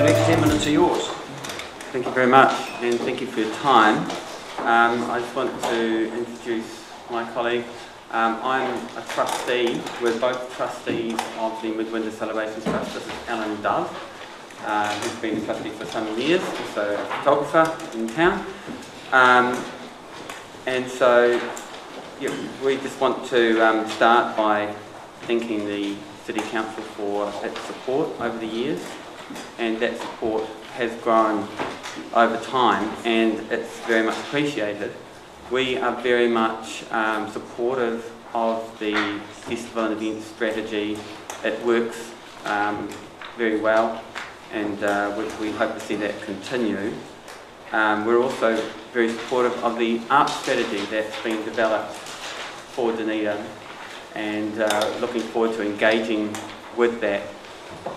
The next 10 minutes are yours. Thank you very much, and thank you for your time. I just want to introduce my colleague. I'm a trustee. We're both trustees of the Midwinter Celebrations Trust. This is Allan, who's been a trustee for some years, also a photographer in town. And so yeah, we just want to start by thanking the City Council for its support over the years, and that support has grown over time and it's very much appreciated. We are very much supportive of the festival and event strategy. It works very well, and we hope to see that continue. We're also very supportive of the art strategy that's been developed for Dunedin, and looking forward to engaging with that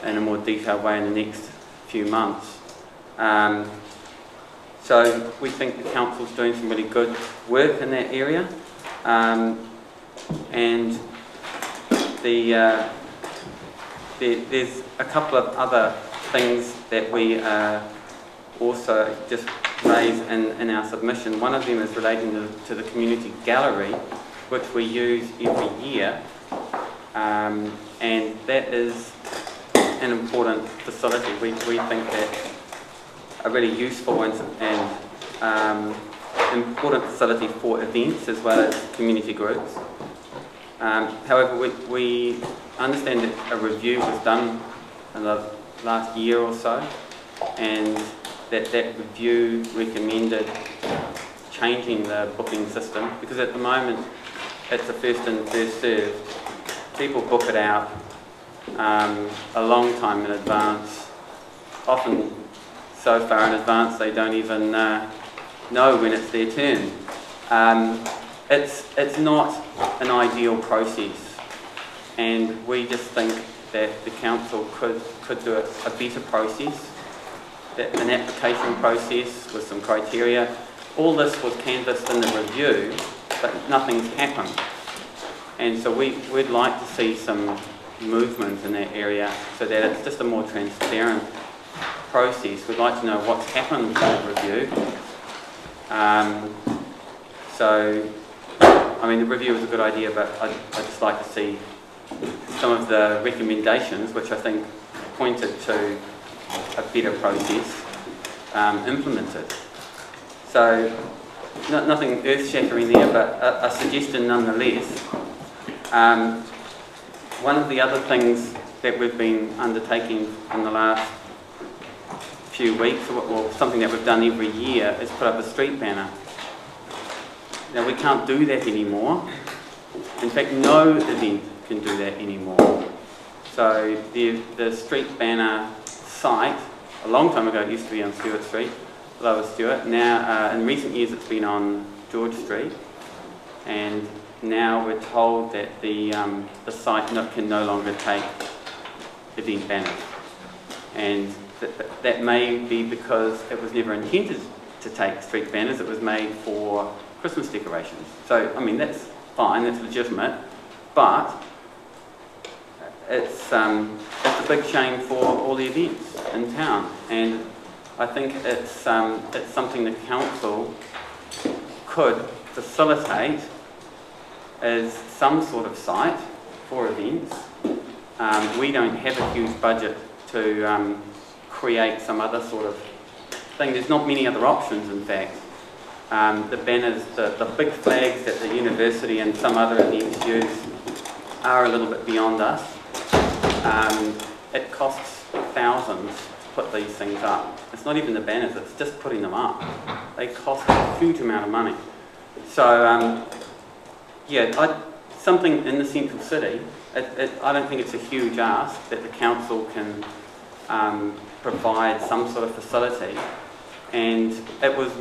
in a more detailed way in the next few months. So we think the Council's doing some really good work in that area, and there's a couple of other things that we also just raise in our submission. One of them is relating to the community gallery, which we use every year, and that is an important facility. We think that's a really useful and important facility for events as well as community groups. However, we understand that a review was done in the last year or so, and that review recommended changing the booking system, because at the moment it's a first in, first served. People book it out a long time in advance, often so far in advance they don't even know when it's their turn. It's not an ideal process, and we just think that the Council could do a better process, an application process with some criteria. All this was canvassed in the review, but nothing's happened. And so we'd like to see some movement in that area so that it's just a more transparent process. We'd like to know what's happened with the review. So, I mean, the review was a good idea, but I'd just like to see some of the recommendations, which I think pointed to a better process, implemented. So, nothing earth-shattering there, but a suggestion nonetheless. One of the other things that we've been undertaking in the last few weeks, or something that we've done every year, is put up a street banner. Now, we can't do that anymore. In fact, no event can do that anymore. So the street banner site, a long time ago it used to be on Stewart Street, Lower Stewart. Now, in recent years it's been on George Street, and now we're told that the site can no longer take event banners. And that may be because it was never intended to take street banners. It was made for Christmas decorations. So, I mean, that's fine, that's legitimate, but it's a big shame for all the events in town. And I think it's something the Council could facilitate as some sort of site for events. We don't have a huge budget to create some other sort of thing. There's not many other options, in fact. The banners, the big flags that the university and some other events use are a little bit beyond us. It costs thousands to put these things up. It's not even the banners, it's just putting them up. They cost a huge amount of money. So, yeah, something in the central city, I don't think it's a huge ask that the Council can provide some sort of facility. And it was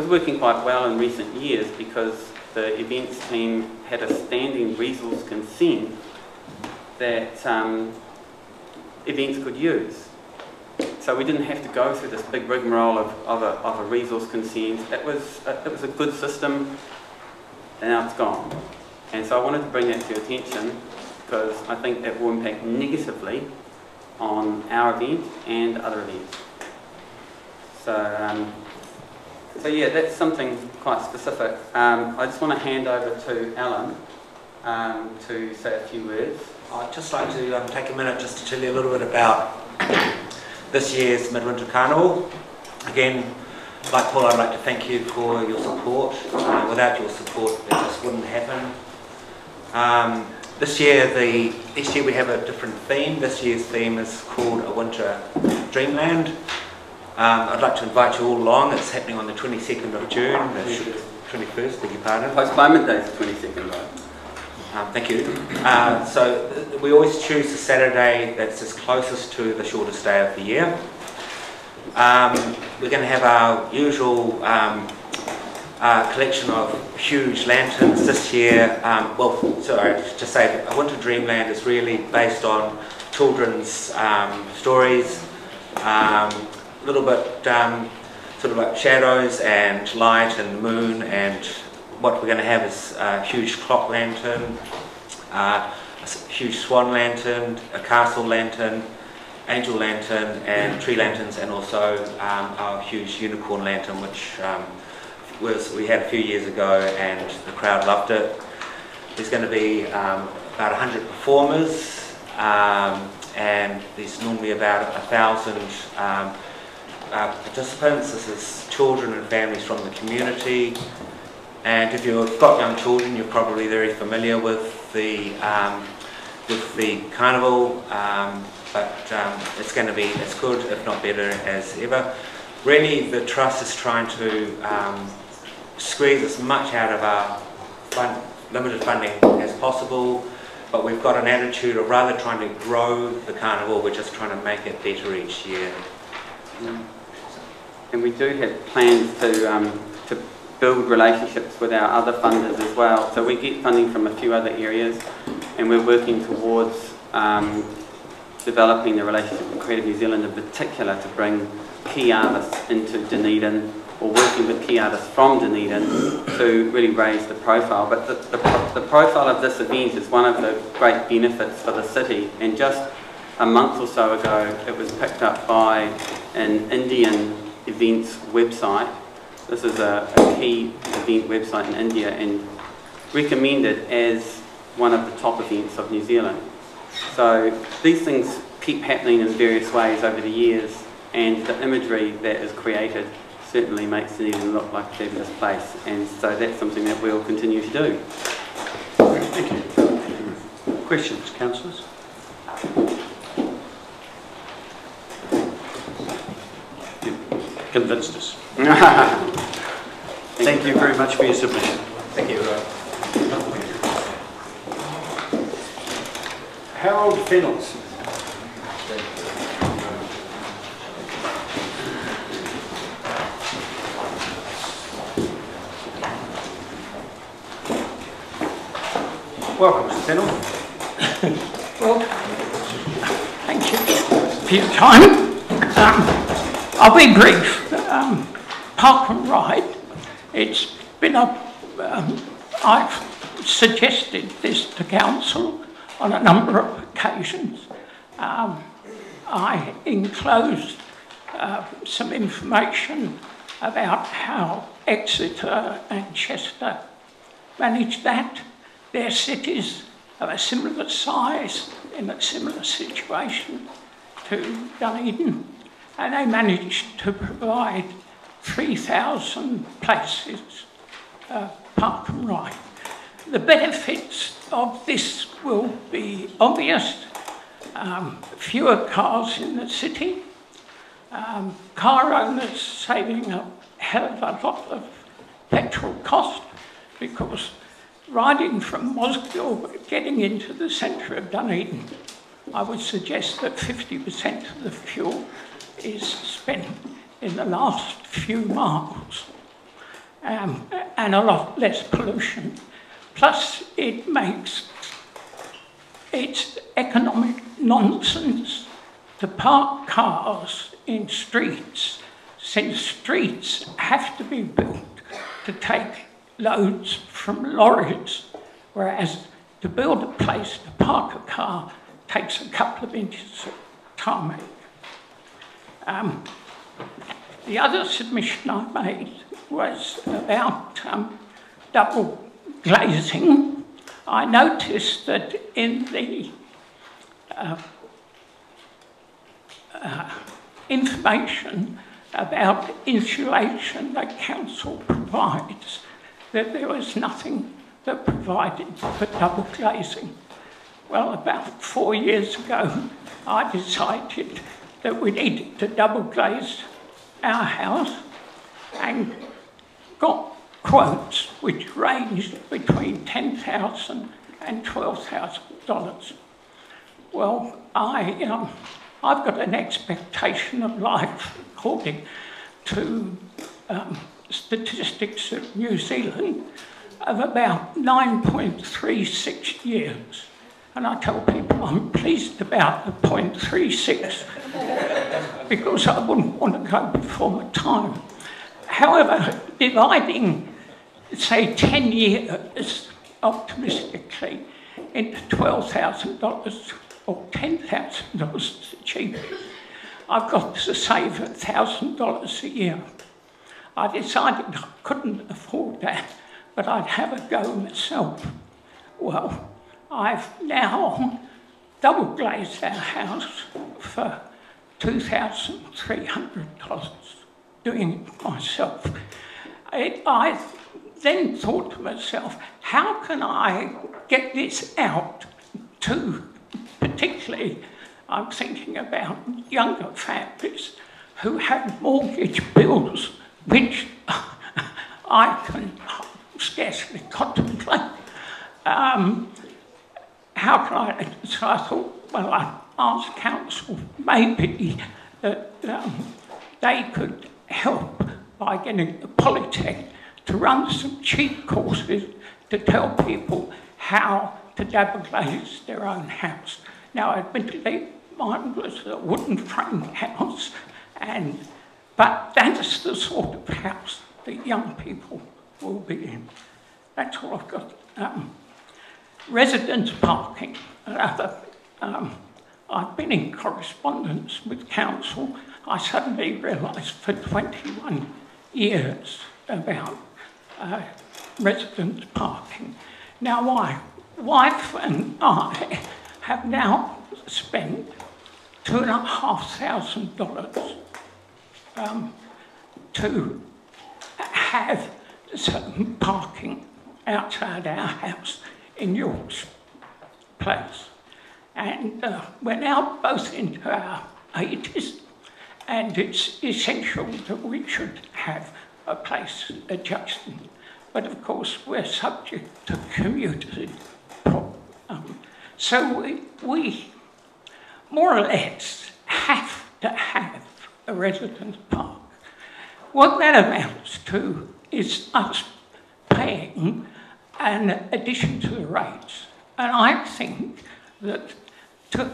working quite well in recent years, because the events team had a standing resource consent that events could use. So we didn't have to go through this big rigmarole of a resource consent. It was a good system, and now it's gone. And so I wanted to bring that to your attention, because I think it will impact negatively on our event and other events. So yeah, that's something quite specific. I just want to hand over to Allan to say a few words. I'd just like to take a minute just to tell you a little bit about this year's Midwinter Carnival. Again, like Paul, I'd like to thank you for your support. Without your support, it just wouldn't happen. Each year we have a different theme. This year's theme is called A Winter Dreamland. I'd like to invite you all along. It's happening on the 22nd of June, the 21st, beg your pardon. Postponement day is the 22nd, right? Thank you. So we always choose the Saturday that's as closest to the shortest day of the year. We're going to have our usual collection of huge lanterns this year. To say A Winter Dreamland is really based on children's stories, a little bit sort of like shadows and light and moon, and what we're going to have is a huge clock lantern, a huge swan lantern, a castle lantern, angel lantern and tree lanterns, and also our huge unicorn lantern, which we had a few years ago and the crowd loved it. There's going to be about 100 performers, and there's normally about 1,000 participants. This is children and families from the community, and if you've got young children, you're probably very familiar with the carnival, but it's going to be as good, if not better, as ever. Really, the Trust is trying to squeeze as much out of our limited funding as possible, but we've got an attitude of rather trying to grow the carnival, we're just trying to make it better each year. And we do have plans to build relationships with our other funders as well. So we get funding from a few other areas, and we're working towards developing the relationship with Creative New Zealand in particular to bring key artists into Dunedin, or working with key artists from Dunedin to really raise the profile. But the profile of this event is one of the great benefits for the city, and just a month or so ago it was picked up by an Indian events website. This is a key event website in India, and recommended as one of the top events of New Zealand. So these things keep happening in various ways over the years, and the imagery that is created certainly makes Dunedin look like a fabulous place, and so that's something that we'll continue to do. Thank you. Questions, councillors? You've convinced us. Thank you very much for your submission. Thank you. Harold Fennell. Welcome, Mr. Fennell. Well, thank you for your time. I'll be brief. Park and Ride. It's been I've suggested this to council on a number of occasions. I enclosed some information about how Exeter and Chester manage that. They're cities of a similar size, in a similar situation to Dunedin, and they managed to provide 3,000 places park and ride. The benefits of this will be obvious. Fewer cars in the city, car owners saving a hell of a lot of petrol cost, because riding from Mosgiel, getting into the centre of Dunedin, I would suggest that 50% of the fuel is spent in the last few miles, and a lot less pollution. Plus, it's economic nonsense to park cars in streets, since streets have to be built to take loads from lorries, whereas to build a place to park a car takes a couple of inches of tarmac. The other submission I made was about double glazing. I noticed that in the information about insulation that council provides, that there was nothing that provided for double glazing. Well, about 4 years ago, I decided that we needed to double glaze our house and got quotes which ranged between $10,000 and $12,000. Well, I've got an expectation of life, according to statistics of New Zealand, of about 9.36 years. And I tell people I'm pleased about the 0.36 because I wouldn't want to go before my time. However, dividing, say, 10 years optimistically into $12,000 or $10,000 the cheapest, I've got to save $1,000 a year. I decided I couldn't afford that, but I'd have a go myself. Well, I've now double glazed our house for $2,300, doing it myself. I then thought to myself, how can I get this out to, particularly, I'm thinking about younger families who have mortgage bills, which I can scarcely contemplate. How can I? So I thought, well, I'd ask council maybe that they could help by getting the Polytech to run some cheap courses to tell people how to double glaze their own house. Now, admittedly, mine was a wooden frame house, but that's the sort of house that young people will be in. That's all I've got. Residence parking. I've been in correspondence with council. I suddenly realised for 21 years about residence parking. Now, my wife and I have now spent $2,500 to have some parking outside our house in York's Place. And we're now both into our 80s, and it's essential that we should have a place adjusted. But of course, we're subject to community problems. So we more or less have to have a residence park. What that amounts to is us paying an addition to the rates. And I think that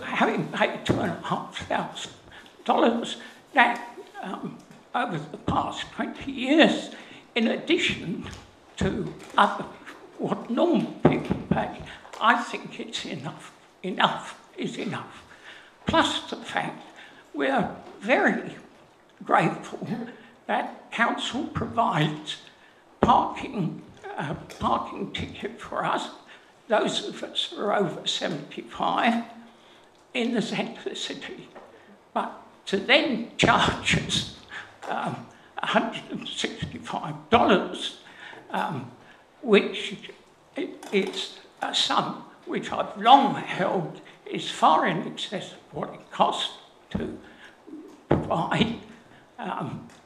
having paid $2,500, that over the past 20 years, in addition to what normal people pay, I think it's enough. Enough is enough. Plus the fact we're very grateful that council provides parking ticket for us, those of us who are over 75, in the centre of the city. But to then charge us $165, which is a sum which I've long held is far in excess of what it costs to provide,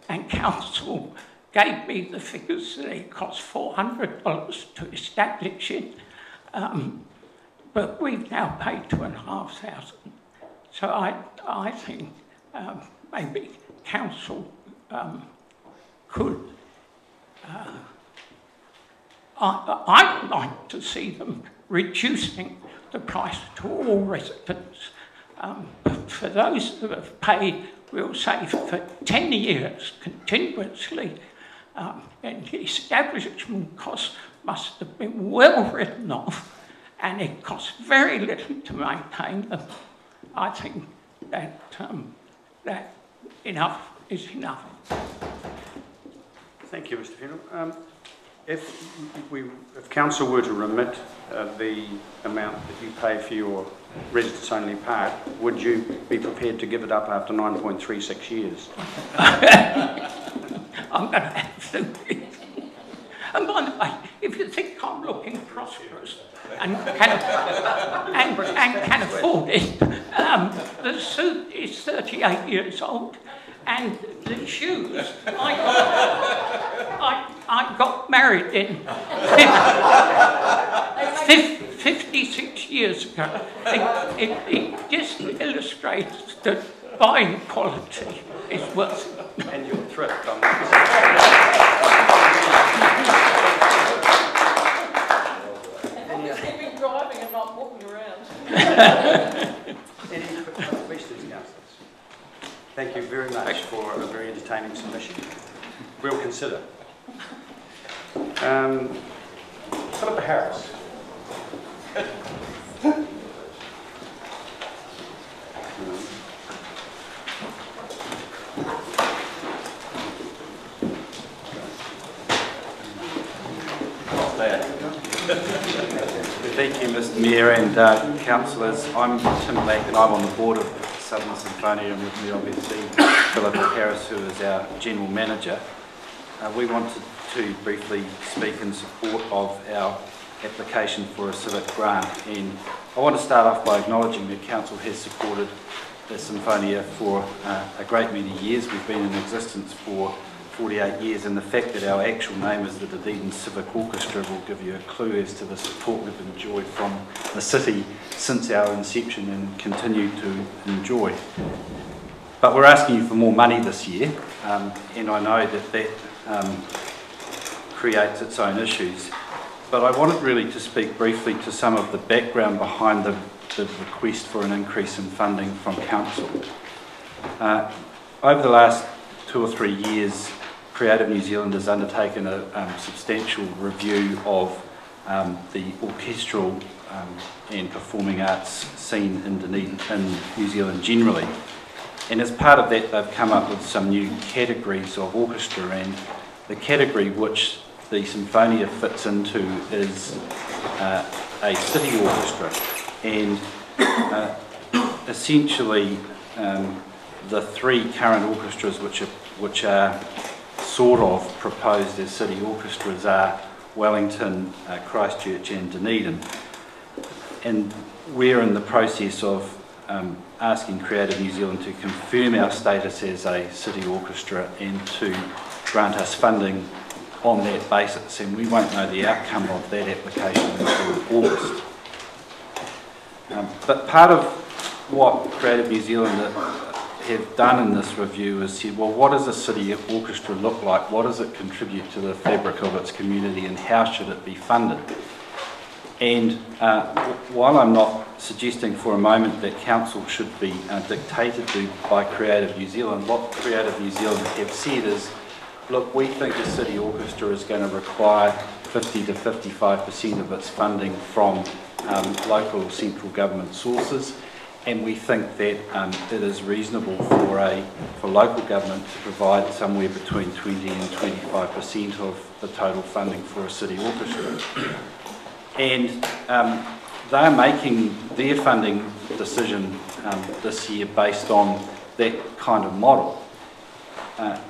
and council gave me the figures that it cost $400 to establish it, but we've now paid $2,500. So I think maybe council could. I'd like to see them reducing the price to all residents. For those who have paid, we'll say for 10 years continuously, and the establishment costs must have been well written off, and it costs very little to maintain them. I think that enough is enough. Thank you, Mr. Fennell. If council were to remit the amount that you pay for your residents-only park, would you be prepared to give it up after 9.36 years? I'm going to have to. And by the way, if you think I'm looking prosperous and can afford it, the suit is 38 years old, and the shoes I got married in 56 years ago. It just illustrates that buying quality is worth it. And your thrift, You've been driving and not walking around. Any questions, councillors? Thank you very much for a very entertaining submission. We'll consider. Philippa Harris. Thank you, Mr Mayor and councillors. I'm Tim Black and I'm on the board of Southern Sinfonia, and with me obviously Philippa Harris, who is our General Manager. We wanted to briefly speak in support of our application for a civic grant, and I want to start off by acknowledging that Council has supported the Sinfonia for a great many years. We've been in existence for 48 years, and the fact that our actual name is the Dunedin Civic Orchestra will give you a clue as to the support we've enjoyed from the city since our inception and continue to enjoy. But we're asking you for more money this year, and I know that creates its own issues. But I wanted really to speak briefly to some of the background behind the request for an increase in funding from Council. Over the last 2 or 3 years, Creative New Zealand has undertaken a substantial review of the orchestral and performing arts scene in Dunedin, in New Zealand generally. And as part of that, they've come up with some new categories of orchestra, and the category which the Sinfonia fits into is a city orchestra. And essentially, the 3 current orchestras which are sort of proposed as city orchestras are Wellington, Christchurch and Dunedin. And we're in the process of asking Creative New Zealand to confirm our status as a city orchestra and to grant us funding on that basis, and we won't know the outcome of that application until August. But part of what Creative New Zealand have done in this review is said, well, what does a city orchestra look like? What does it contribute to the fabric of its community, and how should it be funded? And while I'm not suggesting for a moment that Council should be dictated to by Creative New Zealand, what Creative New Zealand have said is, look, we think a city orchestra is going to require 50 to 55% of its funding from local or central government sources, and we think that it is reasonable for local government to provide somewhere between 20 and 25% of the total funding for a city orchestra. And they're making their funding decision this year based on that kind of model.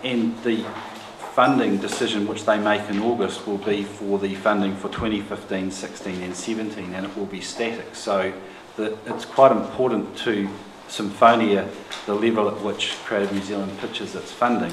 And the funding decision which they make in August will be for the funding for 2015, 16 and 17, and it will be static. So it's quite important to Sinfonia the level at which Creative New Zealand pitches its funding.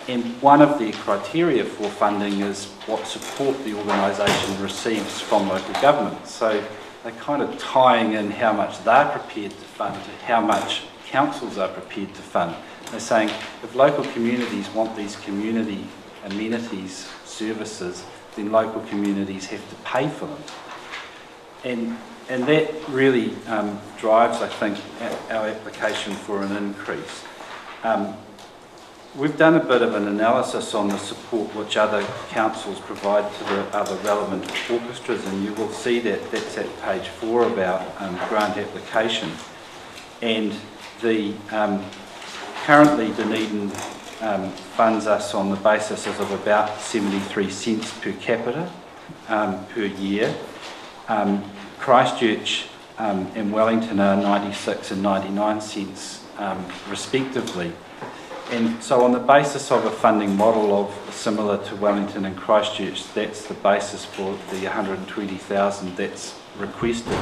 And one of the criteria for funding is what support the organisation receives from local government. So they're kind of tying in how much they're prepared to fund to how much councils are prepared to fund. They're saying if local communities want these community amenities, services, then local communities have to pay for them. And that really drives, I think, our application for an increase. We've done a bit of an analysis on the support which other councils provide to the other relevant orchestras, and you will see that that's at page 4 of our grant application. And the currently Dunedin funds us on the basis of about 73 cents per capita per year. Christchurch and Wellington are 96 and 99 cents respectively. And so on the basis of a funding model similar to Wellington and Christchurch, that's the basis for the 120,000 that's requested.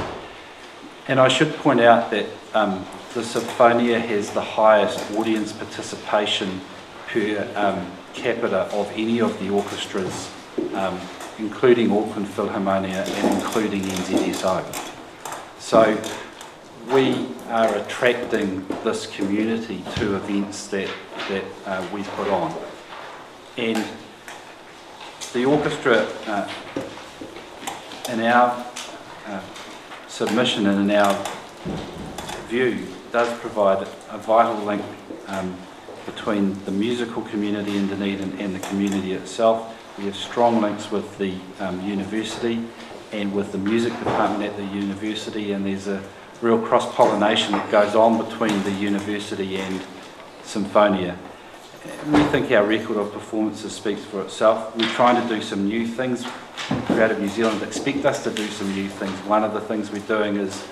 And I should point out that the Sinfonia has the highest audience participation per capita of any of the orchestras, including Auckland Philharmonia and including NZSO. So we are attracting this community to events that we put on. And the orchestra, in our submission and in our view, does provide a vital link between the musical community in Dunedin and the community itself. We have strong links with the university and with the music department at the university, and there's a real cross-pollination that goes on between the university and Sinfonia. We think our record of performances speaks for itself. We're trying to do some new things. Creative New Zealand expect us to do some new things. One of the things we're doing is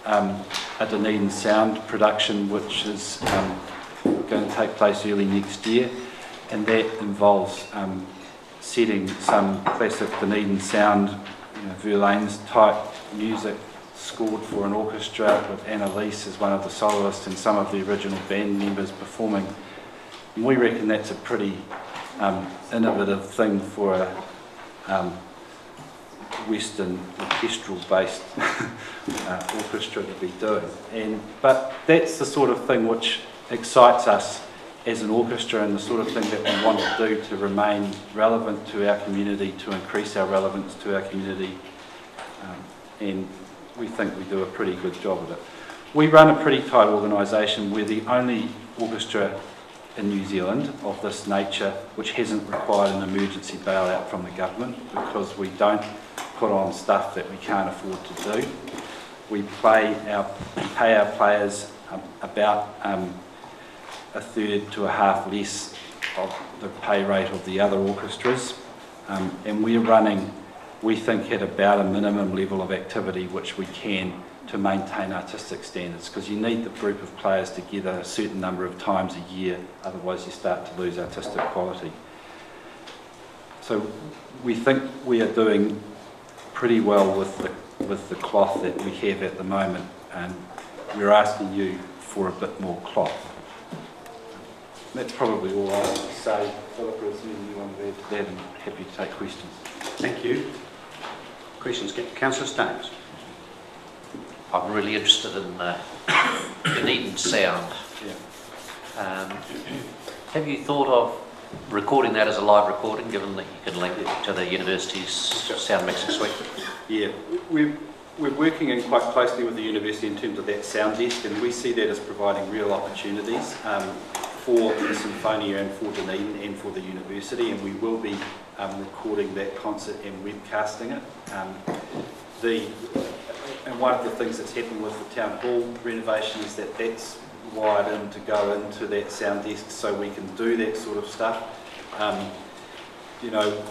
a Dunedin sound production, which is going to take place early next year, and that involves setting some classic Dunedin sound, Verlaine's type music scored for an orchestra with Annalise as one of the soloists and some of the original band members performing. And we reckon that's a pretty innovative thing for a Western orchestral-based orchestra to be doing. But that's the sort of thing which excites us as an orchestra and the sort of thing that we want to do to remain relevant to our community, to increase our relevance to our community, and we think we do a pretty good job of it. We run a pretty tight organisation. We're the only orchestra in New Zealand of this nature which hasn't required an emergency bailout from the government, because we don't put on stuff that we can't afford to do. We pay our players about a third to a half less of the pay rate of the other orchestras, and we're running, we think, at about a minimum level of activity which we can to maintain artistic standards, because you need the group of players together a certain number of times a year, otherwise you start to lose artistic quality. So we think we are doing pretty well with the cloth that we have at the moment, and we're asking you for a bit more cloth. That's probably all I have to say. Philippa, is there anything you want to add to that? I'm happy to take questions. Thank you. Questions? Councillor Stones. I'm really interested in Dunedin sound. Yeah. Have you thought of recording that as a live recording, given that you can link it to the university's sound mixing suite? Yeah, we're working in quite closely with the university in terms of that sound desk, and we see that as providing real opportunities for the Sinfonia and for Dunedin and for the university, and we will be recording that concert and webcasting it. And one of the things that's happened with the town hall renovation is that that's wired in to go into that sound desk, so we can do that sort of stuff.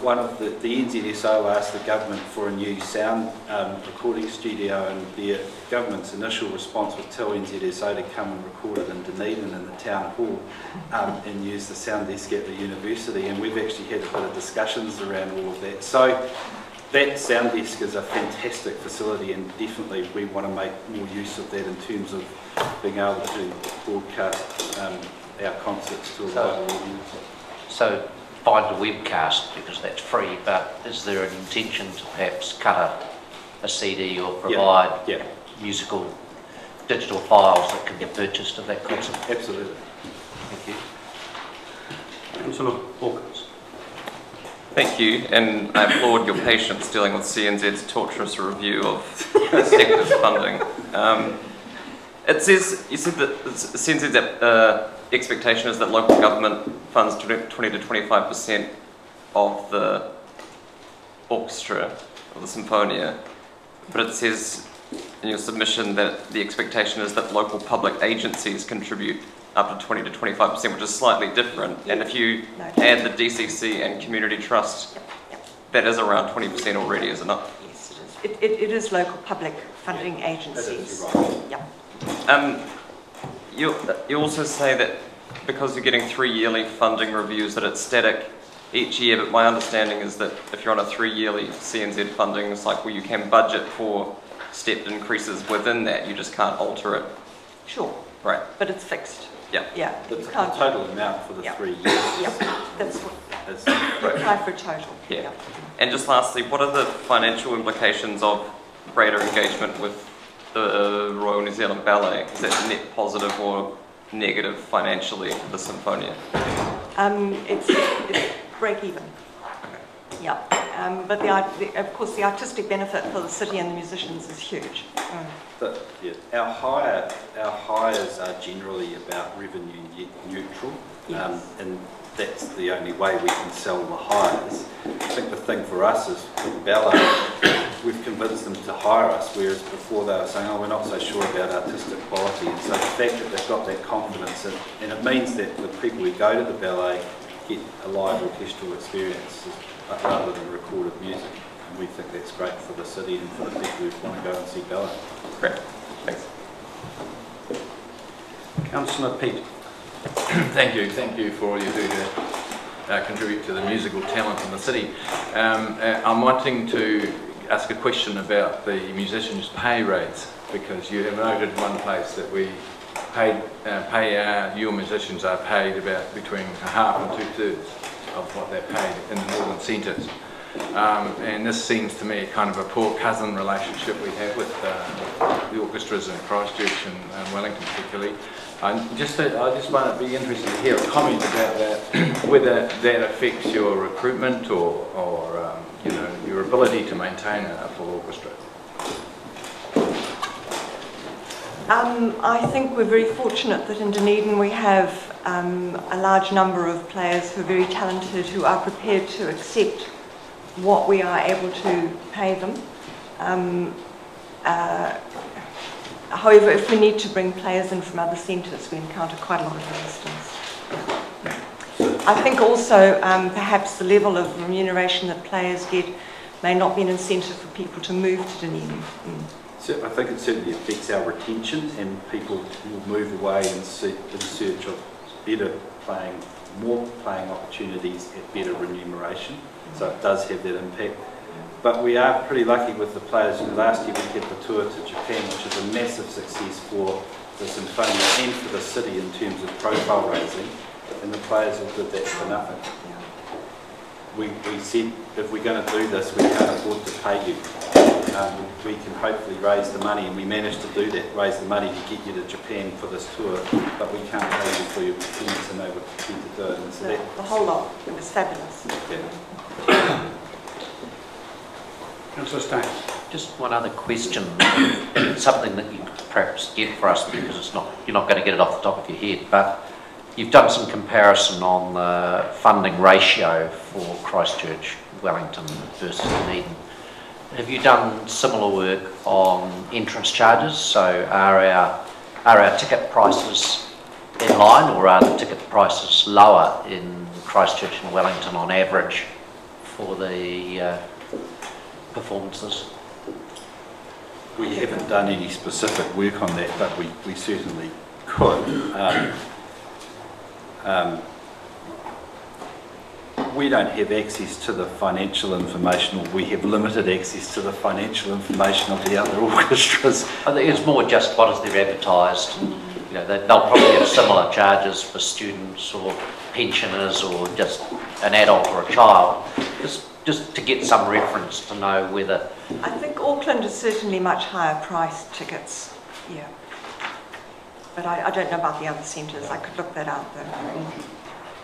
One of the NZSO asked the government for a new sound recording studio, and the government's initial response was tell NZSO to come and record it in Dunedin in the town hall and use the sound desk at the university, and we've actually had a bit of discussions around all of that. So that sound desk is a fantastic facility, and definitely we want to make more use of that in terms of being able to broadcast our concerts to a wider audience. So find a webcast, because that's free, but is there an intention to perhaps cut a CD or provide musical digital files that can be purchased of that concert? Absolutely. Thank you. Councillor Hawkins. Thank you, and I applaud your patience dealing with CNZ's torturous review of sector funding. It says, you said that CNZ's expectation is that local government funds 20 to 25% of the orchestra, of the Sinfonia, but it says in your submission that the expectation is that local public agencies contribute up to 20 to 25%, which is slightly different. Yes. And if you add the DCC and Community Trust, that is around 20% already, is it not? Yes, it is. It is local public funding agencies. Right. Yeah. You also say that because you're getting 3 yearly funding reviews that it's static each year, but my understanding is that if you're on a 3 yearly CNZ funding, it's like, well, you can budget for stepped increases within that, you just can't alter it. Sure. Right. But it's fixed. Yeah. Yeah. The total amount for the 3 years. Yeah. That's what. Apply for a total. Yeah. And just lastly, what are the financial implications of greater engagement with the Royal New Zealand Ballet? Is that net positive or negative financially for the Sinfonia? It's break even. Yeah. But of course the artistic benefit for the city and the musicians is huge. Our hires are generally about revenue neutral, and that's the only way we can sell the hires. I think the thing for us is with ballet, we've convinced them to hire us, whereas before they were saying, oh, we're not so sure about artistic quality. And so the fact that they've got that confidence, and it means that the people who go to the ballet get a live orchestral experience rather than recorded music. And we think that's great for the city and for the people who want to go and see ballet. Great, thanks. Councillor Pete. Thank you for all you do to contribute to the musical talent in the city. I'm wanting to ask a question about the musicians' pay rates, because you have noted one place that we your musicians are paid about between a half and 2/3 of what they're paid in the northern centres. And this seems to me kind of a poor cousin relationship we have with the orchestras in Christchurch and Wellington particularly. I just want to be interested to hear a comment about that, whether that affects your recruitment or your ability to maintain a full orchestra. I think we're very fortunate that in Dunedin we have a large number of players who are very talented, who are prepared to accept what we are able to pay them. However, if we need to bring players in from other centres, we encounter quite a lot of resistance. I think also perhaps the level of remuneration that players get may not be an incentive for people to move to Dunedin. So I think it certainly affects our retention, and people will move away in search of better playing, more playing opportunities at better remuneration. So it does have that impact. But we are pretty lucky with the players. Last year we had the tour to Japan, which is a massive success for the Sinfonia and for the city in terms of profile raising, and the players all did that for nothing. We said, if we're going to do this, we can't afford to pay you. We can hopefully raise the money, and we managed to do that, raise the money to get you to Japan for this tour, but we can't pay you for your performance, and they were prepared to do it. And so the whole lot, it was fabulous. Yeah. Councillor Stein. Just one other question, something that you perhaps get for us, because you're not going to get it off the top of your head, but you've done some comparison on the funding ratio for Christchurch, Wellington versus Dunedin. Have you done similar work on entrance charges? So are our ticket prices in line, or are the ticket prices lower in Christchurch and Wellington on average for the performances? We haven't done any specific work on that, but we certainly could. We don't have access to the financial information, or we have limited access to the financial information of the other orchestras. I think it's more just what is there advertised. You know, they'll probably have similar charges for students or pensioners or just an adult or a child. Just to get some reference to know whether... I think Auckland is certainly much higher priced tickets, yeah. But I don't know about the other centres. I could look that up though.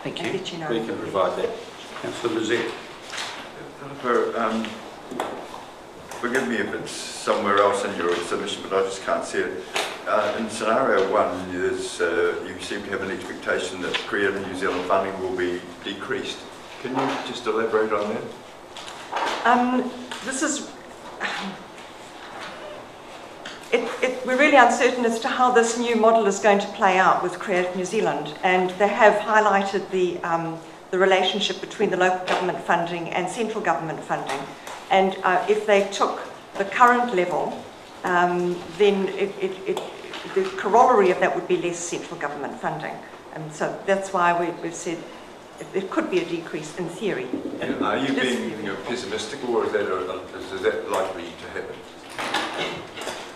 Thank you. Let you know. We can provide that. Councillor Lizette. Philippa, forgive me if it's somewhere else in your submission, but I just can't see it. In scenario one, you seem to have an expectation that Creative New Zealand funding will be decreased. Can you just elaborate on that? This is... we're really uncertain as to how this new model is going to play out with Creative New Zealand, and they have highlighted the relationship between the local government funding and central government funding. And if they took the current level, then the corollary of that would be less central government funding. And so that's why we've said it could be a decrease in theory. And are you being pessimistic, or is that likely to happen?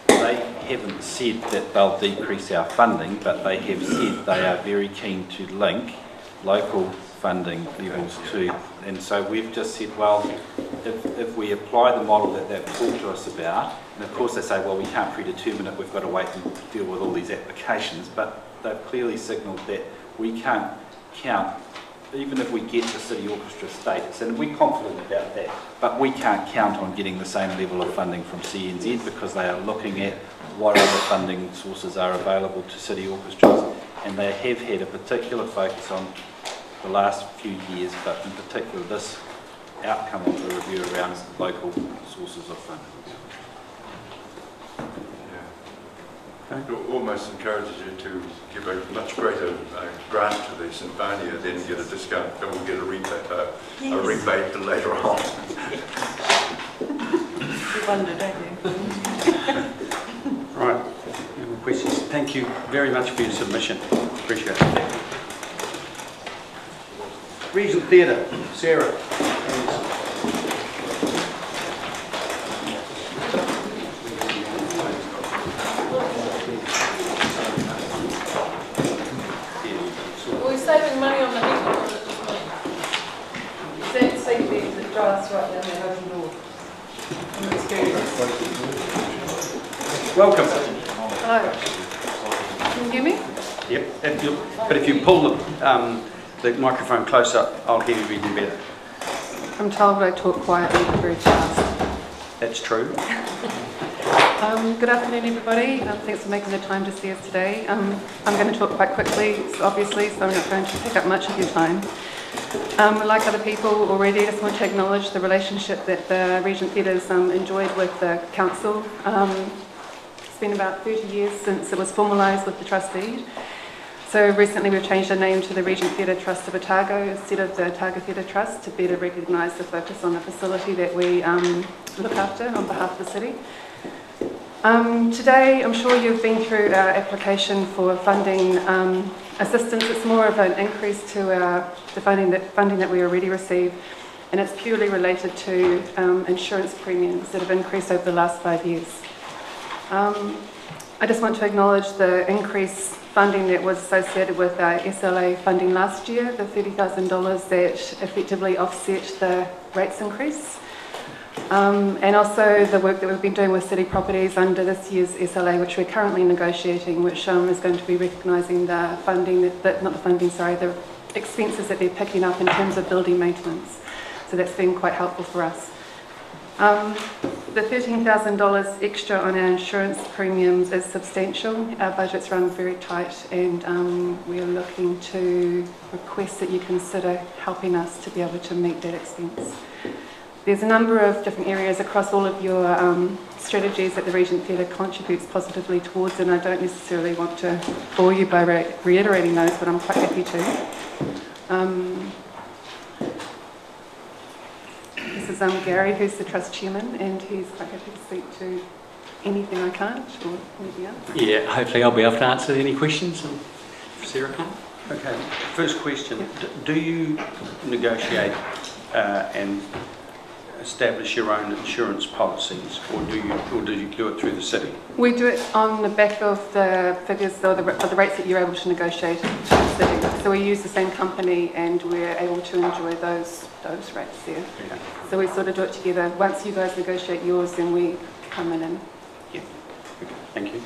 They haven't said that they'll decrease our funding, but they have said they are very keen to link local funding levels to, and so we've just said, well, if we apply the model that they've talked to us about, and of course they say, well, we can't predetermine it, we've got to wait and deal with all these applications, but they've clearly signalled that we can't count, even if we get the city orchestra status, and we're confident about that, but we can't count on getting the same level of funding from CNZ because they are looking at what other funding sources are available to city orchestras, and they have had a particular focus on the last few years, but in particular this outcome of the review around local sources of funding. It almost encourages you to give a much greater grant to the Sinfonia, then get a discount, and we'll get a rebate later on. You wonder, don't you? Right, any more questions? Thank you very much for your submission. Appreciate it. Regent Theatre, Sarah. We're saving money on the heat pump at this point. That Civic that drives right down that open door. I'm experienced. Welcome. Hello. Can you hear me? Yep, but if you pull the microphone close up, I'll hear you even better. I'm told I talk quietly and very fast. That's true. Good afternoon, everybody. Thanks for making the time to see us today. I'm going to talk quite quickly, obviously, so I'm not going to take up much of your time. Like other people already, I just want to acknowledge the relationship that the Regent Theatre's enjoyed with the council. It's been about 30 years since it was formalised with the trustee. So recently we've changed our name to the Regent Theatre Trust of Otago instead of the Otago Theatre Trust to better recognise the focus on the facility that we look after on behalf of the city. Today, I'm sure you've been through our application for funding assistance. It's more of an increase to the funding that we already receive, and it's purely related to insurance premiums that have increased over the last 5 years. I just want to acknowledge the increased funding that was associated with our SLA funding last year, the $30,000 that effectively offset the rates increase. And also the work that we've been doing with city properties under this year's SLA, which we're currently negotiating, which is going to be recognising the funding, the expenses that they're picking up in terms of building maintenance. So that's been quite helpful for us. The $13,000 extra on our insurance premiums is substantial. Our budgets run very tight, and we are looking to request that you consider helping us to be able to meet that expense. There's a number of different areas across all of your strategies that the Regent Theatre contributes positively towards, and I don't necessarily want to bore you by reiterating those, but I'm quite happy to. This is Gary, who's the Trust Chairman, and he's quite happy to speak to anything I can't, or anything else. Yeah, hopefully I'll be able to answer any questions, and Sarah can. Okay, first question. Do you negotiate and establish your own insurance policies, or do you do it through the city? We do it on the back of the figures or the rates that you're able to negotiate to the city. So we use the same company, and we're able to enjoy those rates there. Yeah. So we sort of do it together. Once you guys negotiate yours, then we come in and... Yeah. Okay. Thank you.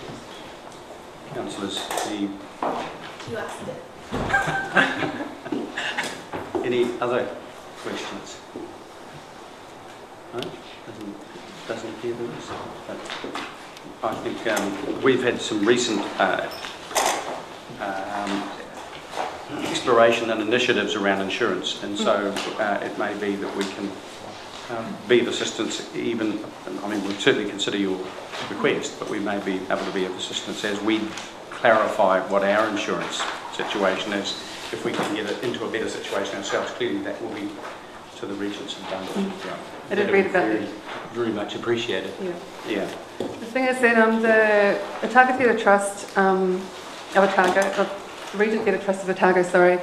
Councillors, You asked it. any other questions? No? Doesn't appear there is. I think we've had some recent exploration and initiatives around insurance, and so it may be that we can be of assistance even, I mean, we'll certainly consider your request, but we may be able to be of assistance as we clarify what our insurance situation is. If we can get it into a better situation ourselves, clearly that will be to the Regents and Dunedin. I did read about very, very much appreciated. Yeah. The thing is that the Otago Theatre Trust of Otago, the Regent Theatre Trust of Otago, sorry,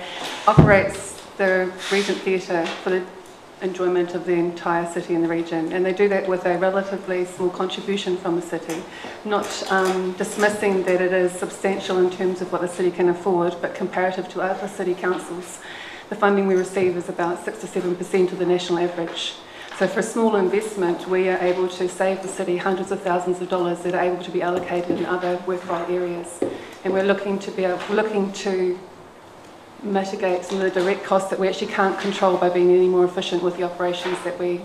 operates the Regent Theatre for the enjoyment of the entire city and the region, and they do that with a relatively small contribution from the city, not dismissing that it is substantial in terms of what the city can afford, but comparative to other city councils, the funding we receive is about 6 to 7% of the national average. So for a small investment, we are able to save the city hundreds of thousands of dollars that are able to be allocated in other worthwhile areas, and we're looking to mitigate some of the direct costs that we actually can't control by being any more efficient with the operations that we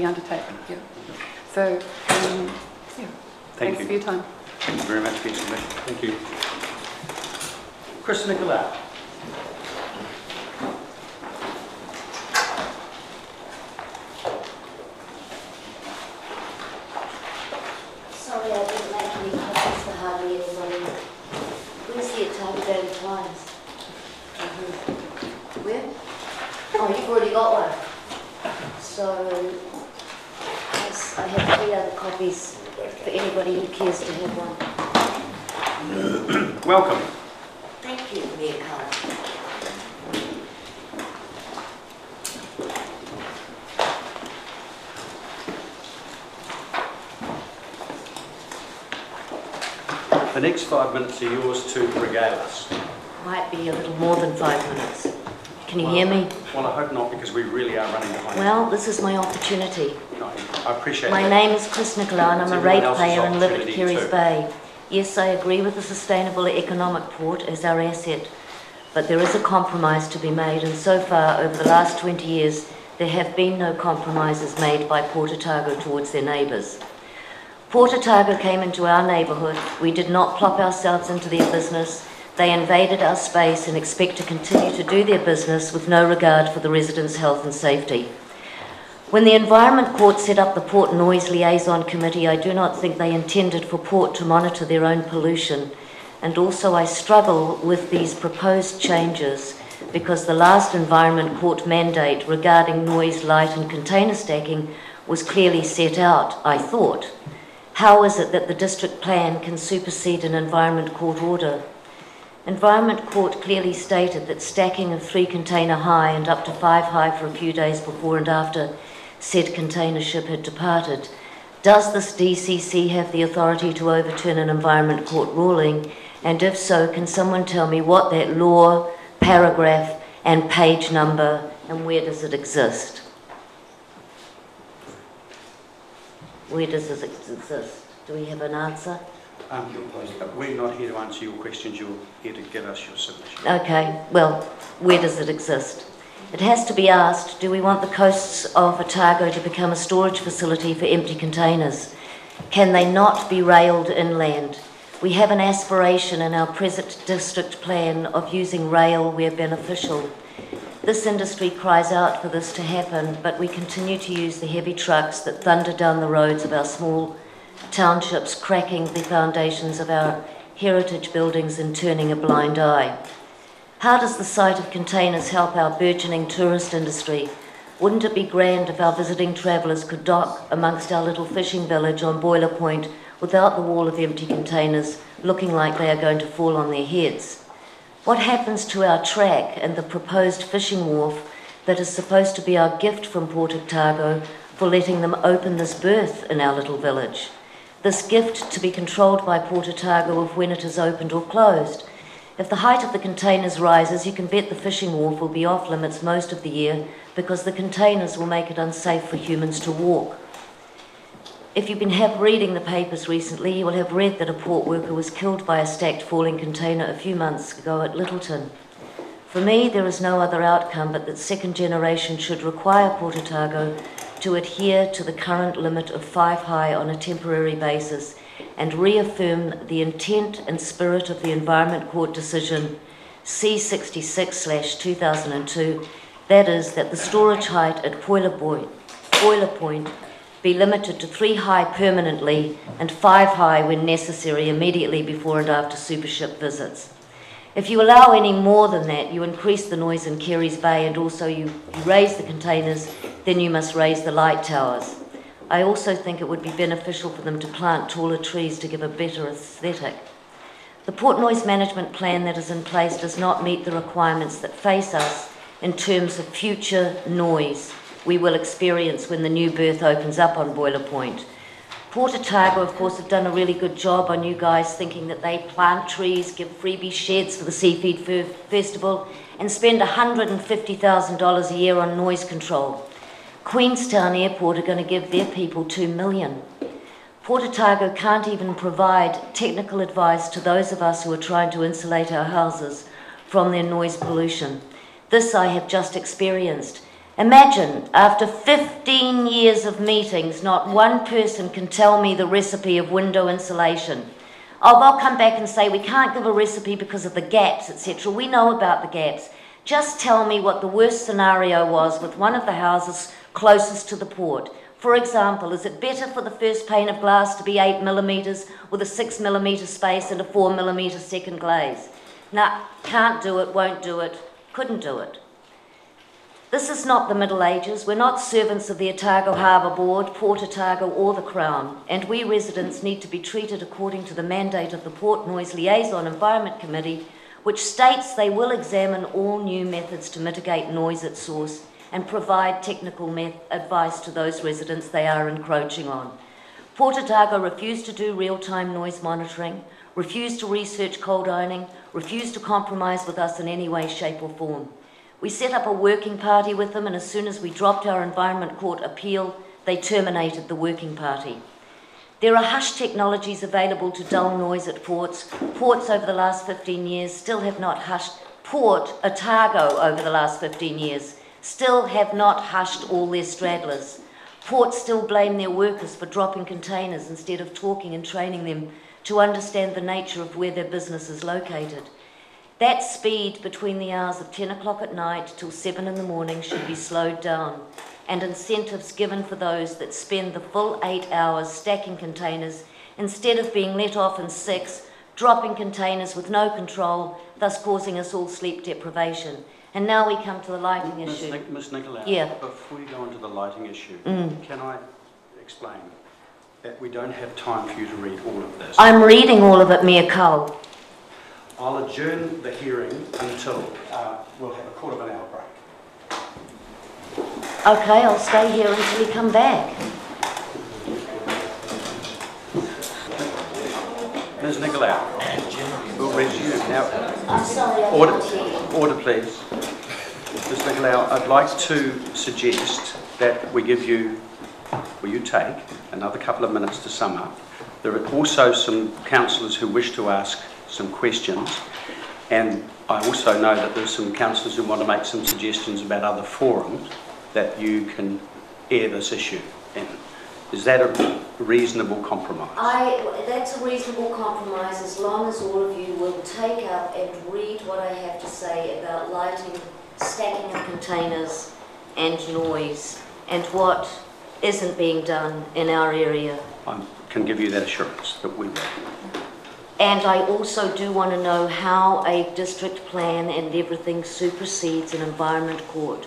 undertake. Yeah. So, thanks for your time. Thank you very much for your submission. Thank you. Kris Nnicolau. Sorry I didn't make any comments for hardly anybody. Where's the Otago Daily Times? Where? Oh, you've already got one. So, yes, I have 3 other copies for anybody who cares to have one. Welcome. Thank you, Nnicolau. The next 5 minutes are yours to regale us. Might be a little more than 5 minutes. Can you hear me? Well, I hope not, because we really are running behind. Well, this is my opportunity. No, I appreciate My that. name is Kris Nnicolau and I'm a Everyone else's ratepayer and live at opportunity Keres too. Bay. Yes, I agree with the sustainable economic port as our asset, but there is a compromise to be made, and so far over the last 20 years there have been no compromises made by Port Otago towards their neighbours. Port Otago came into our neighbourhood. We did not plop ourselves into their business. They invaded our space and expect to continue to do their business with no regard for the residents' health and safety. When the Environment Court set up the Port Noise Liaison Committee, I do not think they intended for Port to monitor their own pollution. And also I struggle with these proposed changes because the last Environment Court mandate regarding noise, light and container stacking was clearly set out, I thought. How is it that the district plan can supersede an Environment Court order? Environment Court clearly stated that stacking of 3 container high and up to 5 high for a few days before and after said container ship had departed. Does this DCC have the authority to overturn an Environment Court ruling? And if so, can someone tell me what that law, paragraph and page number, and where does it exist? Where does it exist? Do we have an answer? We're not here to answer your questions, you're here to give us your submission. Okay, well, where does it exist? It has to be asked, do we want the coasts of Otago to become a storage facility for empty containers? Can they not be railed inland? We have an aspiration in our present district plan of using rail where beneficial. This industry cries out for this to happen, but we continue to use the heavy trucks that thunder down the roads of our small townships, cracking the foundations of our heritage buildings and turning a blind eye. How does the sight of containers help our burgeoning tourist industry? Wouldn't it be grand if our visiting travellers could dock amongst our little fishing village on Boiler Point without the wall of empty containers looking like they are going to fall on their heads? What happens to our track and the proposed fishing wharf that is supposed to be our gift from Port Otago for letting them open this berth in our little village? This gift to be controlled by Port Otago of when it is opened or closed. If the height of the containers rises, you can bet the fishing wharf will be off limits most of the year because the containers will make it unsafe for humans to walk. If you've been reading the papers recently, you will have read that a port worker was killed by a stacked falling container a few months ago at Littleton. For me, there is no other outcome but that second generation should require Port Otago to adhere to the current limit of 5 high on a temporary basis and reaffirm the intent and spirit of the Environment Court decision C66/2002, that is, that the storage height at Boiler Point boiler point be limited to 3 high permanently and 5 high when necessary immediately before and after supership visits. If you allow any more than that, you increase the noise in Carey's Bay, and also you raise the containers, then you must raise the light towers. I also think it would be beneficial for them to plant taller trees to give a better aesthetic. The Port Noise Management Plan that is in place does not meet the requirements that face us in terms of future noise we will experience when the new berth opens up on Boiler Point. Port Otago, of course, have done a really good job on you guys thinking that they plant trees, give freebie sheds for the Seafood Festival, and spend $150,000 a year on noise control. Queenstown Airport are going to give their people $2 million. Port Otago can't even provide technical advice to those of us who are trying to insulate our houses from their noise pollution. This I have just experienced. Imagine, after 15 years of meetings, not one person can tell me the recipe of window insulation. Oh, they'll come back and say, we can't give a recipe because of the gaps, etc. We know about the gaps. Just tell me what the worst scenario was with one of the houses closest to the port. For example, is it better for the first pane of glass to be 8 millimetres with a 6 millimetre space and a 4 millimetre second glaze? Nah, can't do it, won't do it, couldn't do it. This is not the Middle Ages. We're not servants of the Otago Harbour Board, Port Otago or the Crown, and we residents need to be treated according to the mandate of the Port Noise Liaison Environment Committee, which states they will examine all new methods to mitigate noise at source and provide technical advice to those residents they are encroaching on. Port Otago refused to do real-time noise monitoring, refused to research cold ironing, refused to compromise with us in any way, shape or form. We set up a working party with them, and as soon as we dropped our Environment Court appeal, they terminated the working party. There are hush technologies available to dull noise at ports. Ports over the last 15 years still have not hushed. Port Otago over the last 15 years still have not hushed all their stragglers. Ports still blame their workers for dropping containers instead of talking and training them to understand the nature of where their business is located. That speed between the hours of 10 o'clock at night till 7 in the morning should be slowed down, and incentives given for those that spend the full 8 hours stacking containers instead of being let off in 6, dropping containers with no control, thus causing us all sleep deprivation. And now we come to the lighting issue. Ms. Nnicolau, yeah. Before you go on to the lighting issue, can I explain that we don't have time for you to read all of this? I'm reading all of it, mea culpa. I'll adjourn the hearing until we'll have a quarter of an hour break. Okay, I'll stay here until you come back. Ms. Nnicolau, we'll resume. Now, I'm sorry, order please. Ms. Nnicolau, I'd like to suggest that we give you, or you take, another couple of minutes to sum up. There are also some councillors who wish to ask some questions, and I also know that there's some councillors who want to make some suggestions about other forums that you can air this issue in. Is that a reasonable compromise? That's a reasonable compromise as long as all of you will take up and read what I have to say about lighting, stacking of containers and noise, and what isn't being done in our area. I can give you that assurance that we will. And I also do want to know how a district plan and everything supersedes an Environment Court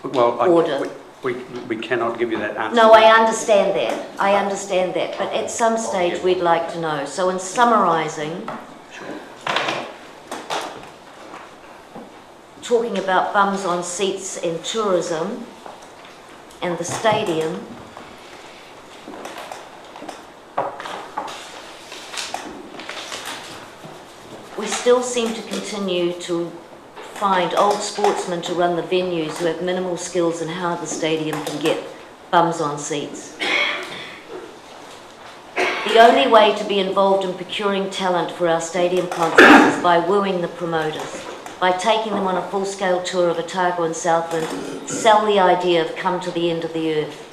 order. We cannot give you that answer. No, I understand that. I understand that. But at some stage we'd like to know. So in summarising, talking about bums on seats in tourism and the stadium, we still seem to continue to find old sportsmen to run the venues who have minimal skills in how the stadium can get bums on seats. The only way to be involved in procuring talent for our stadium concerts is by wooing the promoters, by taking them on a full-scale tour of Otago and Southland, sell the idea of come to the end of the earth.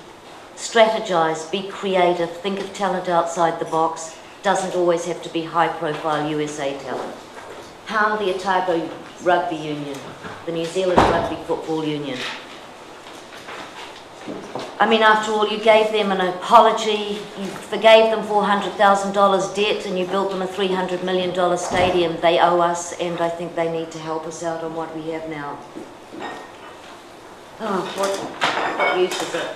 Strategise, be creative, think of talent outside the box, doesn't always have to be high-profile USA talent. How the Otago Rugby Union, the New Zealand Rugby Football Union. I mean, after all, you gave them an apology, you forgave them $400,000 debt, and you built them a $300 million stadium. They owe us, and I think they need to help us out on what we have now. Oh, what use is it?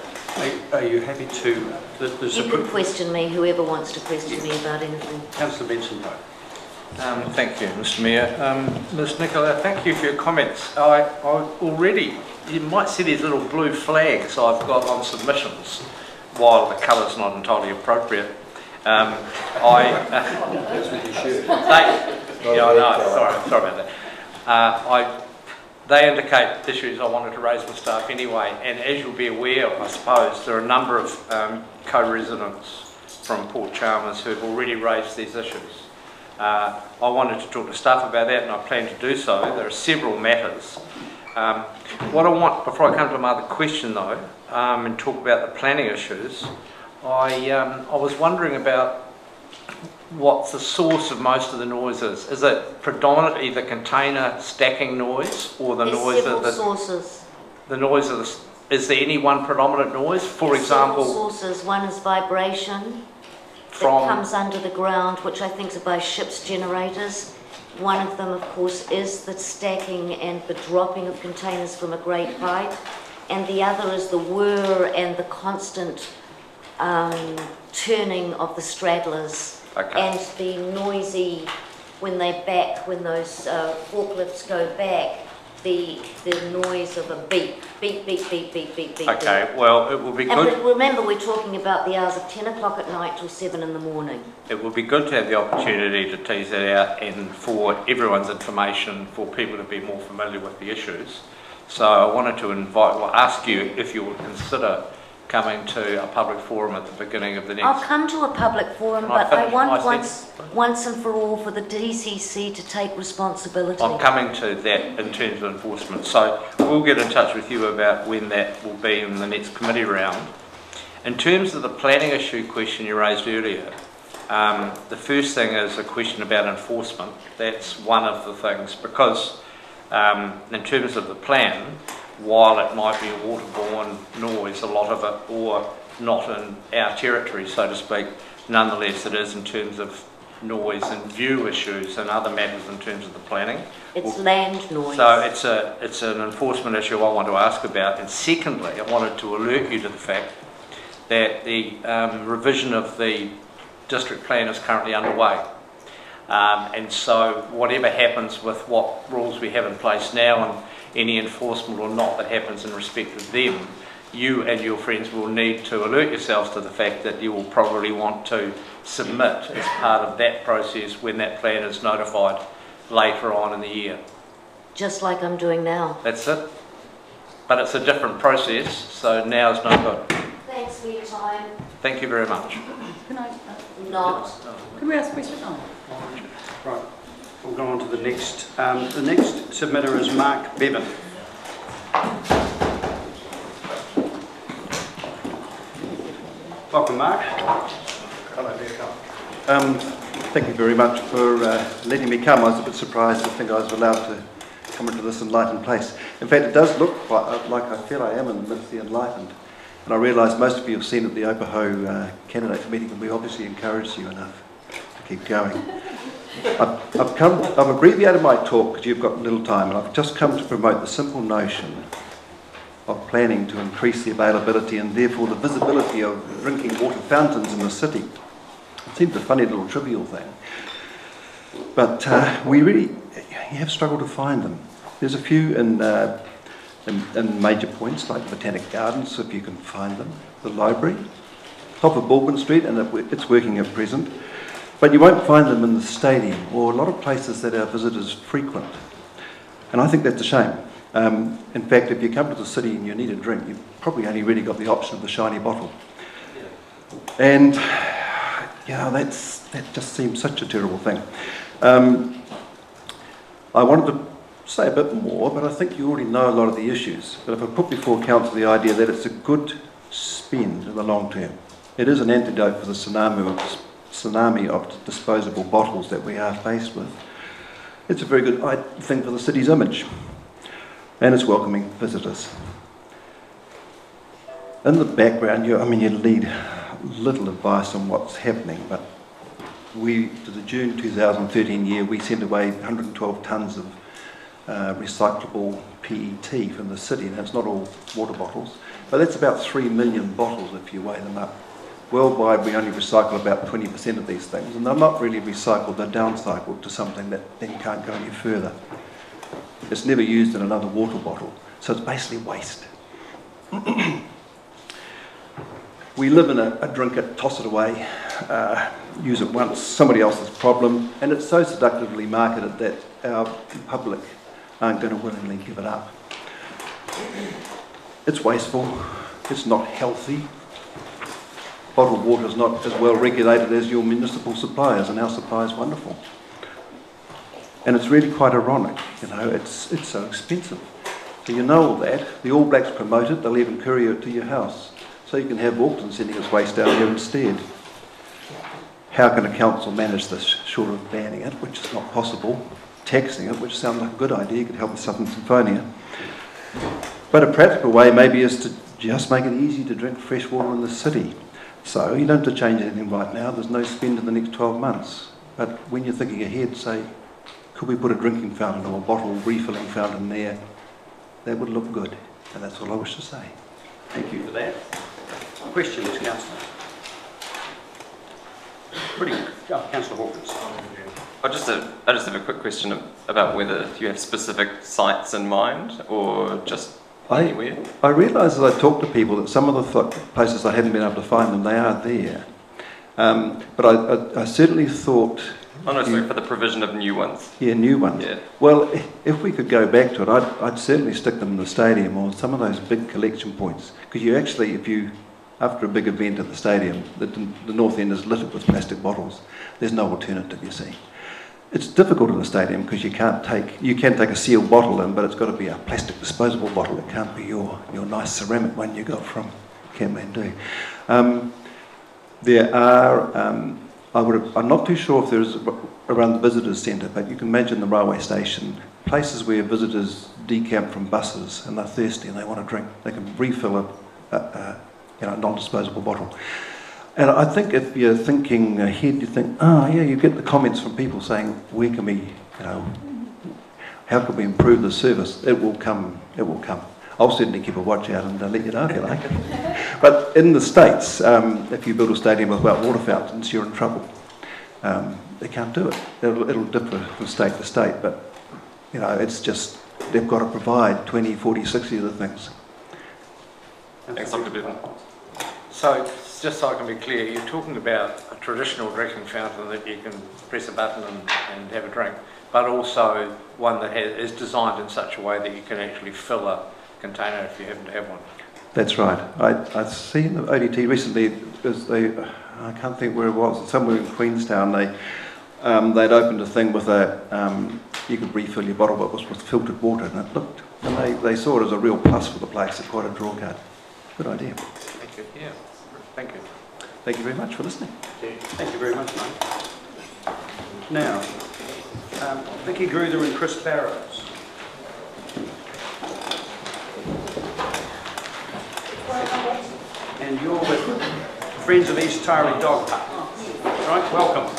Are you happy to... You can question me, whoever wants to question me about anything. Councillor Benson. Thank you, Mr Mayor. Ms Nnicolau, thank you for your comments. I already, you might see these little blue flags I've got on submissions, while the colour's not entirely appropriate. Yeah, I know, sorry about that. They indicate issues I wanted to raise with staff anyway, and as you'll be aware, I suppose, there are a number of co-residents from Port Chalmers who have already raised these issues. I wanted to talk to staff about that, and I plan to do so. There are several matters. What I want, before I come to my other question though, and talk about the planning issues, I was wondering about what the source of most of the noise is. Is it predominantly the container stacking noise, or the noise of the sources? The noise of the... Is there any one predominant noise? For example... Several sources. One is vibration that comes under the ground, which I think is by ship's generators. One of them, of course, is the stacking and the dropping of containers from a great height. And the other is the whir and the constant turning of the straddlers. Okay. And the noisy, when they back, when those forklifts go back, the noise of a beep, beep, beep, beep, beep, beep, beep. Okay, beep. well, it will be good... And remember, we're talking about the hours of 10 o'clock at night till 7 in the morning. It would be good to have the opportunity to tease that out, and for everyone's information, for people to be more familiar with the issues. So I wanted to ask you if you would consider coming to a public forum at the beginning of the next... I'll come to a public forum, but I want once and for all for the DCC to take responsibility. I'm coming to that in terms of enforcement. So we'll get in touch with you about when that will be in the next committee round. In terms of the planning issue question you raised earlier, the first thing is a question about enforcement. That's one of the things, because in terms of the plan, while it might be a waterborne noise, a lot of it, or not in our territory, so to speak, nonetheless it is in terms of noise and view issues and other matters in terms of the planning. It's land noise. So it's an enforcement issue I want to ask about. And secondly, I wanted to alert you to the fact that the revision of the district plan is currently underway. And so whatever happens with what rules we have in place now, and any enforcement or not that happens in respect of them, you and your friends will need to alert yourselves to the fact that you will probably want to submit as part of that process when that plan is notified later on in the year. Just like I'm doing now. That's it. But it's a different process, so now is no good. Thanks for your time. Thank you very much. Can I? Not. Can we ask a question? Oh. Right. We'll go on to the next. The next submitter is Mark Bevin. Welcome, Mark. Hello there. Thank you very much for letting me come. I was a bit surprised to think I was allowed to come into this enlightened place. In fact, it does look quite like I feel I am amidst the enlightened. And I realise most of you have seen at the Otago candidates meeting, and we obviously encouraged you enough to keep going. I've abbreviated my talk because you've got little time, and I've just come to promote the simple notion of planning to increase the availability and therefore the visibility of drinking water fountains in the city. It seems a funny little trivial thing, but we really have struggled to find them. There's a few in major points like the Botanic Gardens, if you can find them, the library, top of Baldwin Street, and it's working at present. But you won't find them in the stadium or a lot of places that our visitors frequent. And I think that's a shame. In fact, if you come to the city and you need a drink, you've probably only really got the option of the shiny bottle. And, yeah, that just seems such a terrible thing. I wanted to say a bit more, but I think you already know a lot of the issues. But if I put before council the idea that it's a good spend in the long term, it is an antidote for the tsunami of disposable bottles that we are faced with. It's a very good thing for the city's image, and it's welcoming visitors. In the background, you lead little advice on what's happening, but to the June 2013 year, we sent away 112 tonnes of recyclable PET from the city. Now, it's not all water bottles, but that's about 3 million bottles if you weigh them up. Worldwide, we only recycle about 20% of these things, and they're not really recycled, they're downcycled to something that then can't go any further. It's never used in another water bottle, so it's basically waste. We live in a drink it, toss it away, use it once, somebody else's problem, and it's so seductively marketed that our public aren't going to willingly give it up. It's wasteful, it's not healthy. Bottled water is not as well regulated as your municipal suppliers, and our supply is wonderful. And it's really quite ironic, it's so expensive. So you know all that, the All Blacks promote it, they'll even courier it to your house. So you can have Auckland sending its waste down here instead. How can a council manage this short of banning it, which is not possible, taxing it, which sounds like a good idea, could help the Southern Sinfonia. But a practical way maybe is to just make it easy to drink fresh water in the city. So you don't have to change anything right now, there's no spend in the next 12 months. But when you're thinking ahead, say, could we put a drinking fountain or a bottle refilling fountain there? That would look good, and that's all I wish to say. Thank you for that. Questions, Councillor? Councillor Hawkins. I just have a quick question about whether you have specific sites in mind or just anywhere. I realise as I talk to people that some of the places I hadn't been able to find them, they are there. But I certainly thought... Oh no, sorry, for the provision of new ones. Yeah, new ones. Yeah. Well, if we could go back to it, I'd certainly stick them in the stadium or some of those big collection points. Because you actually, after a big event at the stadium, the north end is littered with plastic bottles. There's no alternative, you see. It's difficult in the stadium because you can take a sealed bottle in, but it's got to be a plastic disposable bottle. It can't be your nice ceramic one you got from Kathmandu. There are, I'm not too sure if there's around the visitors centre, but you can imagine the railway station, places where visitors decamp from buses and they're thirsty and they want a drink. They can refill a non-disposable bottle. And I think if you're thinking ahead, you think, you get the comments from people saying, where can we, how can we improve the service? It will come, it will come. I'll certainly keep a watch out and let you know if you like. But in the States, if you build a stadium without water fountains, you're in trouble. They can't do it. It'll differ from state to state, but it's just, they've got to provide 20, 40, 60 of the things. Thanks, Dr. Bevin. So, just so I can be clear, you're talking about a traditional drinking fountain that you can press a button and have a drink, but also one that is designed in such a way that you can actually fill a container if you happen to have one. That's right. I've seen the ODT recently, because I can't think where it was, somewhere in Queenstown, they'd opened a thing with you could refill your bottle, but it was with filtered water, and it looked, and they saw it as a real plus for the place, it's quite a draw card. Good idea. Thank you. Yeah. Thank you. Thank you very much for listening. Thank you very much, mate. Now, Vicki, Grouther and Kris Barows. And you're with Friends of East Taleri Dog Park. Right, welcome.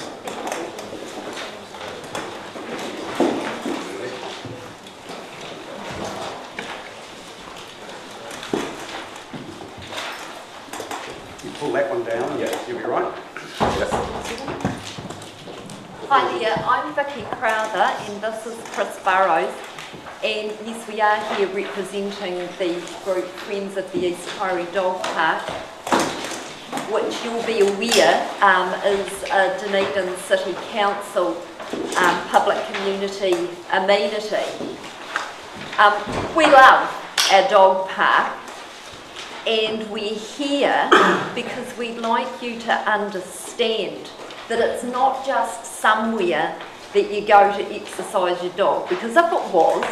Pull that one down, you'll be right. Hi there, I'm Vicki Grouther and this is Kris Barows, and yes, we are here representing the group Friends of the East Taleri Dog Park, which you'll be aware is a Dunedin City Council public community amenity. We love our dog park, and we're here because we'd like you to understand that it's not just somewhere that you go to exercise your dog, because if it was,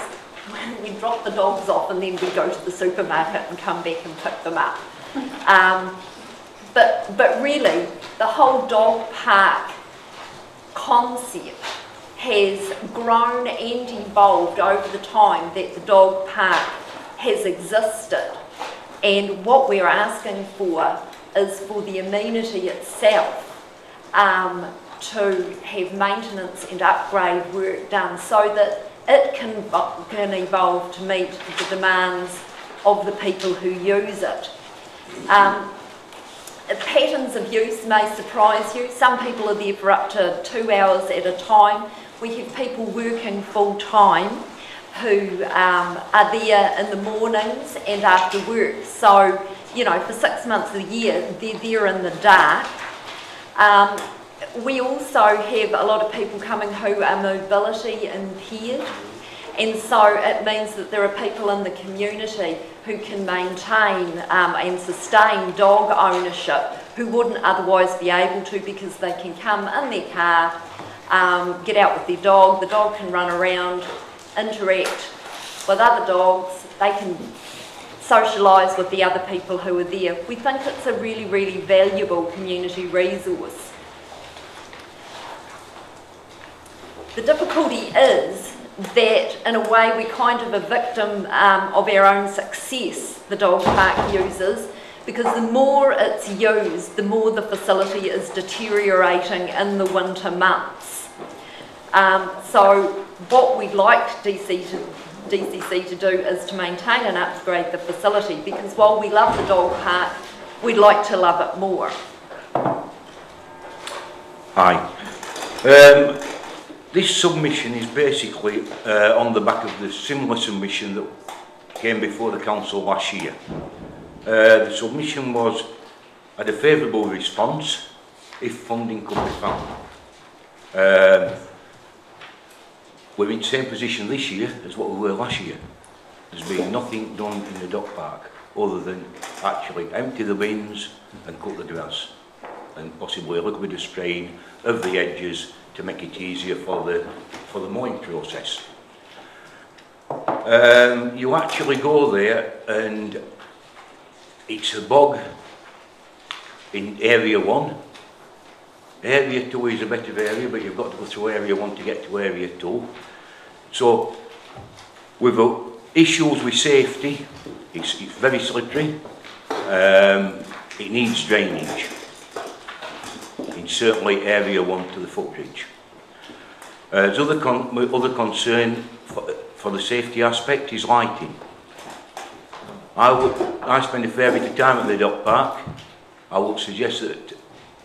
we drop the dogs off and then we go to the supermarket and come back and pick them up. But really, the whole dog park concept has grown and evolved over the time that the dog park has existed. And what we're asking for is for the amenity itself to have maintenance and upgrade work done so that it can evolve to meet the demands of the people who use it. Patterns of use may surprise you. Some people are there for up to 2 hours at a time. We have people working full time who are there in the mornings and after work. So, you know, for 6 months of the year, they're there in the dark. We also have a lot of people coming who are mobility impaired, and so it means that there are people in the community who can maintain and sustain dog ownership who wouldn't otherwise be able to, because they can come in their car, get out with their dog, the dog can run around, interact with other dogs, they can socialise with the other people who are there. We think it's a really, really valuable community resource. The difficulty is that in a way we're kind of a victim of our own success, the dog park users, because the more it's used, the more the facility is deteriorating in the winter months. So what we'd like DCC to do is to maintain and upgrade the facility, because while we love the dog park, we'd like to love it more. Hi. This submission is basically on the back of the similar submission that came before the council last year. The submission had a favourable response if funding could be found. We're in the same position this year as what we were last year. There's been nothing done in the dog park other than actually empty the bins and cut the grass, and possibly a little bit of spraying of the edges to make it easier for the mowing process. You actually go there and it's a bog in area 1. Area 2 is a better area, but you've got to go through area 1 to get to area 2. So we've got issues with safety. It's very slippery. It needs drainage. In certainly area 1 to the footbridge. There's other concern for the safety aspect is lighting. I spend a fair bit of time at the dog park. I would suggest that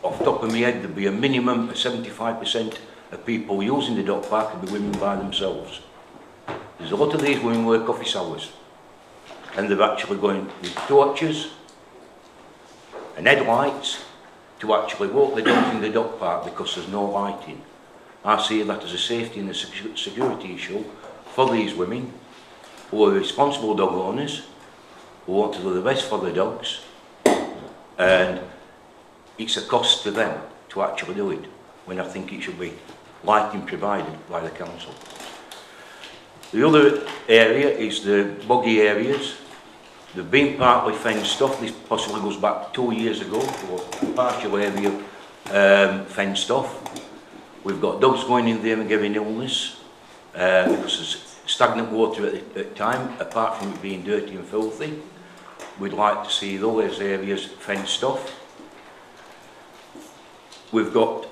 off the top of my head there'd be a minimum of 75% of people using the dog park would be women by themselves. There's a lot of these women work office hours, and they're actually going with torches and headlights to actually walk the dogs in the dog park because there's no lighting. I see that as a safety and a security issue for these women who are responsible dog owners, who want to do the best for the dogs, and it's a cost to them to actually do it, when I think it should be lighting provided by the council. The other area is the boggy areas. They've been partly fenced off. This possibly goes back 2 years ago, to a partial area fenced off. We've got dogs going in there and giving illness because there's stagnant water at the time, apart from it being dirty and filthy. We'd like to see those areas fenced off. We've got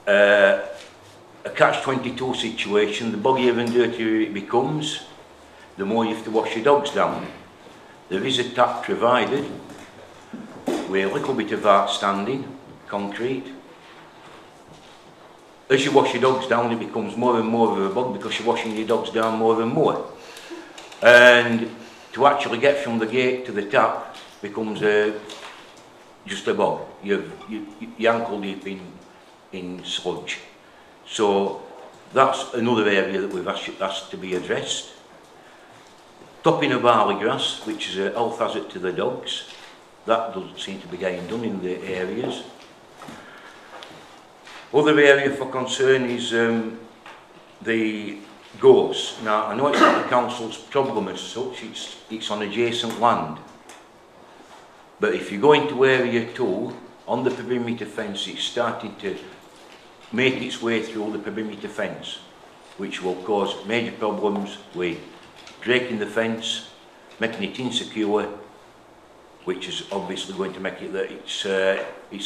a catch-22 situation. The boggier and dirtier it becomes, the more you have to wash your dogs down. There is a tap provided with a little bit of outstanding concrete. As you wash your dogs down, it becomes more and more of a bog because you're washing your dogs down more and more. And to actually get from the gate to the tap becomes just a bog. You're ankle deep in sludge. So that's another area that we've asked to be addressed. Topping of barley grass, which is a health hazard to the dogs. That doesn't seem to be getting done in the areas. Other area for concern is the goats. Now, I know it's not the council's problem as such, it's on adjacent land. But if you go into area 2, on the perimeter fence, it's starting to make its way through the perimeter fence, which will cause major problems with breaking the fence, making it insecure, which is obviously going to make it that it's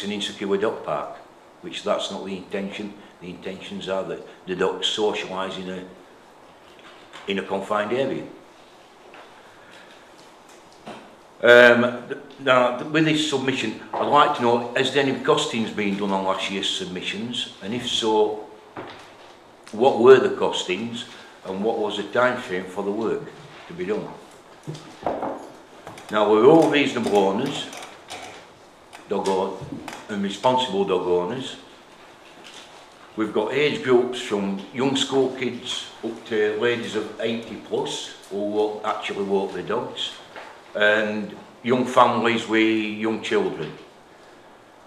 an insecure dog park, which that's not the intention. The intentions are that the dogs socialise in a confined area. Now, with this submission, I'd like to know, has there any costings been done on last year's submissions? And if so, what were the costings and what was the time frame for the work to be done? Now, we're all reasonable owners, and responsible dog owners. We've got age groups from young school kids up to ladies of 80 plus who actually walk their dogs, and young families with young children.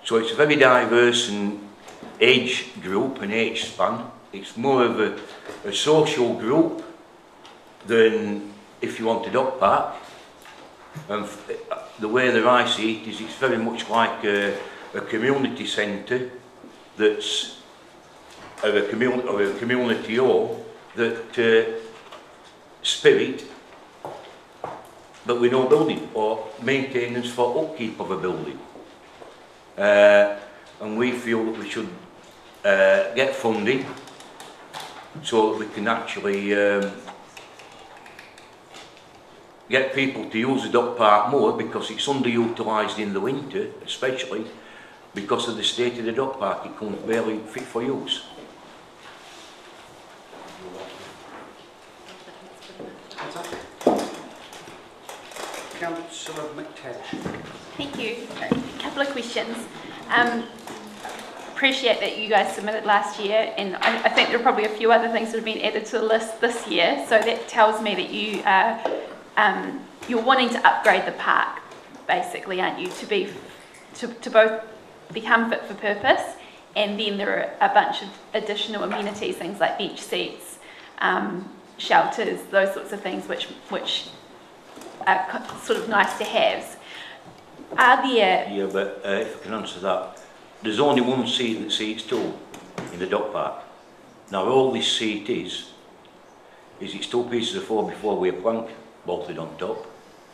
So it's a very diverse and age group and age span. It's more of a social group than if you want a dog park. And the way that I see it is it's very much like a community centre that's of a community hall that spirit, but with no building or maintenance for upkeep of a building. And we feel that we should get funding so that we can actually get people to use the dog park more, because it's underutilised in the winter, especially because of the state of the dog park. It comes barely fit for use. Councillor McTavish. Thank you. A couple of questions. Appreciate that you guys submitted last year, and I think there are probably a few other things that have been added to the list this year, so that tells me that you are you're wanting to upgrade the park, basically, aren't you, to both become fit for purpose, and then there are a bunch of additional amenities, things like bench seats, shelters, those sorts of things which are sort of nice to haves. Are there... Yeah, but if I can answer that, there's only one seat that seats two in the dog park. Now all this seat is it's two pieces of 4x4 with a plank bolted on top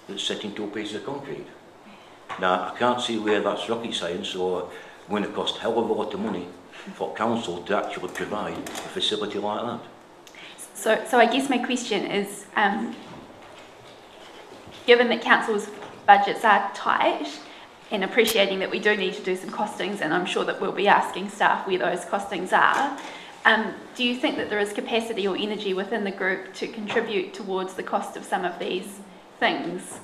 that's set in two pieces of concrete. Now I can't see where that's rocket science or going to cost a hell of a lot of money for council to actually provide a facility like that. So I guess my question is, given that council's budgets are tight, and appreciating that we do need to do some costings, and I'm sure that we'll be asking staff where those costings are, do you think that there is capacity or energy within the group to contribute towards the cost of some of these things,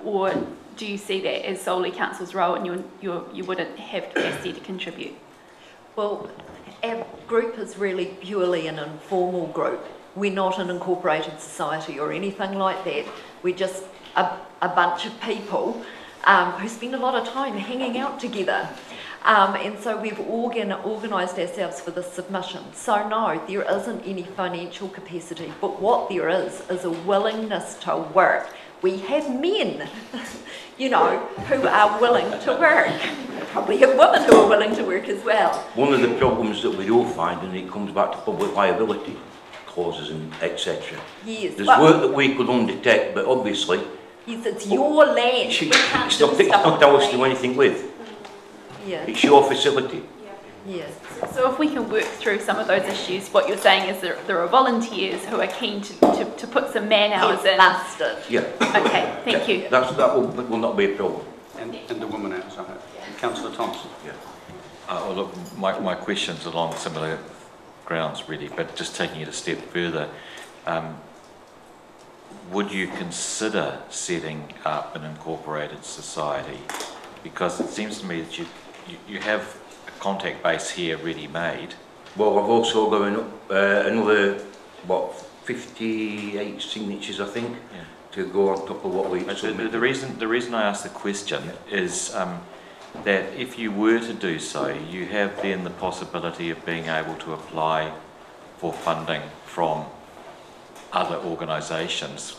or do you see that as solely council's role and you wouldn't have capacity to contribute? Well, our group is really purely an informal group. We're not an incorporated society or anything like that. We're just a bunch of people who spend a lot of time hanging out together. And so we've organised ourselves for this submission. So no, there isn't any financial capacity, but what there is a willingness to work. We have men, you know, who are willing to work. Probably have women who are willing to work as well. One of the problems that we do find, and it comes back to public liability clauses and etc. Yes. There's work that we could undertake, but obviously... Yes, it's your land. It's not ours to do anything with. Yeah. It's your facility. Yes. So if we can work through some of those issues, what you're saying is there are volunteers who are keen to put some man hours in. Bastard. Yeah. Okay, thank you. That will not be a problem. And the woman outside. Councillor Thompson. Yeah. Well, look, my question's along similar grounds really, but just taking it a step further, would you consider setting up an incorporated society? Because it seems to me that you have a contact base here ready made. Well, I've also got another, 58 signatures, I think, to go on top of what we submitted. The reason I ask the question is that if you were to do so, you have then the possibility of being able to apply for funding from other organisations,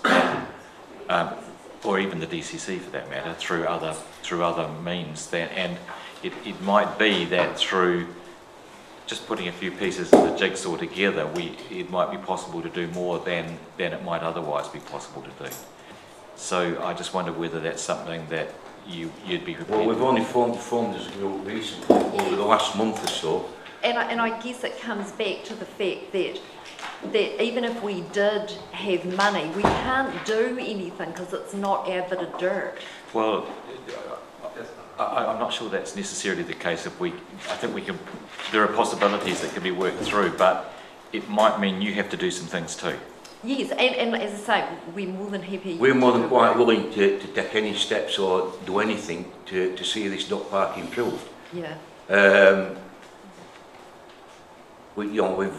or even the DCC for that matter, through other means. And it might be that through just putting a few pieces of the jigsaw together, it might be possible to do more than it might otherwise be possible to do. So I just wonder whether that's something that you'd be prepared. Well, we've only formed as a group recently, over the last month or so. And I guess it comes back to the fact that even if we did have money, we can't do anything because it's not our bit of dirt. Well, I'm not sure that's necessarily the case. I think we can. There are possibilities that can be worked through, but it might mean you have to do some things too. Yes, and as I say, we're more than happy. We're more than quite willing to take any steps or do anything to see this dog park improved. Yeah. We've,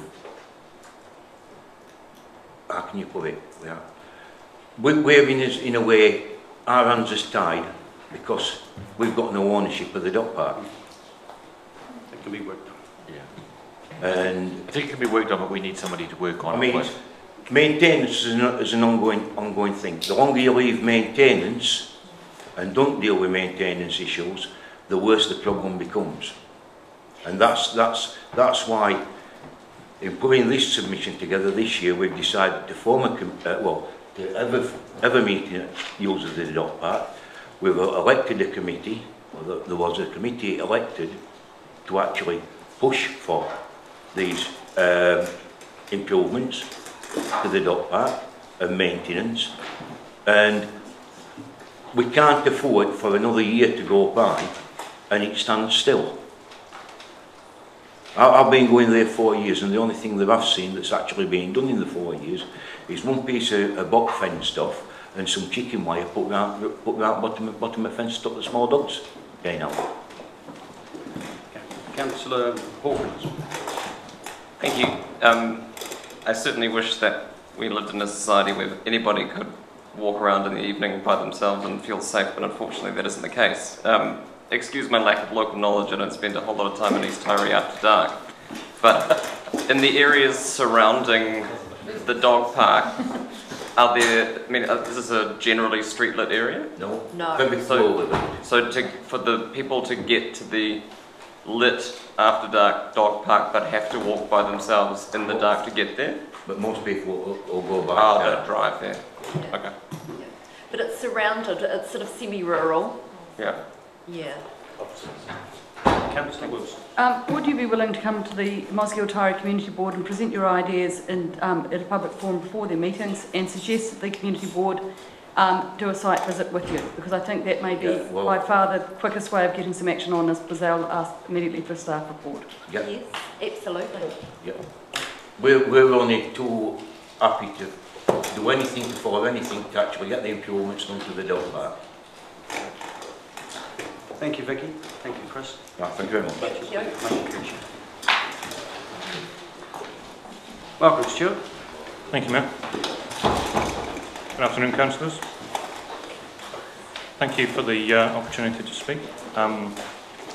how can you put it? We're in a way, our hands are tied because we've got no ownership of the dog park. It can be worked on. Yeah. And I think it can be worked on, but we need somebody to work on it with. Maintenance is an ongoing thing. The longer you leave maintenance and don't deal with maintenance issues, the worse the problem becomes. And that's why, in putting this submission together this year, we've decided to form to every meeting use of the dog park. We've elected a committee, or there was a committee elected to actually push for these improvements to the dog park and maintenance, and we can't afford for another year to go by and it stands still. I've been going there 4 years, and the only thing that I've seen that's actually been done in the 4 years is one piece of box fence stuff and some chicken wire put round bottom of fence to stop the small dogs getting out. Councillor Hawkins. Thank you. I certainly wish that we lived in a society where anybody could walk around in the evening by themselves and feel safe, but unfortunately that isn't the case. Excuse my lack of local knowledge, I don't spend a whole lot of time in East Taleri after dark. But in the areas surrounding the dog park, are there, is this a generally street-lit area? No. No. So for the people to get to the lit after dark dog park but have to walk by themselves in the dark to get there? But most people will go by. They'll drive there. Yeah. Okay. Yeah. But it's surrounded, it's sort of semi-rural. Yeah. Yeah. Councillor Wilson. Would you be willing to come to the Mosgiel Taleri Community Board and present your ideas at a public forum before their meetings and suggest that the Community Board do a site visit with you? Because I think that may be by far the quickest way of getting some action on this, because they'll ask immediately for a staff report. Yeah. Yes, absolutely. Yeah. We're only too happy to do anything, to follow anything to actually get the improvements done to the dog park. Thank you, Vicki. Thank you, Kris. Thank you very much. Thank you. Much appreciated. Welcome, Stuart. Thank you, Mayor. Good afternoon, councillors. Thank you for the opportunity to speak.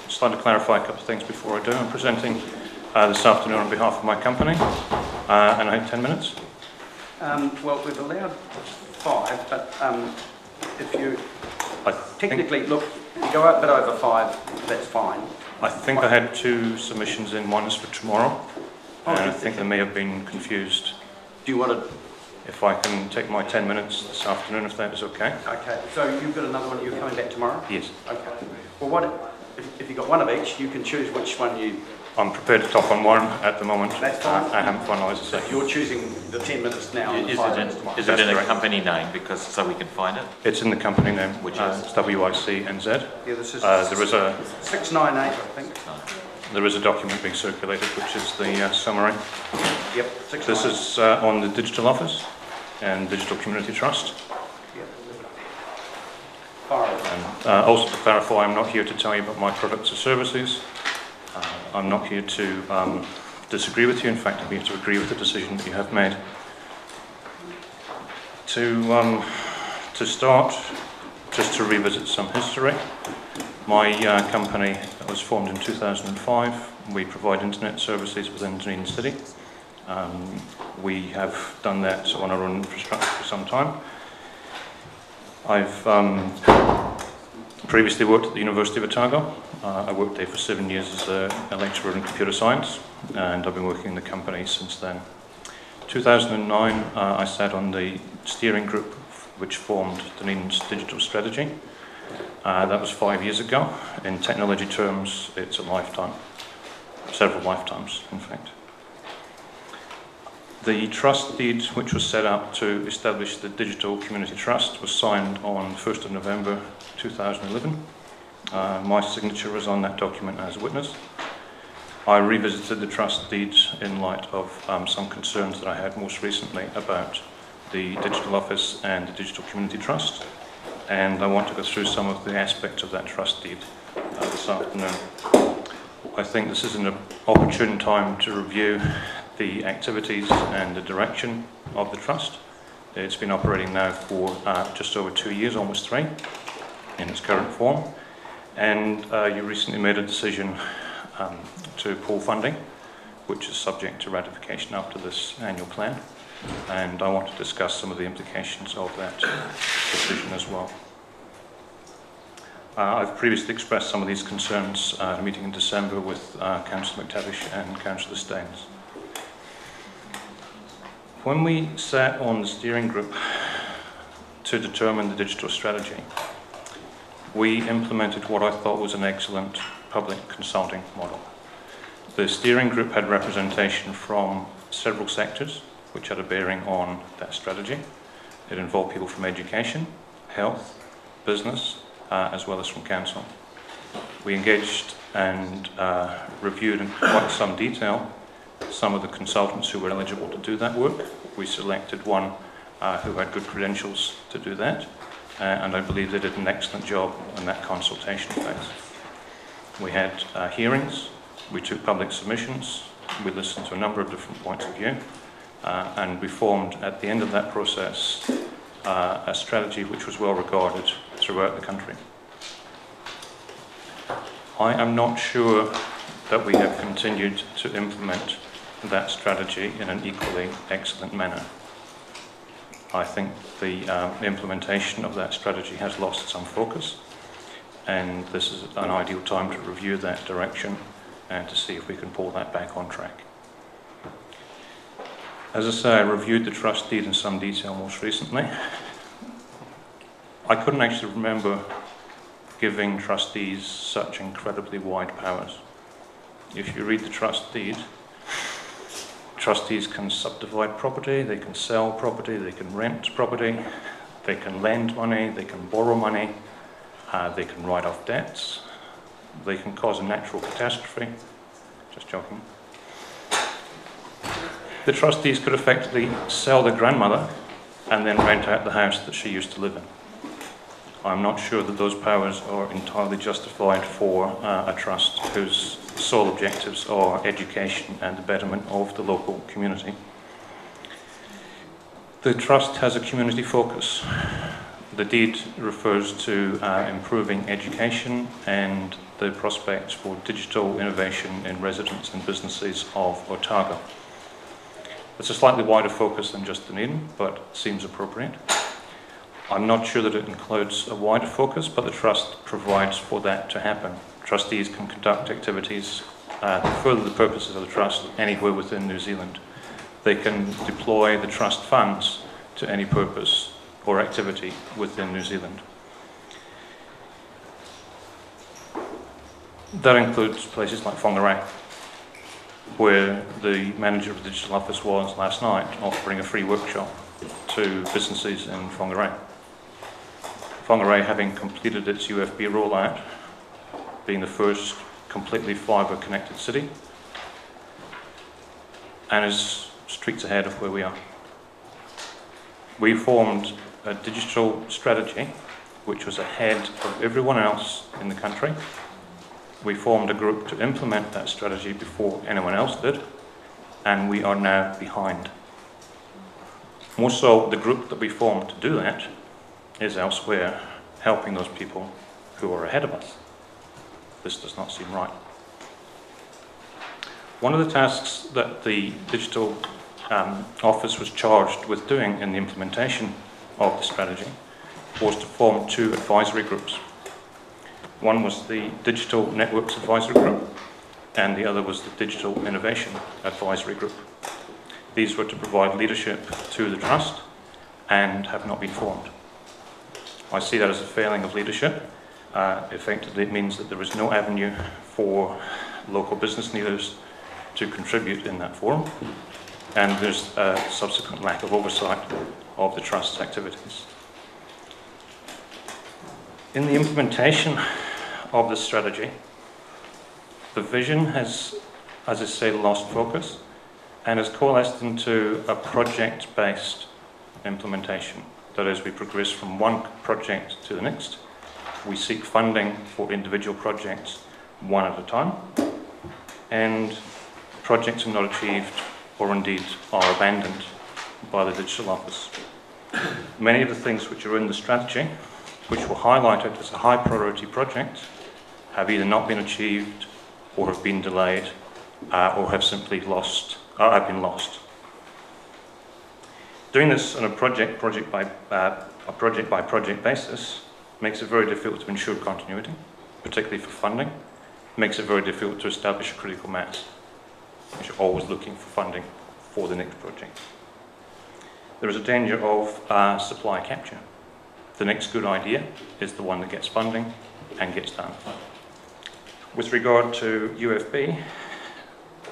Just like to clarify a couple of things before I do. I'm presenting this afternoon on behalf of my company, and I have 10 minutes. Well, we've allowed 5, but if you technically look, if you go out a bit over 5, that's fine. I think I had 2 submissions in. One is for tomorrow, and I think they may have been confused. Do you want to? If I can take my 10 minutes this afternoon, if that is okay. Okay, so you've got another one, you're coming back tomorrow? Yes. Okay. Well, if you've got one of each, you can choose which one you... I'm prepared to top on one at the moment. That's fine. I haven't finalised the second. You're choosing the 10 minutes now and the 5 minutes tomorrow. Is it in a company name, so we can find it? It's in the company name, which is it's WICNZ. Yeah, this is there is a 698, I think. There is a document being circulated, which is the summary. Yep. This is on the Digital Office and Digital Community Trust. And also to clarify, I'm not here to tell you about my products or services. I'm not here to disagree with you. In fact, I'm here to agree with the decision that you have made. To start, just to revisit some history, my company was formed in 2005. We provide internet services within Dunedin City. We have done that on our own infrastructure for some time. I've previously worked at the University of Otago. I worked there for 7 years as a lecturer in computer science, and I've been working in the company since then. 2009, I sat on the steering group which formed Dunedin's digital strategy. That was 5 years ago. In technology terms, it's a lifetime, several lifetimes, in fact. The trust deed, which was set up to establish the Digital Community Trust, was signed on 1st of November 2011. My signature was on that document as witness. I revisited the trust deeds in light of some concerns that I had most recently about the Digital Office and the Digital Community Trust, and I want to go through some of the aspects of that trust deed this afternoon. I think this is an opportune time to review the activities and the direction of the trust. It's been operating now for just over 2 years, almost 3, in its current form, and you recently made a decision to pull funding, which is subject to ratification after this annual plan, and I want to discuss some of the implications of that decision as well. I've previously expressed some of these concerns at a meeting in December with Councillor McTavish and Councillor Staines. When we sat on the steering group to determine the digital strategy, we implemented what I thought was an excellent public consulting model. The steering group had representation from several sectors which had a bearing on that strategy. It involved people from education, health, business, as well as from council. We engaged and reviewed in quite some detail some of the consultants who were eligible to do that work. We selected one who had good credentials to do that, and I believe they did an excellent job in that consultation phase. We had hearings, we took public submissions, we listened to a number of different points of view, and we formed, at the end of that process, a strategy which was well regarded throughout the country. I am not sure that we have continued to implement that strategy in an equally excellent manner. I think the implementation of that strategy has lost some focus, and this is an ideal time to review that direction and to see if we can pull that back on track. As I say, I reviewed the trust deed in some detail most recently. I couldn't actually remember giving trustees such incredibly wide powers. If you read the trust deed, trustees can subdivide property, they can sell property, they can rent property, they can lend money, they can borrow money, they can write off debts, they can cause a natural catastrophe. Just joking. The trustees could effectively sell their grandmother and then rent out the house that she used to live in. I'm not sure that those powers are entirely justified for a trust whose sole objectives are education and the betterment of the local community. The trust has a community focus. The deed refers to improving education and the prospects for digital innovation in residents and businesses of Otago. It's a slightly wider focus than just Dunedin, but seems appropriate. I'm not sure that it includes a wider focus, but the trust provides for that to happen. Trustees can conduct activities to further the purposes of the trust anywhere within New Zealand. They can deploy the trust funds to any purpose or activity within New Zealand. That includes places like Whangarei, where the manager of the digital office was last night offering a free workshop to businesses in Whangarei. Whangarei, having completed its UFB rollout, being the first completely fibre connected city, and is streets ahead of where we are. We formed a digital strategy which was ahead of everyone else in the country. We formed a group to implement that strategy before anyone else did, and we are now behind. More so, the group that we formed to do that is elsewhere, helping those people who are ahead of us. This does not seem right. One of the tasks that the digital office was charged with doing in the implementation of the strategy was to form 2 advisory groups. One was the Digital Networks Advisory Group, and the other was the Digital Innovation Advisory Group. These were to provide leadership to the trust and have not been formed. I see that as a failing of leadership. Effectively, it means that there is no avenue for local business leaders to contribute in that forum, and there's a subsequent lack of oversight of the Trust's activities. In the implementation of this strategy, the vision has, as I say, lost focus and has coalesced into a project-based implementation. That is, we progress from one project to the next. We seek funding for individual projects one at a time, and projects are not achieved or indeed are abandoned by the Digital Office. Many of the things which are in the strategy, which were highlighted as a high priority project, have either not been achieved or have been delayed or have simply been lost. Doing this on a project by project basis makes it very difficult to ensure continuity, particularly for funding. It makes it very difficult to establish a critical mass, which are always looking for funding for the next project. There is a danger of supply capture. The next good idea is the one that gets funding and gets done. With regard to UFB,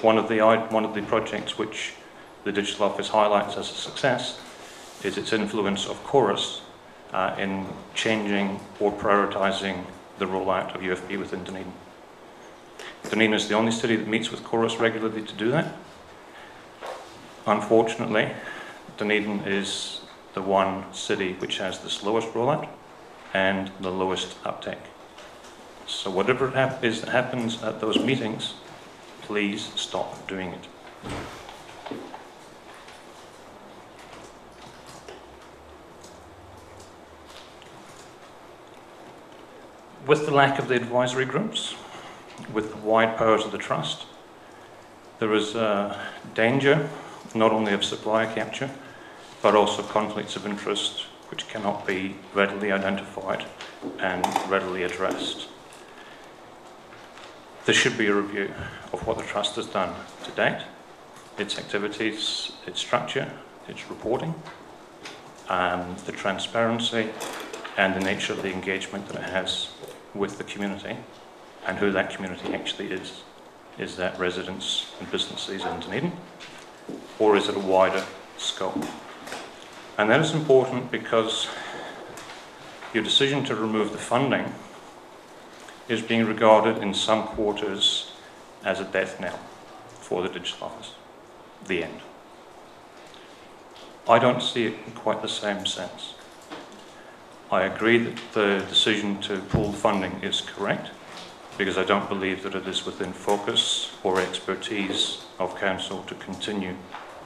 one of the projects which the Digital Office highlights as a success is its influence of Chorus in changing or prioritising the rollout of UFB within Dunedin. Dunedin is the only city that meets with Chorus regularly to do that. Unfortunately, Dunedin is the one city which has the slowest rollout and the lowest uptake. So whatever it is that happens at those meetings, please stop doing it. With the lack of the advisory groups, with the wide powers of the Trust, there is a danger not only of supplier capture, but also conflicts of interest which cannot be readily identified and readily addressed. There should be a review of what the Trust has done to date, its activities, its structure, its reporting, the transparency and the nature of the engagement that it has with the community and who that community actually is. Is that residents and businesses in Dunedin, or is it a wider scope? And that is important because your decision to remove the funding is being regarded in some quarters as a death knell for the Digital Office, the end. I don't see it in quite the same sense. I agree that the decision to pull funding is correct, because I don't believe that it is within focus or expertise of Council to continue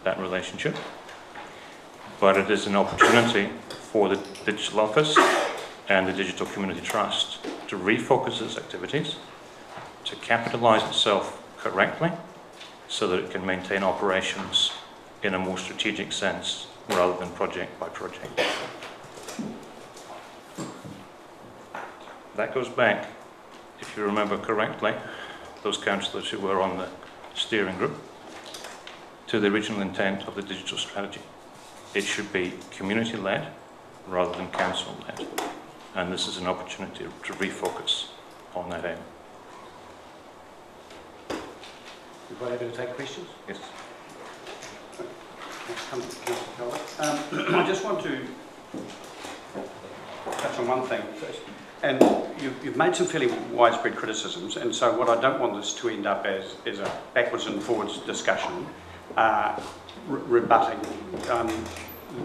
that relationship. But it is an opportunity for the Digital Office and the Digital Community Trust to refocus its activities, to capitalise itself correctly, so that it can maintain operations in a more strategic sense rather than project by project. That goes back, if you remember correctly, those councillors who were on the steering group, to the original intent of the digital strategy. It should be community-led rather than council-led, and this is an opportunity to refocus on that aim. Everybody able to take questions? Yes. I just want to touch on one thing first. And you've made some fairly widespread criticisms, and so what I don't want this to end up as is a backwards and forwards discussion, rebutting.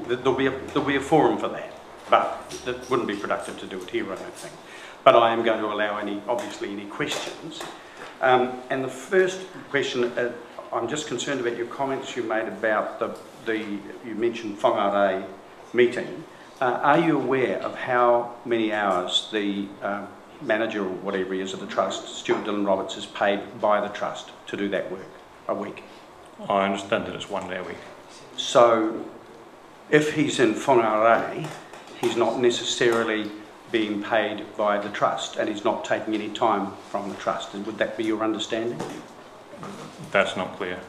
There'll be a forum for that, but it wouldn't be productive to do it here, I don't think. But I am going to allow obviously any questions. And the first question, I'm just concerned about your comments you made about you mentioned Whangarei meeting. Are you aware of how many hours the manager or whatever he is of the Trust, Stuart Dillon Roberts, is paid by the Trust to do that work a week? I understand that it's 1 day a week. So if he's in Whangarei, he's not necessarily being paid by the Trust and he's not taking any time from the Trust. And would that be your understanding? That's not clear.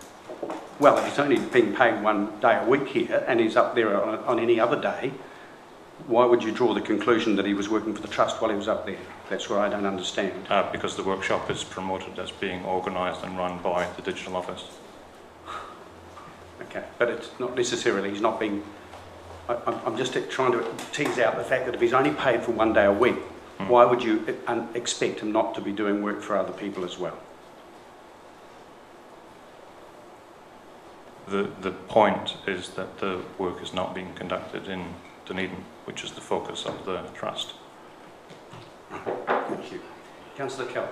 Well, if he's only being paid 1 day a week here and he's up there on any other day, Why would you draw the conclusion that he was working for the trust while he was up there? That's where I don't understand. Because the workshop is promoted as being organised and run by the digital office. Okay, but it's not necessarily, he's not being... I'm just trying to tease out the fact that if he's only paid for 1 day a week, why would you expect him not to be doing work for other people as well? The point is that the work is not being conducted in Dunedin, which is the focus of the trust. Thank you. Councillor Kell.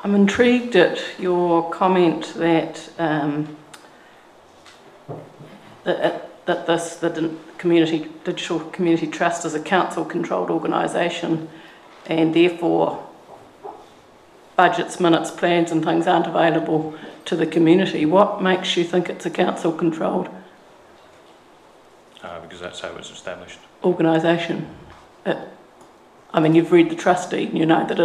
I'm intrigued at your comment that the Digital Community Trust is a council-controlled organisation, and therefore budgets, minutes, plans and things aren't available to the community. What makes you think it's a council-controlled Because that's how it's established. organisation? I mean, you've read the trust deed and you know that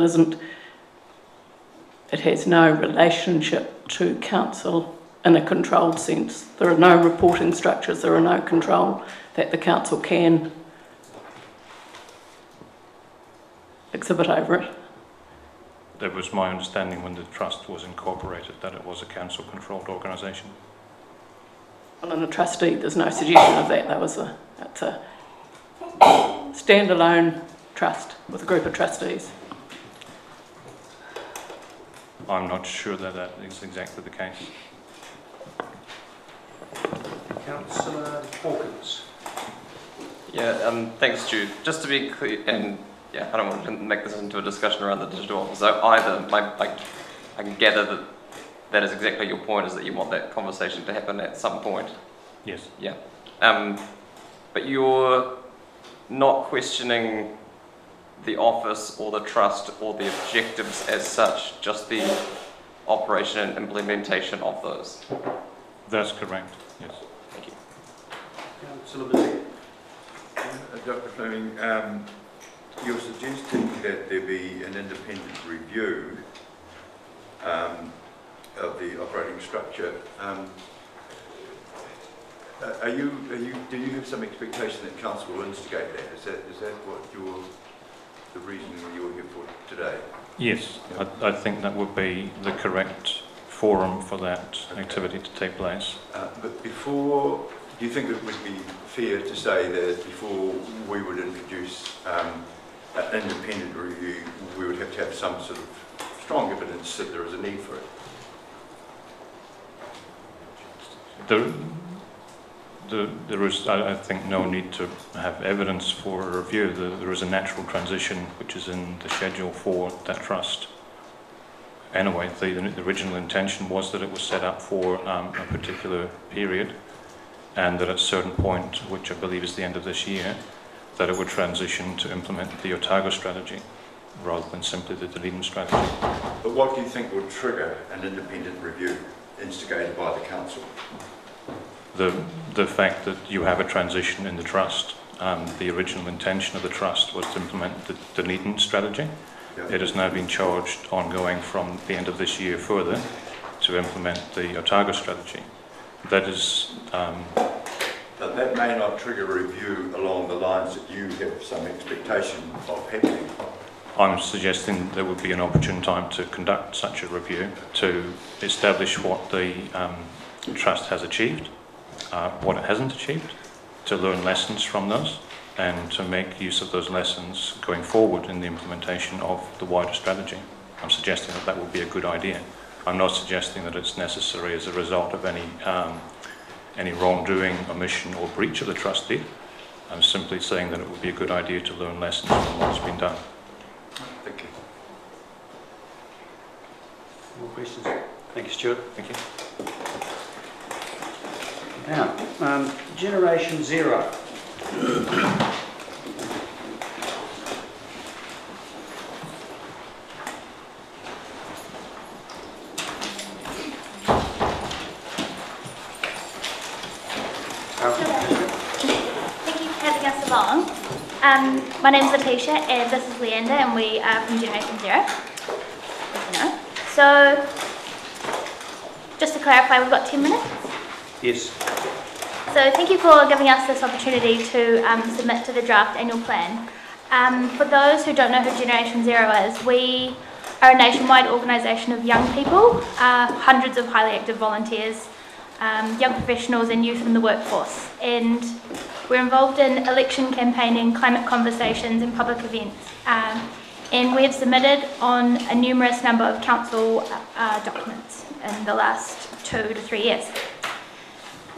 it has no relationship to council in a controlled sense. There are no reporting structures, there are no control that the council can exhibit over it. That was my understanding when the trust was incorporated, that it was a council-controlled organisation. Well, in a trustee, there's no suggestion of that. It's a standalone trust with a group of trustees. I'm not sure that that is exactly the case. Councillor Hawkins. Yeah, thanks, Jude. Just to be clear, and yeah, I don't want to make this into a discussion around the digital office. So either, I can gather that is exactly your point, is that you want that conversation to happen at some point. Yes. Yeah. But you're not questioning the office or the trust or the objectives as such, just the operation and implementation of those. That's correct, yes. Thank you. Councillor Bevin. Dr. Fleming, you're suggesting that there be an independent review of the operating structure. Do you have some expectation that council will instigate that? Is that what the reason you're here for today? Yes, I think that would be the correct forum for that activity to take place. But before, do you think it would be fair to say that before we would introduce an independent review, we would have to have some sort of strong evidence that there is a need for it? There is, I think, no need to have evidence for a review. There is a natural transition which is in the schedule for that trust. Anyway, the original intention was that it was set up for a particular period, and that at a certain point, which I believe is the end of this year, that it would transition to implement the Otago strategy rather than simply the Dunedin strategy. But what do you think would trigger an independent review instigated by the council? The fact that you have a transition in the trust. The original intention of the trust was to implement the Dunedin strategy. Yeah. It has now been charged ongoing from the end of this year further to implement the Otago strategy. That is... But that may not trigger a review along the lines that you have some expectation of happening. I'm suggesting there would be an opportune time to conduct such a review to establish what the trust has achieved, what it hasn't achieved, to learn lessons from those, and to make use of those lessons going forward in the implementation of the wider strategy. I'm suggesting that that would be a good idea. I'm not suggesting that it's necessary as a result of any wrongdoing, omission or breach of the trust deed. I'm simply saying that it would be a good idea to learn lessons from what's been done. Thank you. More questions? Thank you, Stuart. Thank you. Now, Generation Zero. Thank you for having us along. My name is Letitia and this is Leander and we are from Generation Zero. As you know. So, just to clarify, we've got 10 minutes? Yes. So thank you for giving us this opportunity to submit to the draft annual plan. For those who don't know who Generation Zero is, we are a nationwide organisation of young people, hundreds of highly active volunteers, young professionals and youth in the workforce. And we're involved in election campaigning, climate conversations and public events. And we have submitted on a numerous number of council documents in the last 2 to 3 years.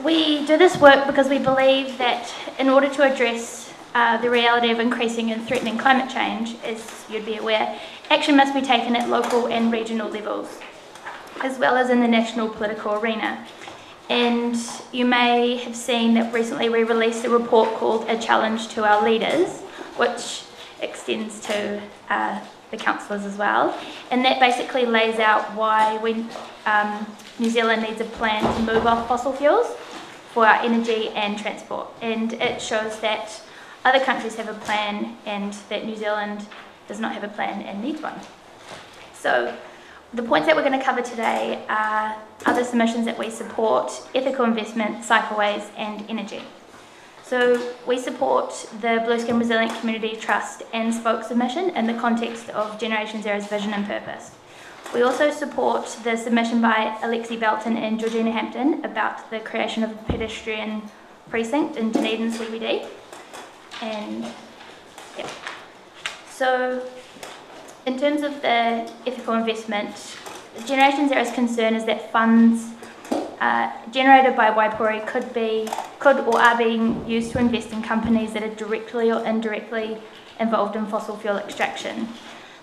We do this work because we believe that in order to address the reality of increasing and threatening climate change, as you'd be aware, action must be taken at local and regional levels, as well as in the national political arena. And you may have seen that recently we released a report called A Challenge to Our Leaders, which extends to the councillors as well. And that basically lays out why New Zealand needs a plan to move off fossil fuels for our energy and transport. And it shows that other countries have a plan and that New Zealand does not have a plan and needs one. So the points that we're going to cover today are other submissions that we support, ethical investment, cycleways and energy. So we support the Blueskin Resilient Community Trust and Spoke submission in the context of Generation Zero's vision and purpose. We also support the submission by Alexi Belton and Georgina Hampton about the creation of a pedestrian precinct in Dunedin CBD. And yeah. So in terms of the ethical investment, Generation Zero's concern is that funds generated by Waipori could or are being used to invest in companies that are directly or indirectly involved in fossil fuel extraction.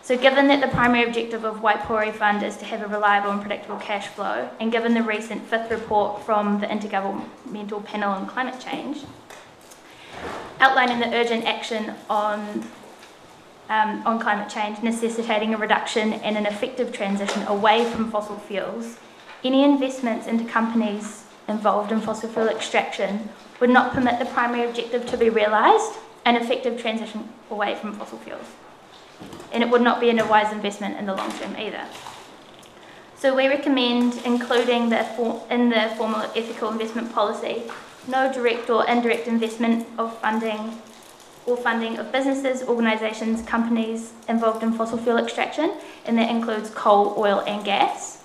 So given that the primary objective of Waipori Fund is to have a reliable and predictable cash flow, and given the recent fifth report from the Intergovernmental Panel on Climate Change, outlining the urgent action on climate change, necessitating a reduction and an effective transition away from fossil fuels, any investments into companies involved in fossil fuel extraction would not permit the primary objective to be realised, an effective transition away from fossil fuels. And it would not be a wise investment in the long term either. So we recommend including in the formal ethical investment policy no direct or indirect investment of funding of businesses, organisations, companies involved in fossil fuel extraction, and that includes coal, oil and gas,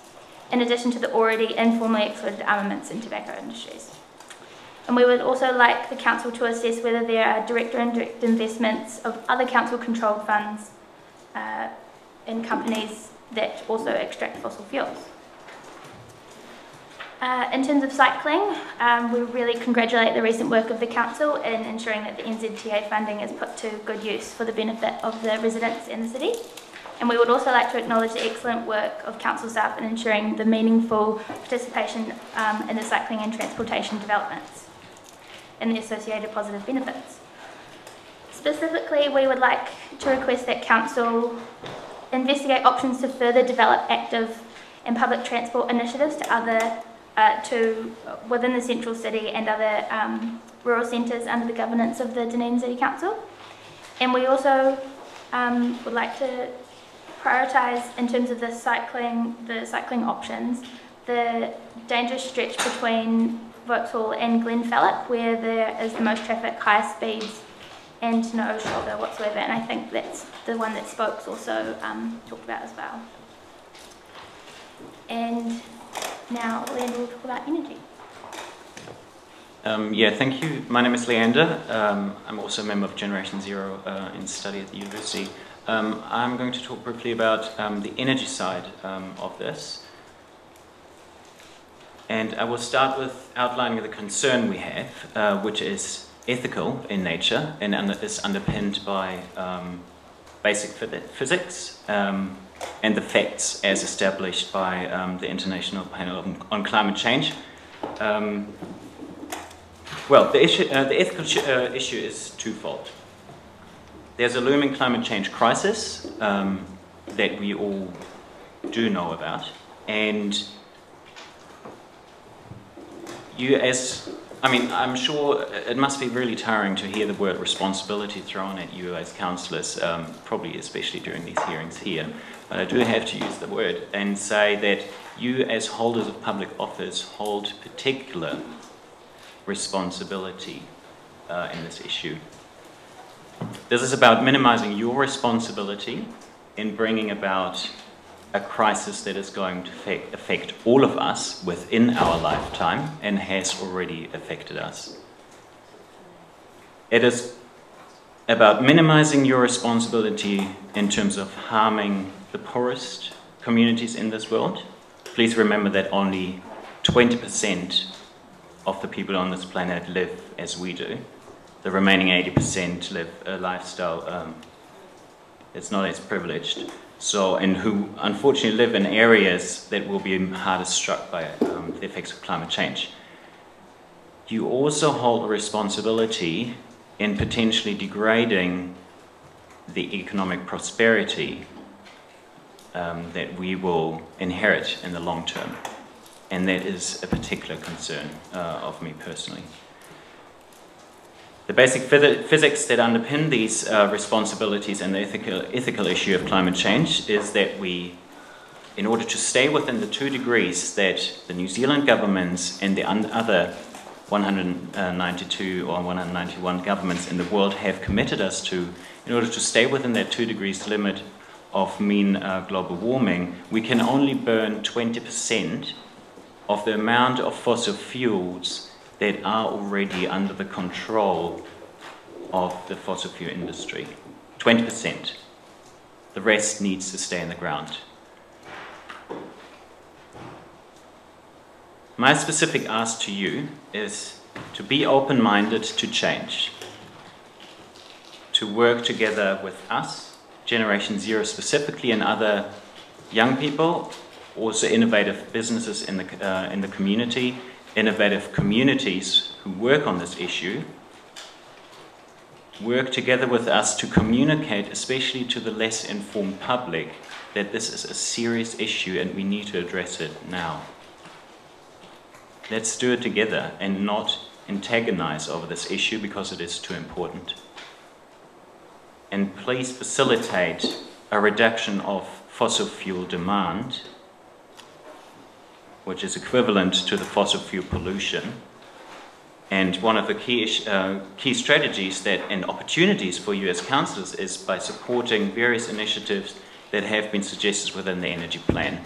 in addition to the already informally excluded armaments and tobacco industries. And we would also like the council to assess whether there are direct or indirect investments of other council-controlled funds in companies that also extract fossil fuels. In terms of cycling, we really congratulate the recent work of the council in ensuring that the NZTA funding is put to good use for the benefit of the residents in the city. And we would also like to acknowledge the excellent work of council staff in ensuring the meaningful participation in the cycling and transportation developments and the associated positive benefits. Specifically, we would like to request that council investigate options to further develop active and public transport initiatives within the central city and other rural centres under the governance of the Dunedin City Council. And we also would like to prioritise, in terms of the cycling options, the dangerous stretch between Vauxhall and Glenfellip, where there is the most traffic, highest speeds, and no shoulder whatsoever. And I think that's the one that Spoke's also talked about as well. And now Leander will talk about energy. Yeah, thank you. My name is Leander. I'm also a member of Generation Zero in study at the university. I'm going to talk briefly about the energy side of this. And I will start with outlining the concern we have, which is ethical in nature and is underpinned by basic physics and the facts as established by the International Panel on Climate Change. Well, the ethical issue is twofold. There's a looming climate change crisis that we all do know about, and I'm sure it must be really tiring to hear the word responsibility thrown at you as councillors, probably especially during these hearings here. But I do have to use the word and say that you as holders of public office hold particular responsibility in this issue. This is about minimizing your responsibility in bringing about a crisis that is going to affect all of us within our lifetime and has already affected us. It is about minimizing your responsibility in terms of harming the poorest communities in this world. Please remember that only 20% of the people on this planet live as we do. The remaining 80% live a lifestyle that's not as privileged. So, and who unfortunately live in areas that will be hardest struck by the effects of climate change. You also hold a responsibility in potentially degrading the economic prosperity that we will inherit in the long term. And that is a particular concern of me personally. The basic physics that underpin these responsibilities and the ethical issue of climate change is that we, in order to stay within the 2 degrees that the New Zealand governments and the other 192 or 191 governments in the world have committed us to, in order to stay within that 2 degrees limit of mean global warming, we can only burn 20% of the amount of fossil fuels that are already under the control of the fossil fuel industry. 20%. The rest needs to stay in the ground. My specific ask to you is to be open-minded to change, to work together with us, Generation Zero specifically, and other young people, also innovative businesses in the community, innovative communities who work on this issue, work together with us to communicate, especially to the less informed public, that this is a serious issue and we need to address it now. Let's do it together and not antagonize over this issue because it is too important. And please facilitate a reduction of fossil fuel demand, which is equivalent to the fossil fuel pollution. And one of the key strategies and opportunities for you as councillors is by supporting various initiatives that have been suggested within the energy plan.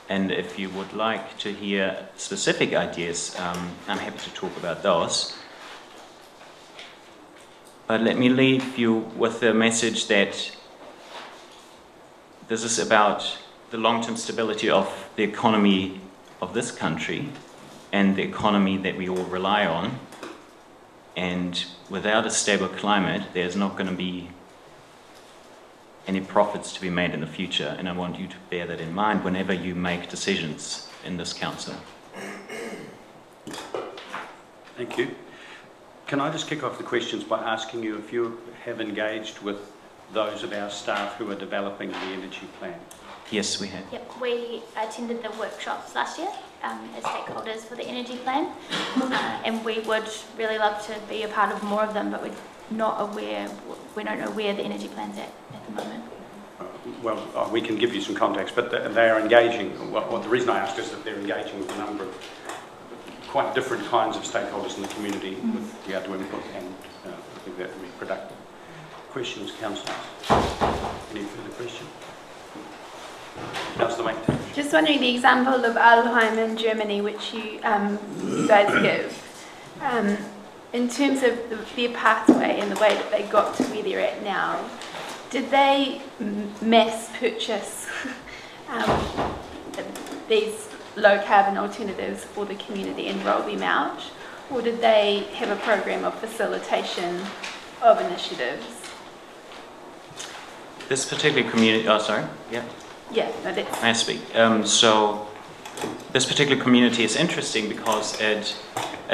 And if you would like to hear specific ideas, I'm happy to talk about those. But let me leave you with the message that this is about the long-term stability of the economy of this country and the economy that we all rely on. And without a stable climate, there's not going to be any profits to be made in the future. And I want you to bear that in mind whenever you make decisions in this council. Thank you. Can I just kick off the questions by asking you if you have engaged with those of our staff who are developing the energy plan? Yes, we have. Yep, we attended the workshops last year as stakeholders for the energy plan, and we would really love to be a part of more of them, but we're not aware, we don't know where the energy plan's at the moment. Well, we can give you some context, but they are engaging. Well, the reason I asked is that they're engaging with a number of quite different kinds of stakeholders in the community with regard to input, and I think that would be productive. Questions, councillors? Any further questions? Councillor Mate. Just wondering, the example of Alheim in Germany, which you guys give, in terms of their pathway and the way that they got to where they're at now, did they mass purchase these low carbon alternatives for the community and roll them out, or did they have a program of facilitation of initiatives? This particular community, oh sorry, yeah. Yeah, no, that's... May I speak? So this particular community is interesting because it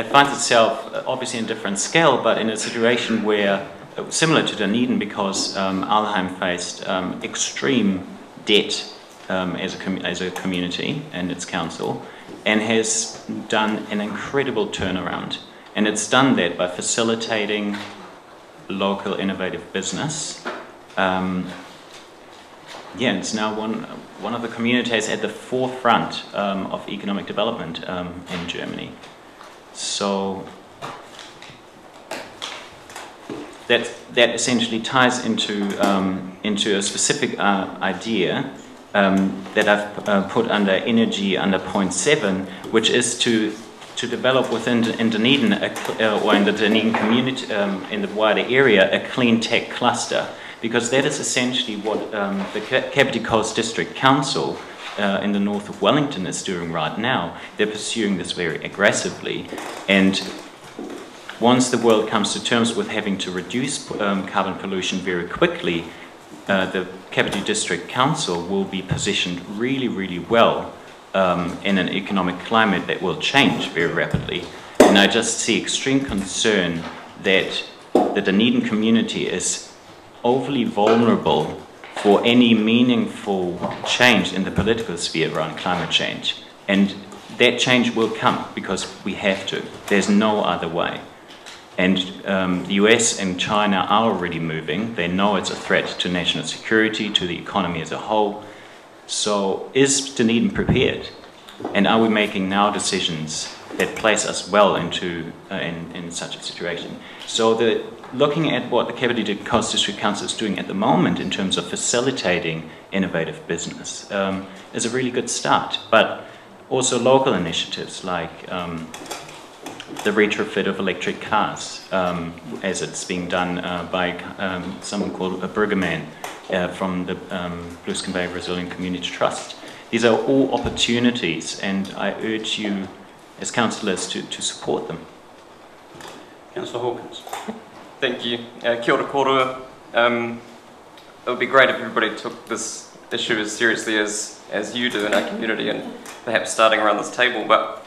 finds itself obviously in a different scale, but in a situation where, similar to Dunedin, because Alheim faced extreme debt as a community and its council, and has done an incredible turnaround. And it's done that by facilitating local innovative business. Yeah, it's now one of the communities at the forefront of economic development in Germany. So that essentially ties into a specific idea that I've put under energy under point 7, which is to develop within Dunedin, or in the Dunedin community, in the wider area, a clean tech cluster, because that is essentially what the Kapiti Coast District Council in the north of Wellington is doing right now. They're pursuing this very aggressively, and once the world comes to terms with having to reduce carbon pollution very quickly, the Kapiti District Council will be positioned really, really well in an economic climate that will change very rapidly. And I just see extreme concern that the Dunedin community is overly vulnerable for any meaningful change in the political sphere around climate change. And that change will come because we have to. There's no other way. And the US and China are already moving. They know it's a threat to national security, to the economy as a whole. So is Dunedin prepared? And are we making now decisions that place us well into in such a situation? So looking at what the Kapiti Coast District Council is doing at the moment in terms of facilitating innovative business is a really good start. But also local initiatives like the retrofit of electric cars, as it's being done by someone called a Bruggerman from the Blue Skin Bay Resilient Community Trust. These are all opportunities, and I urge you as councillors to support them. Councillor Hawkins. Thank you. Kia ora kōrua. It would be great if everybody took this issue as seriously as you do in our community, and perhaps starting around this table. But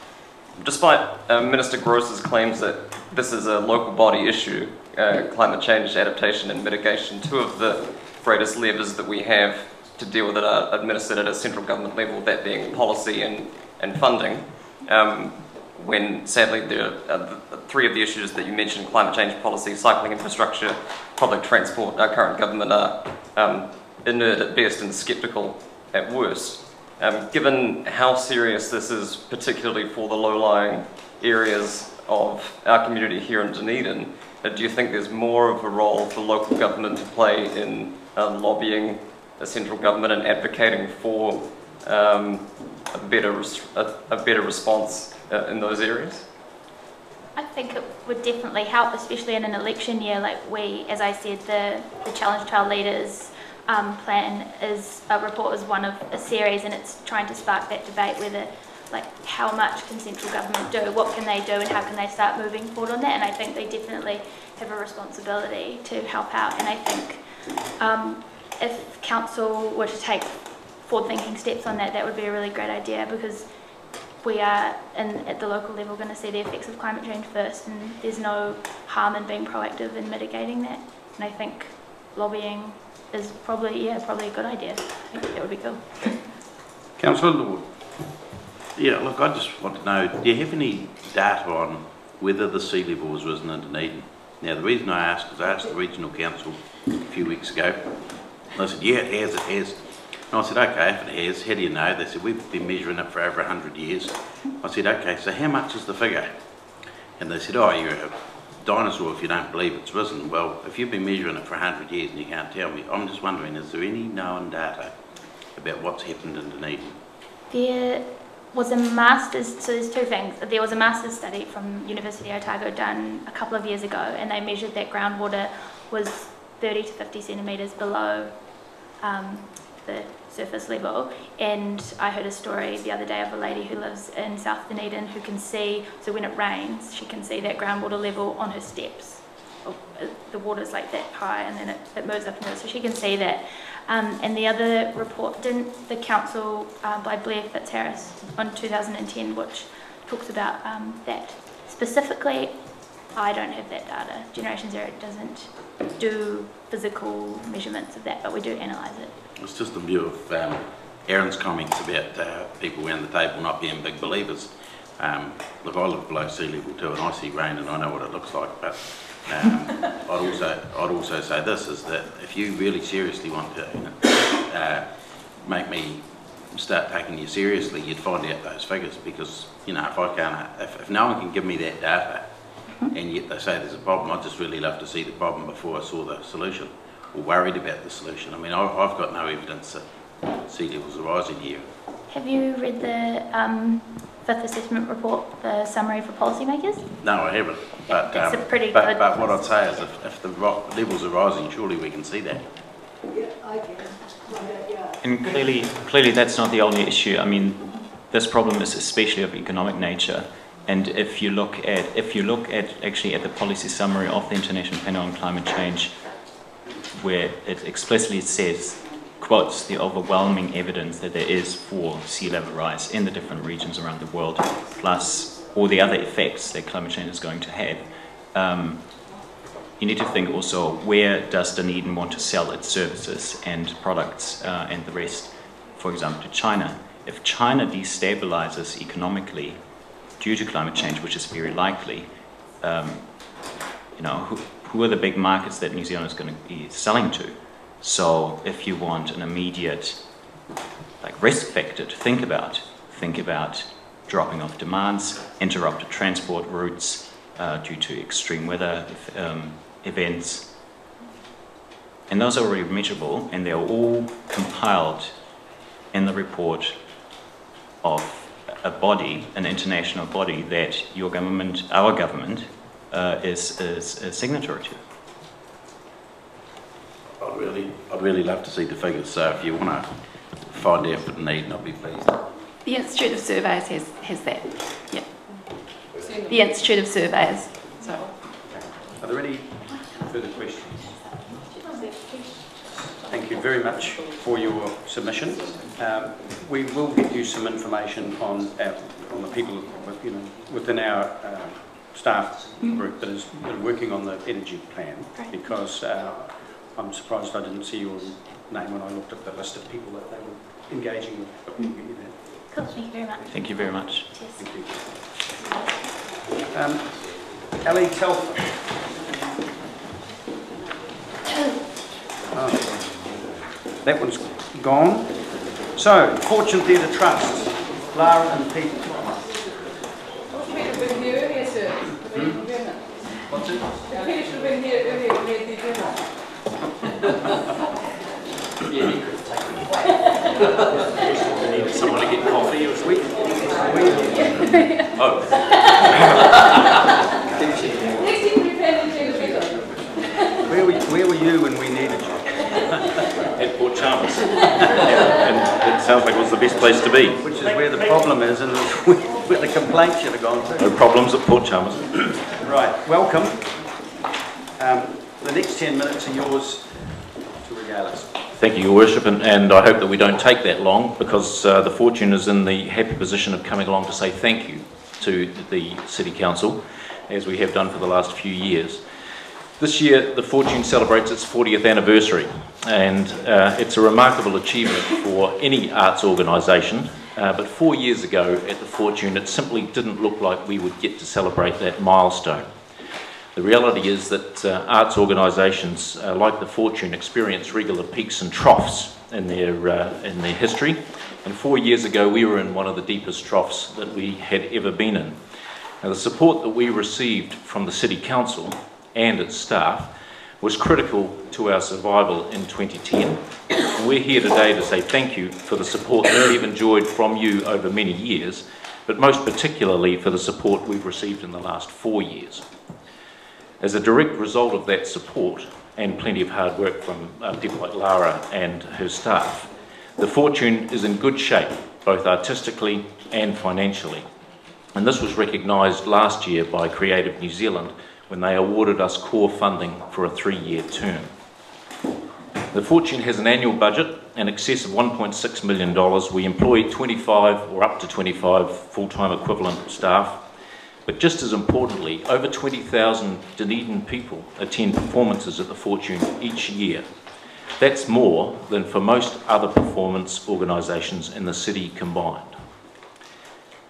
despite Minister Gross's claims that this is a local body issue, climate change, adaptation and mitigation, two of the greatest levers that we have to deal with it are administered at a central government level, that being policy and funding. When sadly the three of the issues that you mentioned, climate change policy, cycling infrastructure, public transport, our current government are inert at best and sceptical at worst. Given how serious this is, particularly for the low-lying areas of our community here in Dunedin, do you think there's more of a role for local government to play in lobbying the central government and advocating for a better response in those areas? I think it would definitely help, especially in an election year. Like as I said, the Challenge to Our Leaders plan report is one of a series, and it's trying to spark that debate whether, like, how much can central government do, what can they do, and how can they start moving forward on that. And I think they definitely have a responsibility to help out. And I think if council were to take forward-thinking steps on that, that would be a really great idea, because we are, at the local level, going to see the effects of climate change first, and there's no harm in being proactive in mitigating that. And I think lobbying is probably a good idea. I think that would be cool. Councillor Lord. Yeah, look, I just want to know, do you have any data on whether the sea level has risen in Dunedin? Now, the reason I ask is I asked the regional council a few weeks ago, and they said, yeah, it has. And I said, okay, if it has, how do you know? They said, we've been measuring it for over 100 years. I said, okay, so how much is the figure? And they said, oh, you're a dinosaur if you don't believe it's risen. Well, if you've been measuring it for 100 years and you can't tell me, I'm just wondering, is there any known data about what's happened in Dunedin? There was a master's, so there's two things. There was a master's study from University of Otago done a couple of years ago, and they measured that groundwater was 30 to 50 centimetres below the surface level. And I heard a story the other day of a lady who lives in South Dunedin who can see, so when it rains, she can see that groundwater level on her steps. The water's like that high, and then it moves up and down, so she can see that. And the other report, didn't the council by Blair Fitzharris on 2010, which talks about that. Specifically, I don't have that data. Generation Zero doesn't do physical measurements of that, but we do analyse it. It's just in view of Aaron's comments about people around the table not being big believers. Look, I live below sea level too, and I see rain and I know what it looks like, but I'd also say this, is that if you really seriously want to make me start taking you seriously, you'd find out those figures, because, you know, if no one can give me that data, and yet they say there's a problem. I'd just really love to see the problem before I saw the solution, or worried about the solution. I mean, I've got no evidence that sea levels are rising here. Have you read the fifth assessment report, the summary for policymakers? No, I haven't. But, It's a pretty good... but what I'd say is if the levels are rising, surely we can see that. And clearly that's not the only issue. I mean, this problem is especially of economic nature. And if you look at actually at the policy summary of the International Panel on Climate Change, where it explicitly says, quotes the overwhelming evidence that there is for sea level rise in the different regions around the world, plus all the other effects that climate change is going to have. You need to think also, where does Dunedin want to sell its services and products and the rest, for example, to China? If China destabilizes economically due to climate change, which is very likely, you know, who are the big markets that New Zealand is going to be selling to? So if you want an immediate risk factor to think about dropping off demands, interrupted transport routes due to extreme weather events. And those are already measurable, and they're all compiled in the report of a body, an international body that your government, our government, is a signatory to. I'd really love to see the figures, so if you want to find out for Dunedin, I'll be pleased. The Institute of Surveyors has that, yeah. The Institute of Surveyors. So. Are there any further questions? Thank you very much for your submission. We will get you some information on the people within our staff group that is working on the energy plan, because I'm surprised I didn't see your name when I looked at the list of people that they were engaging with. But we'll get you there. Cool, thank you very much. Thank you very much. Yes. Thank you. Ali Telfer. Oh, that one's gone. So, Fortune Theatre Trust, Lara and Pete. Peter should have been here earlier, sir. What's it? Peter should have been here earlier when we had the dinner. Yeah, he could have taken it. We needed someone to get coffee or something. Oh. Next thing we planned to do Where were you when we needed you? At Port Chalmers. And it sounds like it was the best place to be. Which is where the problem is, and where the complaints should have gone to. No problems at Port Chalmers. Right, welcome. The next 10 minutes are yours to regale us. Thank you, Your Worship, and I hope that we don't take that long, because the Fortune is in the happy position of coming along to say thank you to the City Council, as we have done for the last few years. This year, the Fortune celebrates its 40th anniversary, and it's a remarkable achievement for any arts organisation, but 4 years ago at the Fortune, it simply didn't look like we would get to celebrate that milestone. The reality is that arts organisations like the Fortune experience regular peaks and troughs in their history, and 4 years ago we were in one of the deepest troughs that we had ever been in. Now, the support that we received from the City Council and its staff was critical to our survival in 2010, and we're here today to say thank you for the support that we've enjoyed from you over many years, but most particularly for the support we've received in the last 4 years. As a direct result of that support, and plenty of hard work from people like Lara and her staff, the Fortune is in good shape, both artistically and financially. And this was recognised last year by Creative New Zealand when they awarded us core funding for a 3-year term. The Fortune has an annual budget in excess of $1.6 million. We employ 25 or up to 25 full-time equivalent staff. But just as importantly, over 20,000 Dunedin people attend performances at the Fortune each year. That's more than for most other performance organisations in the city combined.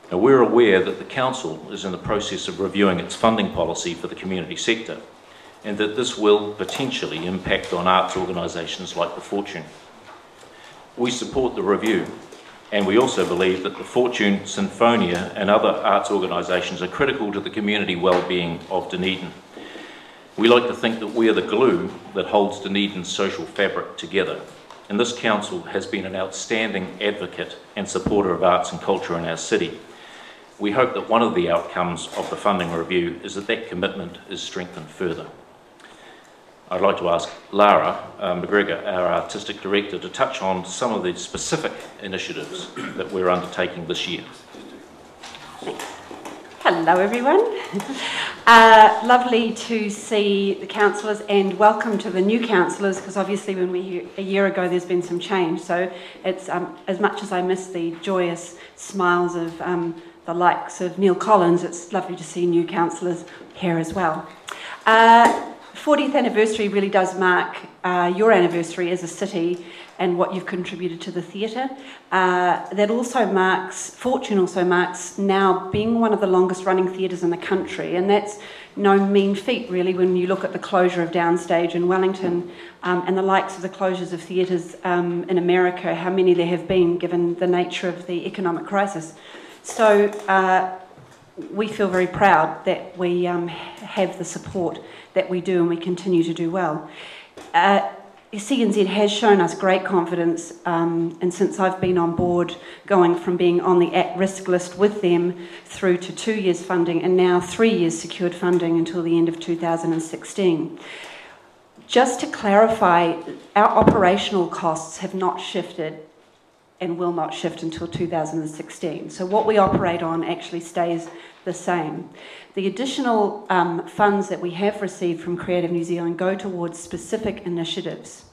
Now, we're aware that the Council is in the process of reviewing its funding policy for the community sector, and that this will potentially impact on arts organisations like the Fortune. We support the review, And we also believe that the Fortune, Sinfonia and other arts organisations are critical to the community well-being of Dunedin. We like to think that we are the glue that holds Dunedin's social fabric together. And this council has been an outstanding advocate and supporter of arts and culture in our city. We hope that one of the outcomes of the funding review is that that commitment is strengthened further. I'd like to ask Lara McGregor, our Artistic Director, to touch on some of the specific initiatives that we're undertaking this year. Hello everyone. Lovely to see the councillors and welcome to the new councillors, because obviously when a year ago there's been some change, so it's as much as I miss the joyous smiles of the likes of Neil Collins, it's lovely to see new councillors here as well. 40th anniversary really does mark your anniversary as a city and what you've contributed to the theatre. That also marks, Fortune also marks now being one of the longest running theatres in the country, and that's no mean feat really when you look at the closure of Downstage in Wellington and the likes of the closures of theatres in America, how many there have been given the nature of the economic crisis. So we feel very proud that we have the support that we do and we continue to do well. CNZ has shown us great confidence, and since I've been on board, going from being on the at-risk list with them through to 2 years funding and now 3 years secured funding until the end of 2016. Just to clarify, our operational costs have not shifted and will not shift until 2016. So what we operate on actually stays the same. The additional funds that we have received from Creative New Zealand go towards specific initiatives.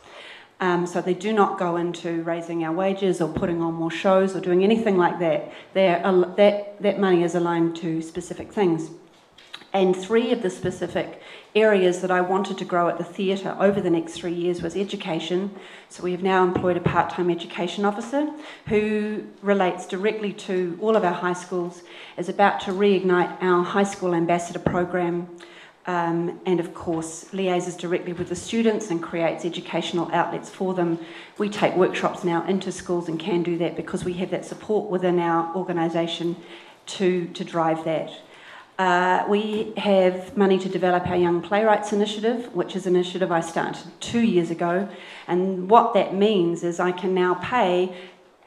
So they do not go into raising our wages or putting on more shows or doing anything like that. That money is aligned to specific things. And 3 of the specific areas that I wanted to grow at the theatre over the next 3 years was education. So we have now employed a part-time education officer who relates directly to all of our high schools, is about to reignite our high school ambassador program, and of course liaises directly with the students and creates educational outlets for them. We take workshops now into schools and can do that because we have that support within our organisation to drive that. We have money to develop our Young Playwrights Initiative, which is an initiative I started 2 years ago. And what that means is I can now pay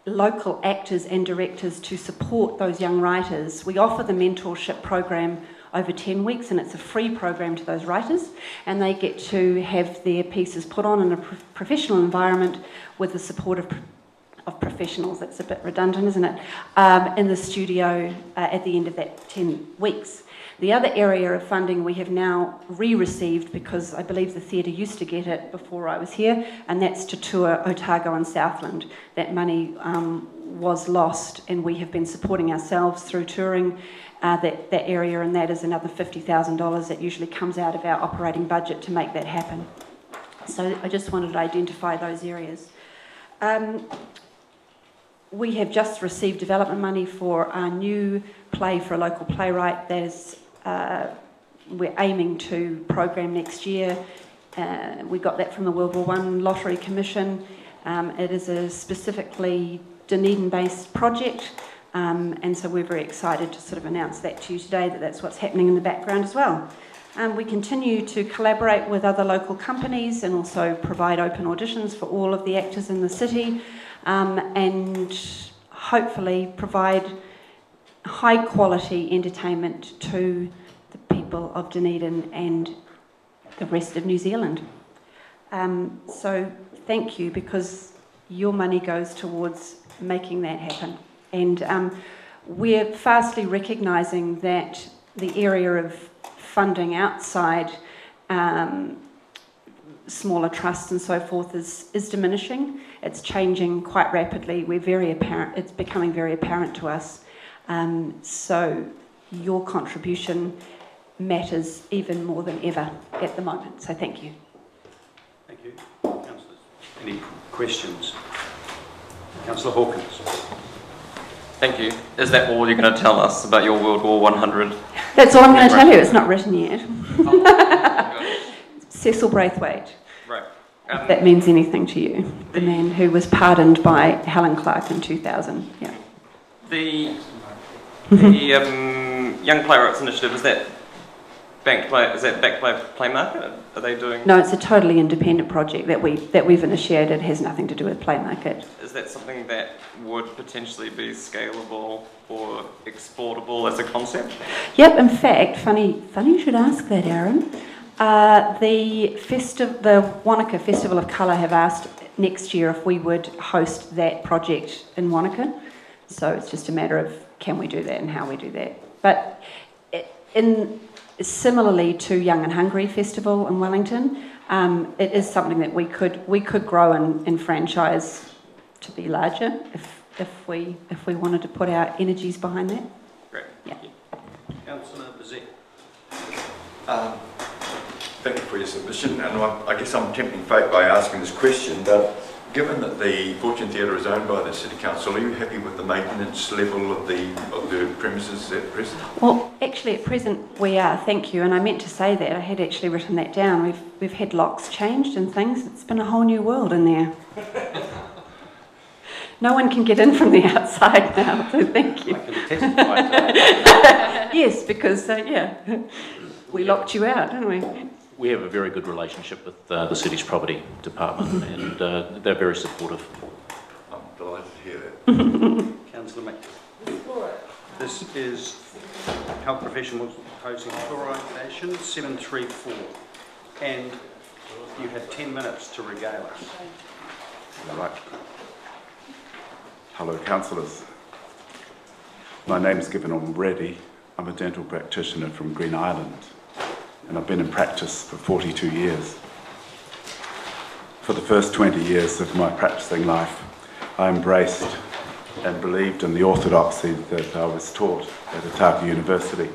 local actors and directors to support those young writers. We offer the mentorship program over 10 weeks, and it's a free program to those writers, and they get to have their pieces put on in a professional environment with the support of professionals. That's a bit redundant, isn't it? In the studio at the end of that 10 weeks. The other area of funding we have now re-received, because I believe the theatre used to get it before I was here, and that's to tour Otago and Southland. That money was lost, and we have been supporting ourselves through touring that area, and that is another $50,000 that usually comes out of our operating budget to make that happen. So I just wanted to identify those areas. We have just received development money for our new play for a local playwright that is, we're aiming to program next year. We got that from the World War I Lottery Commission. It is a specifically Dunedin-based project, and so we're very excited to sort of announce that to you today, that that's what's happening in the background as well. We continue to collaborate with other local companies and also provide open auditions for all of the actors in the city. And hopefully provide high quality entertainment to the people of Dunedin and the rest of New Zealand. So thank you, because your money goes towards making that happen. And we're fastly recognising that the area of funding outside smaller trusts and so forth is diminishing. It's changing quite rapidly. It's becoming very apparent to us. So your contribution matters even more than ever at the moment. So thank you. Thank you. Councillors, any questions? Councillor Hawkins. Thank you. Is that all you're going to tell us about your World War 100? That's all I'm going to tell you. It's not written yet. Cecil Braithwaite. Right. If that means anything to you. The man who was pardoned by Helen Clark in 2000. Yeah. The Young Playwrights Initiative, is that backed by Playmarket? Are they doing? No, it's a totally independent project that we've initiated. It has nothing to do with Playmarket. Is that something that would potentially be scalable or exportable as a concept? Yep. In fact, funny you should ask that, Aaron. The Wanaka Festival of Colour have asked next year if we would host that project in Wanaka. So it's just a matter of can we do that and how we do that. But similarly to Young and Hungry Festival in Wellington, it is something that we could grow and franchise to be larger if we wanted to put our energies behind that. Great. Yeah. Councillor Bazet. Thank you for your submission, and I guess I'm tempting fate by asking this question, but given that the Fortune Theatre is owned by the City Council, are you happy with the maintenance level of the premises at present? Well, actually at present we are, thank you, and I meant to say that, I had actually written that down. We've had locks changed and things, it's been a whole new world in there. No one can get in from the outside now, so thank you. I can testify to that. Yes, because, we locked you out, didn't we? We have a very good relationship with the city's property department, and they're very supportive. I'm delighted to hear that. Councillor Mick. This is health professionals opposing fluoridation, 734. And you have 10 minutes to regale us. All right. Hello, councillors. My name's Bevin already. I'm a dental practitioner from Green Island, and I've been in practice for 42 years. For the first 20 years of my practicing life, I embraced and believed in the orthodoxy that I was taught at Otago University.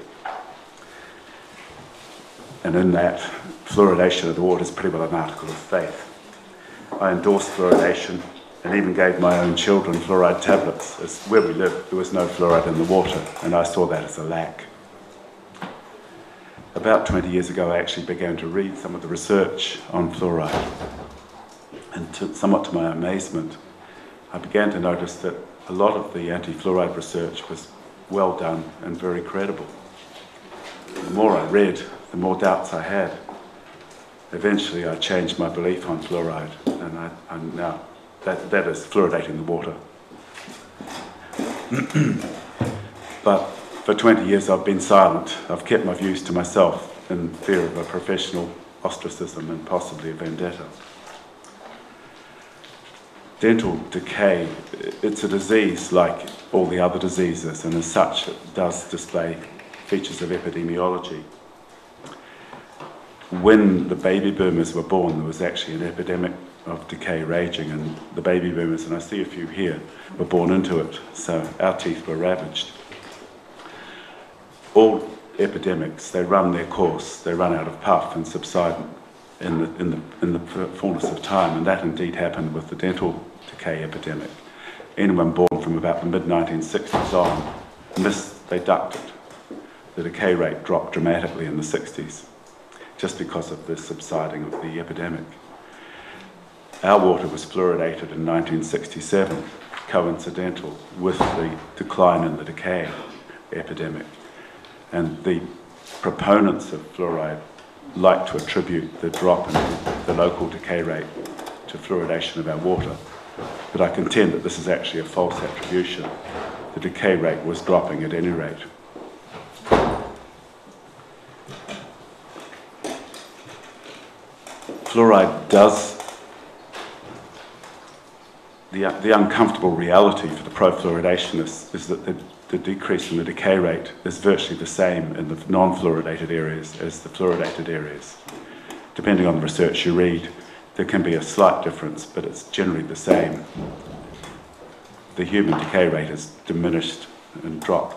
And in that, fluoridation of the water is pretty well an article of faith. I endorsed fluoridation and even gave my own children fluoride tablets, as where we lived there was no fluoride in the water, and I saw that as a lack. About 20 years ago, I actually began to read some of the research on fluoride, and somewhat to my amazement, I began to notice that a lot of the anti-fluoride research was well done and very credible. The more I read, the more doubts I had. Eventually, I changed my belief on fluoride, and I'm now that is fluoridating the water. But for 20 years I've been silent. I've kept my views to myself in fear of a professional ostracism and possibly a vendetta. Dental decay, it's a disease like all the other diseases, and as such it does display features of epidemiology. When the baby boomers were born, there was actually an epidemic of decay raging, and the baby boomers, and I see a few here, were born into it, so our teeth were ravaged. All epidemics, they run their course, they run out of puff and subside in the fullness of time, and that indeed happened with the dental decay epidemic. Anyone born from about the mid-1960s on, they ducked it. The decay rate dropped dramatically in the 60s, just because of the subsiding of the epidemic. Our water was fluoridated in 1967, coincidental with the decline in the decay epidemic. And the proponents of fluoride like to attribute the drop in the local decay rate to fluoridation of our water. But I contend that this is actually a false attribution. The decay rate was dropping at any rate. Fluoride does, the uncomfortable reality for the pro-fluoridationists is that the decrease in the decay rate is virtually the same in the non-fluoridated areas as the fluoridated areas. Depending on the research you read, there can be a slight difference, but it's generally the same. The human decay rate is diminished and dropped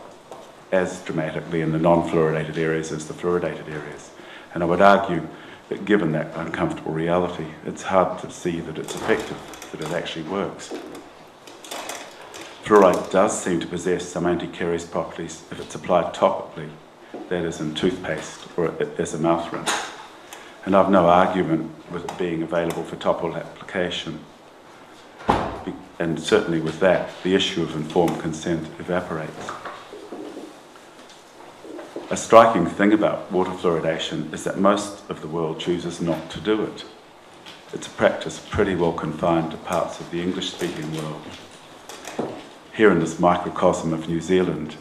as dramatically in the non-fluoridated areas as the fluoridated areas. And I would argue that given that uncomfortable reality, it's hard to see that it's effective, that it actually works. Fluoride does seem to possess some anti-caries properties if it's applied topically, that is in toothpaste or as a mouth rinse. and I've no argument with it being available for topple application. And certainly with that, the issue of informed consent evaporates. A striking thing about water fluoridation is that most of the world chooses not to do it. It's a practice pretty well confined to parts of the English-speaking world. Here in this microcosm of New Zealand,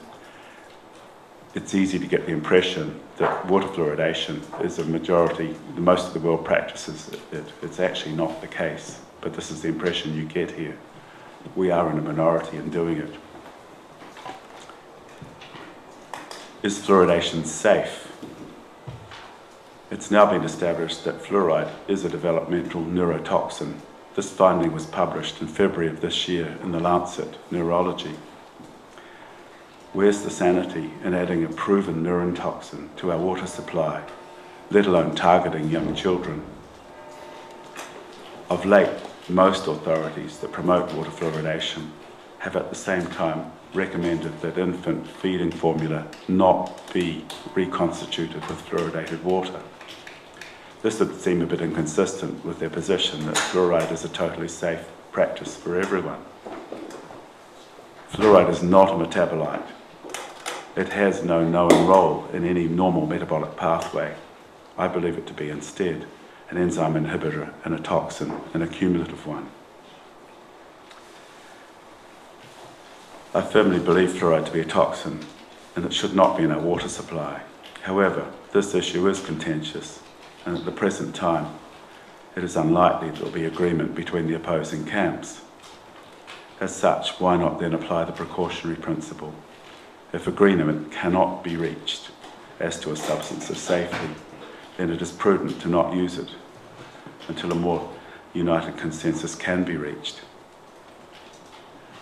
it's easy to get the impression that water fluoridation is a majority, most of the world practices it. It's actually not the case, but this is the impression you get here. We are in a minority in doing it. Is fluoridation safe? It's now been established that fluoride is a developmental neurotoxin. This finding was published in February of this year in the Lancet Neurology. Where's the sanity in adding a proven neurotoxin to our water supply, let alone targeting young children? Of late, most authorities that promote water fluoridation have at the same time recommended that infant feeding formula not be reconstituted with fluoridated water. This would seem a bit inconsistent with their position that fluoride is a totally safe practice for everyone. Fluoride is not a metabolite. It has no known role in any normal metabolic pathway. I believe it to be instead an enzyme inhibitor and a toxin, and a cumulative one. I firmly believe fluoride to be a toxin, and it should not be in our water supply. However, this issue is contentious, and at the present time, it is unlikely there will be agreement between the opposing camps. As such, why not then apply the precautionary principle? If agreement cannot be reached as to a substance of safety, then it is prudent to not use it until a more united consensus can be reached.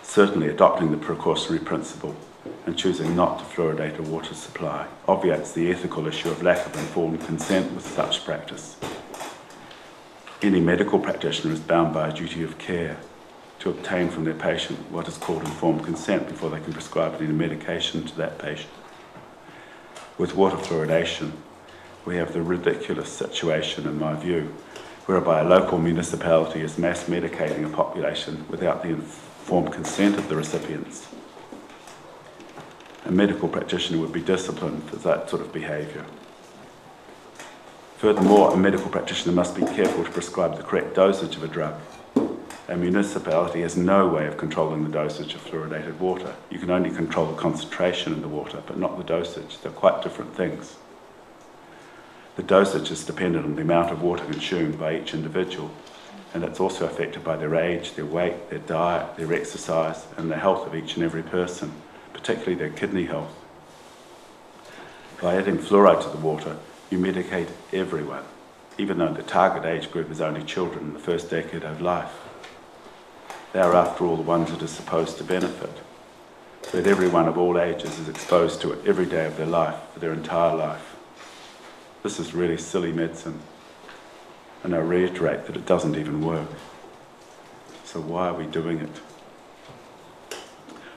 Certainly, adopting the precautionary principle and choosing not to fluoridate a water supply obviates the ethical issue of lack of informed consent with such practice. Any medical practitioner is bound by a duty of care to obtain from their patient what is called informed consent before they can prescribe any medication to that patient. With water fluoridation, we have the ridiculous situation, in my view, whereby a local municipality is mass medicating a population without the informed consent of the recipients. A medical practitioner would be disciplined for that sort of behaviour. Furthermore, a medical practitioner must be careful to prescribe the correct dosage of a drug. A municipality has no way of controlling the dosage of fluoridated water. You can only control the concentration in the water, but not the dosage. They're quite different things. The dosage is dependent on the amount of water consumed by each individual, and it's also affected by their age, their weight, their diet, their exercise, and the health of each and every person, particularly their kidney health. By adding fluoride to the water, you medicate everyone, even though the target age group is only children in the first decade of life. They are, after all, the ones it is supposed to benefit. But everyone of all ages is exposed to it every day of their life, for their entire life. This is really silly medicine, and I reiterate that it doesn't even work. So why are we doing it?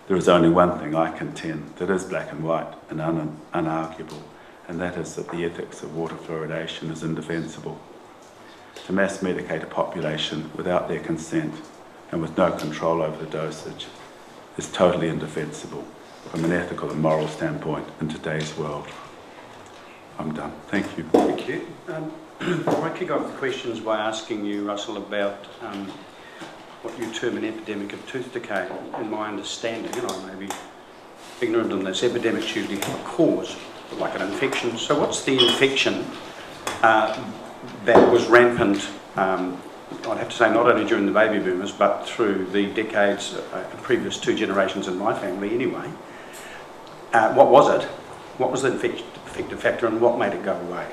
There is only one thing I contend that is black and white and unarguable, and that is that the ethics of water fluoridation is indefensible. To mass medicate a population without their consent and with no control over the dosage is totally indefensible from an ethical and moral standpoint in today's world. I'm done. Thank you. Thank you. I kick off the questions by asking you, Russell, about what you term an epidemic of tooth decay. In my understanding, and I may be ignorant on this, epidemics usually have a cause, like an infection. So what's the infection that was rampant, I'd have to say, not only during the baby boomers, but through the decades, previous two generations in my family anyway? What was it? What was the effective factor, and what made it go away?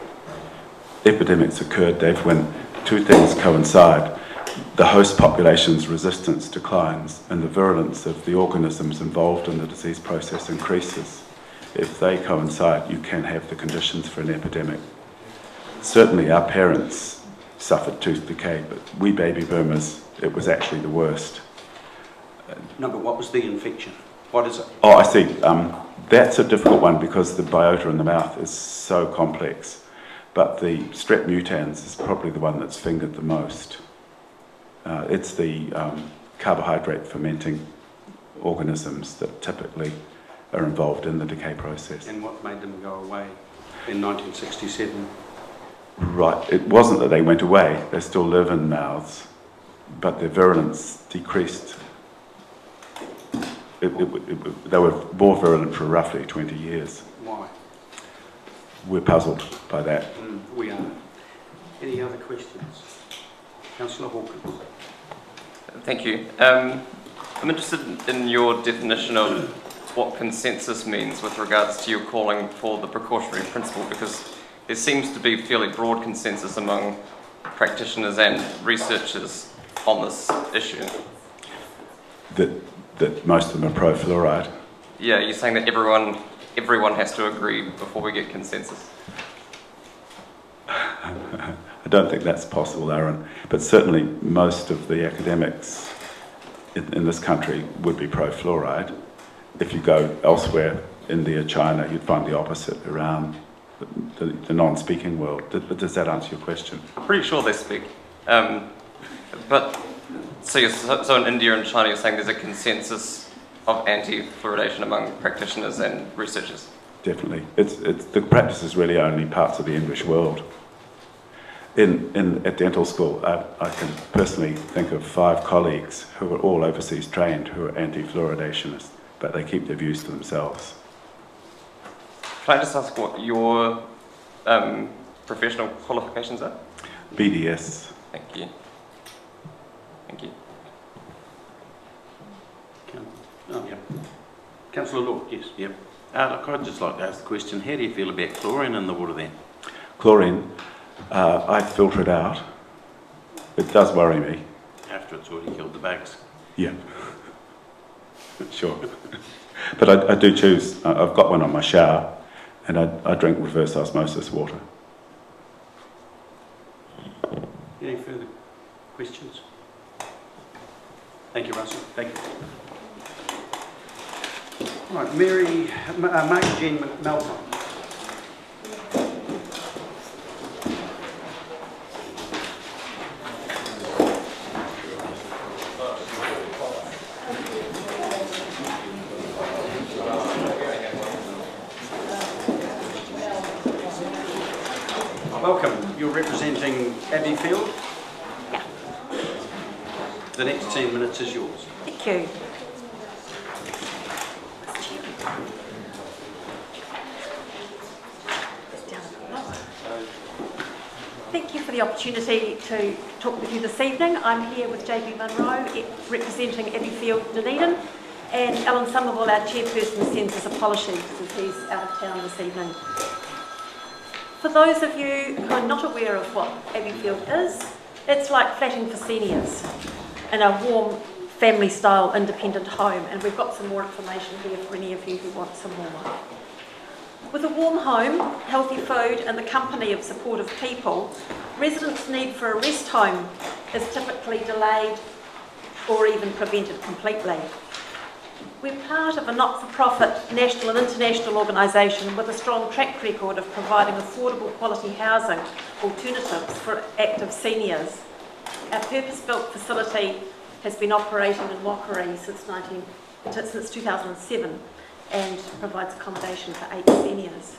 Epidemics occurred, Dave, when two things coincide. The host population's resistance declines and the virulence of the organisms involved in the disease process increases. If they coincide, you can have the conditions for an epidemic. Certainly our parents suffered tooth decay, but we baby boomers, it was actually the worst. No, but what was the infection? What is it? Oh, I see. That's a difficult one because the biota in the mouth is so complex. but the strep mutans is probably the one that's fingered the most. It's the carbohydrate fermenting organisms that typically are involved in the decay process. And what made them go away in 1967? Right, it wasn't that they went away, they still live in mouths, but their virulence decreased. They were more virulent for roughly 20 years. Why? We're puzzled by that. We are. Any other questions? Councillor Hawkins. Thank you. I'm interested in your definition of what consensus means with regards to your calling for the precautionary principle, because there seems to be fairly broad consensus among practitioners and researchers on this issue. That most of them are pro-fluoride. Yeah, you're saying that everyone has to agree before we get consensus? I don't think that's possible, Aaron, but certainly most of the academics in this country would be pro-fluoride. If you go elsewhere, India, China, you'd find the opposite around the non-speaking world. Does that answer your question? I'm pretty sure they speak. So in India and China, you're saying there's a consensus of anti-fluoridation among practitioners and researchers? Definitely. The practice is really only parts of the English world. At dental school, I can personally think of 5 colleagues who are all overseas trained who are anti-fluoridationists, but they keep their views to themselves. Can I just ask what your professional qualifications are? BDS. Thank you. Thank you. Councillor Law, yes. Yep. Look, I'd just like to ask the question, how do you feel about chlorine in the water then? Chlorine, I filter it out. It does worry me. After it's already killed the bugs? Yeah. Sure. But I do choose, I've got one on my shower, and I drink reverse osmosis water. Any further questions? Thank you, Russell. Thank you. All right, Mark Jean Malcolm. Welcome. You're representing Abbeyfield. Yeah. The next 10 minutes is yours. Thank you. Thank you for the opportunity to talk with you this evening. I'm here with JB Munro, representing Abbeyfield, Dunedin, and Allan Somerville, our chairperson, sends his apologies as he's out of town this evening. For those of you who are not aware of what Abbeyfield is, it's like flatting for seniors in a warm, family-style, independent home, and we've got some more information here for any of you who want some more. With a warm home, healthy food and the company of supportive people, residents' need for a rest home is typically delayed or even prevented completely. We're part of a not-for-profit national and international organisation with a strong track record of providing affordable quality housing alternatives for active seniors. Our purpose-built facility has been operating in Waikari since 2007 and provides accommodation for 8 seniors.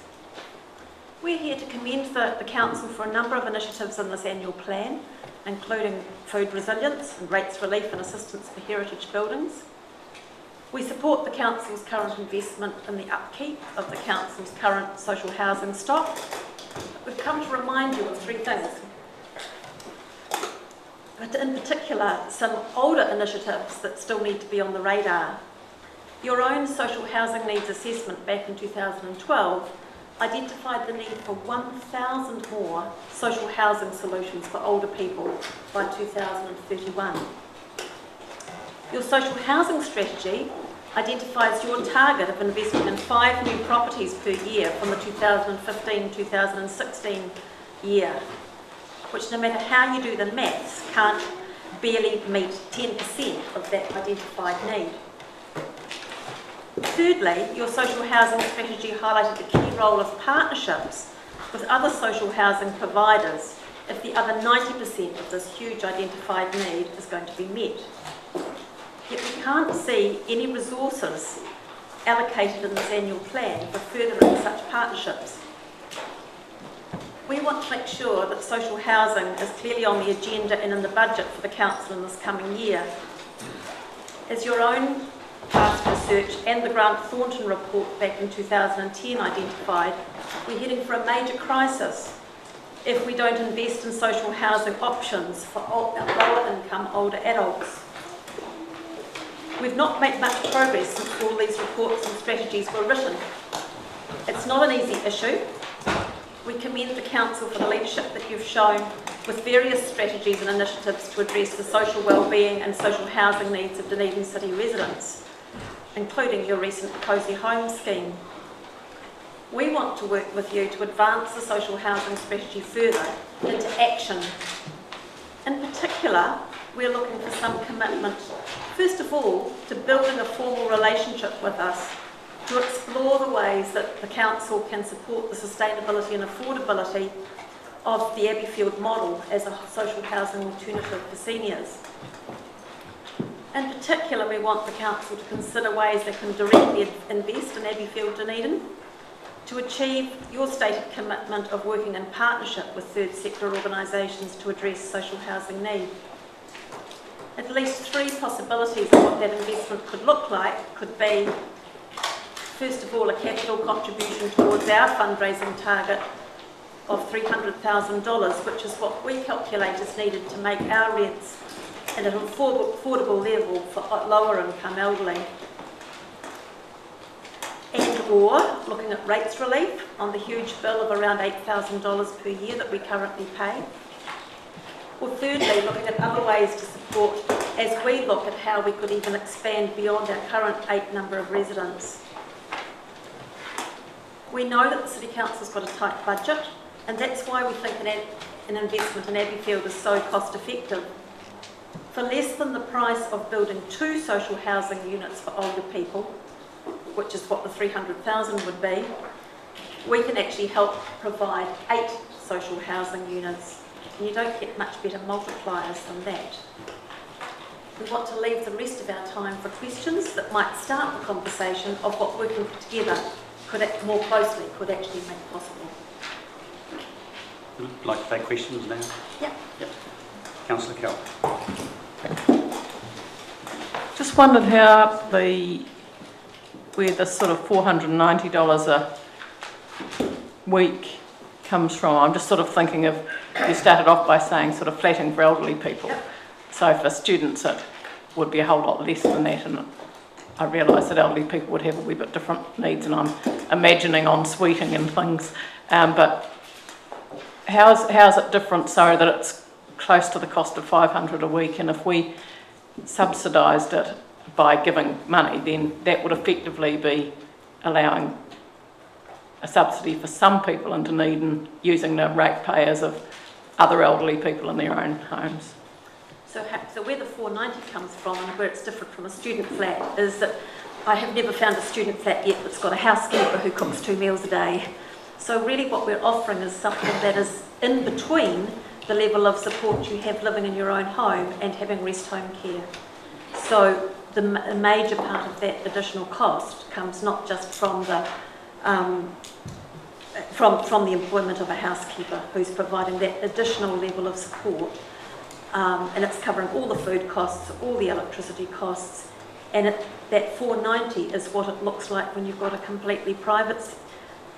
We're here to commend the Council for a number of initiatives in this annual plan, including food resilience and rates relief and assistance for heritage buildings. We support the Council's current investment in the upkeep of the Council's current social housing stock. We've come to remind you of 3 things, but in particular some older initiatives that still need to be on the radar. Your own social housing needs assessment back in 2012 identified the need for 1,000 more social housing solutions for older people by 2031. Your social housing strategy identifies your target of investing in 5 new properties per year from the 2015-2016 year, which no matter how you do the maths, can't barely meet 10% of that identified need. Thirdly, your social housing strategy highlighted the key role of partnerships with other social housing providers if the other 90% of this huge identified need is going to be met. Yet we can't see any resources allocated in this annual plan for furthering such partnerships. We want to make sure that social housing is clearly on the agenda and in the budget for the Council in this coming year. As your own past research and the Grant Thornton report back in 2010 identified, we're heading for a major crisis if we don't invest in social housing options for lower income older adults. We've not made much progress since all these reports and strategies were written. It's not an easy issue. We commend the Council for the leadership that you've shown with various strategies and initiatives to address the social wellbeing and social housing needs of Dunedin City residents, including your recent Cosy Home scheme. We want to work with you to advance the social housing strategy further into action. In particular, we're looking for some commitment, first of all, to building a formal relationship with us to explore the ways that the Council can support the sustainability and affordability of the Abbeyfield model as a social housing alternative for seniors. In particular, we want the Council to consider ways they can directly invest in Abbeyfield Dunedin to achieve your stated commitment of working in partnership with third sector organisations to address social housing need. At least three possibilities of what that investment could look like could be, first of all, a capital contribution towards our fundraising target of $300,000, which is what we calculate is needed to make our rents at an affordable level for lower income elderly. And or looking at rates relief on the huge bill of around $8,000 per year that we currently pay. Or thirdly, looking at other ways to support as we look at how we could even expand beyond our current 8 number of residents. We know that the City Council's got a tight budget, and that's why we think an investment in Abbeyfield is so cost effective. For less than the price of building 2 social housing units for older people, which is what the $300,000 would be, we can actually help provide 8 social housing units, and you don't get much better multipliers than that. We want to leave the rest of our time for questions that might start the conversation of what working together more closely could actually make possible. Would you like to take questions now? Yeah. Yep. Councillor Kell. Just wondered how where this sort of $490 a week comes from. I'm just sort of thinking of, you started off by saying sort of flatting for elderly people. Yep. So for students it would be a whole lot less than that, and I realise that elderly people would have a wee bit different needs, and I'm imagining en suiting and things. But how's it different so that it's close to the cost of $500 a week? And if we subsidised it by giving money, then that would effectively be allowing a subsidy for some people in Dunedin using the ratepayers of other elderly people in their own homes. So where the $490 comes from and where it's different from a student flat is that I have never found a student flat yet that's got a housekeeper who cooks 2 meals a day. So really what we're offering is something that is in between the level of support you have living in your own home and having rest home care. So the major part of that additional cost comes not just from the from the employment of a housekeeper who's providing that additional level of support. And it's covering all the food costs, all the electricity costs, and that $490 is what it looks like when you've got a completely private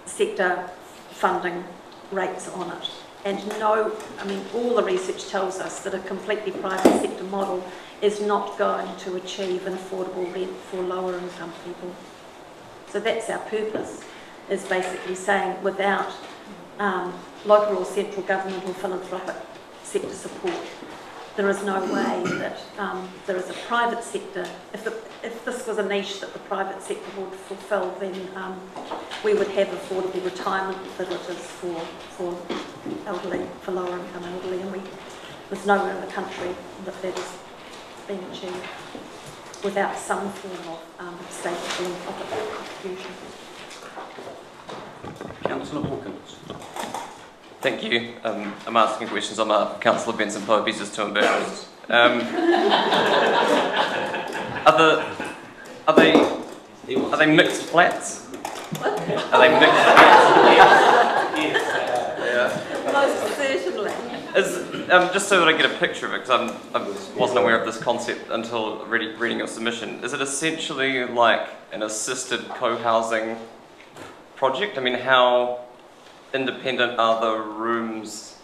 sector funding rates on it. And no, I mean, all the research tells us that a completely private sector model is not going to achieve an affordable rent for lower income people. So that's our purpose, is basically saying without local or central government or philanthropic sector support, there is no way that there is a private sector. If this was a niche that the private sector would fulfil, then we would have affordable retirement facilities for elderly, for lower income elderly, and there's nowhere in the country that is being achieved without some form of state philanthropic contribution. Councillor Hawkins. Thank you. I'm asking questions on behalf of Councillor Benson Pope. He's just too embarrassed. Are they mixed flats? What? Are they mixed flats? Yeah. Most certainly. Just so that I get a picture of it, because I wasn't aware of this concept until reading your submission. Is it essentially like an assisted co-housing project? I mean, how independent are the rooms?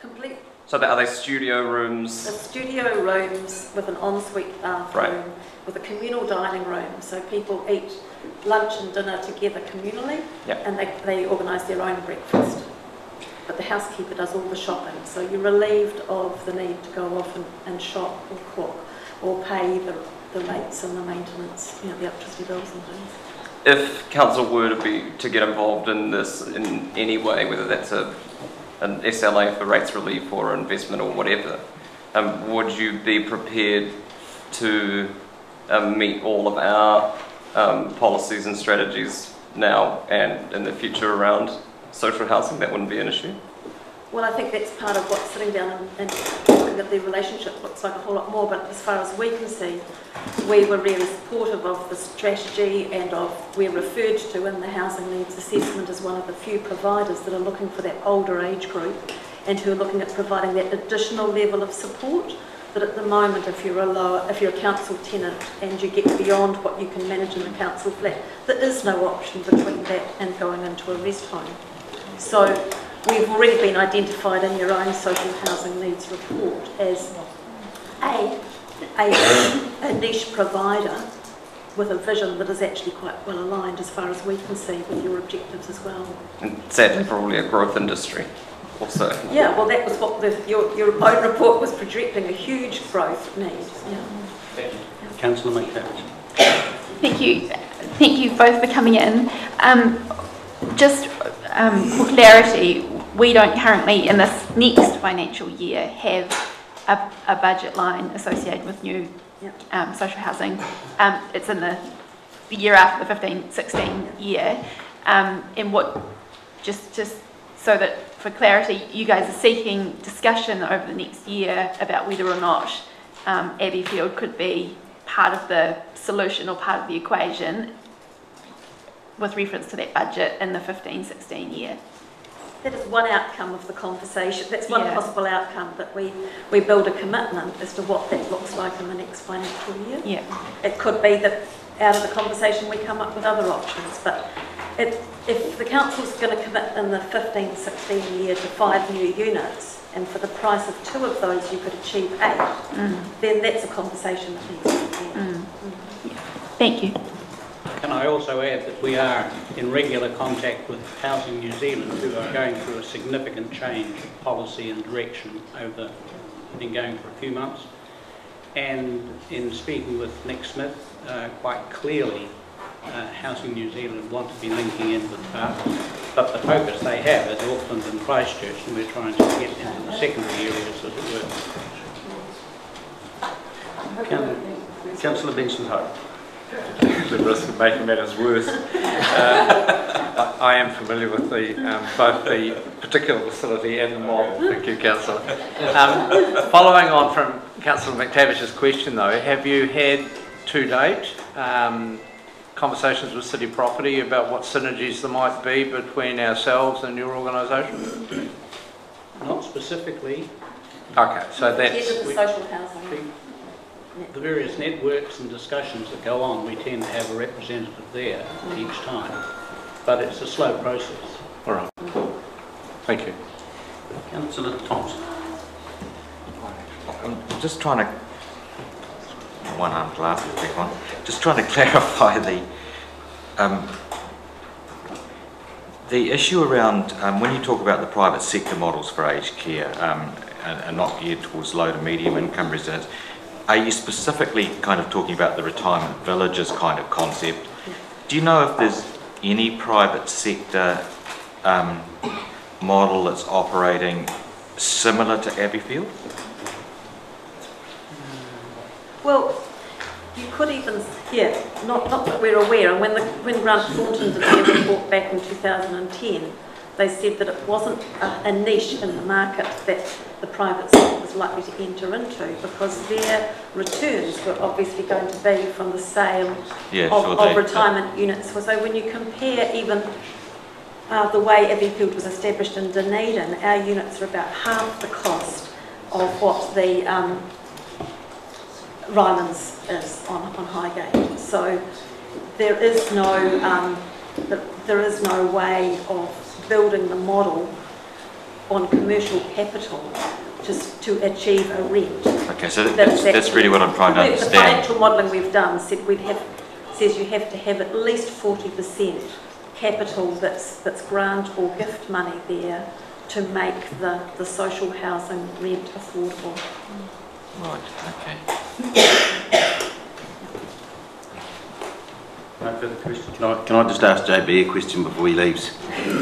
Complete. So are they studio rooms? The studio rooms with an ensuite bathroom, Right. with a communal dining room, so people eat lunch and dinner together communally, Yep. and they organise their own breakfast. But the housekeeper does all the shopping, so you're relieved of the need to go off and shop or cook or pay the rates and the maintenance, the electricity bills and things. If council were to get involved in this in any way, whether that's an SLA for rates relief or investment or whatever, would you be prepared to meet all of our policies and strategies now and in the future around social housing? That wouldn't be an issue? Well, I think that's part of what sitting down and looking at the relationship looks like a whole lot more, but as far as we can see, we were really supportive of the strategy and we're referred to in the housing needs assessment as one of the few providers that are looking for that older age group and who are looking at providing that additional level of support that at the moment if you're a council tenant and you get beyond what you can manage in a council flat, there is no option between that and going into a rest home. So we've already been identified in your own social housing needs report as a niche provider with a vision that is actually quite well aligned as far as we can see with your objectives as well. And sadly probably a growth industry also. Yeah, well that was what your own report was projecting, a huge growth need. Yeah. Councillor McTavish. Thank you both for coming in. Just for clarity, we don't currently in this next financial year have a budget line associated with new social housing. It's in the year after the 15-16 year. And what, just so that for clarity, you guys are seeking discussion over the next year about whether or not Abbeyfield could be part of the solution or part of the equation with reference to that budget in the 15-16 year. That is one outcome of the conversation. That's one possible outcome, that we build a commitment as to what that looks like in the next financial year. Yeah. It could be that out of the conversation we come up with other options, but if the council's going to commit in the 15-16 year to 5 new units, and for the price of 2 of those you could achieve 8, then that's a conversation that needs to be had. Thank you. Can I also add that we are in regular contact with Housing New Zealand, who are going through a significant change of policy and direction over, been going for a few months. And in speaking with Nick Smith, quite clearly Housing New Zealand want to be linking in with partners, but the focus they have is Auckland and Christchurch, and we're trying to get into the secondary areas, as it were. Councillor Benson Hope. The risk of making matters worse. I am familiar with both the particular facility and the model. Thank you, Councillor. Following on from Councillor McTavish's question, though, have you had to date conversations with City Property about what synergies there might be between ourselves and your organisation? Not specifically. Okay, so that's... The social housing. The various networks and discussions that go on, we tend to have a representative there each time, but it's a slow process. All right. Thank you. Councillor Thompson. I'm just trying to, one-armed glasses, big one, just trying to clarify the issue around when you talk about the private sector models for aged care and not geared towards low to medium income residents. Are you specifically kind of talking about the retirement villages kind of concept? Do you know if there's any private sector model that's operating similar to Abbeyfield? Well, you could even, not that we're aware, and when Grant Thornton did their report back in 2010, they said that it wasn't a niche in the market that the private sector was likely to enter into, because their returns were obviously going to be from the sale of retirement units. So when you compare even the way Everfield was established in Dunedin, our units are about half the cost of what the Rylands is on Highgate. So there is no way of building the model on commercial capital just to achieve a rent. Okay, so that's really what I'm trying to understand. The financial modelling we've done says you have to have at least 40% capital that's grant or gift money there to make the social housing rent affordable. Right, okay. No further questions? Can I just ask JB a question before he leaves?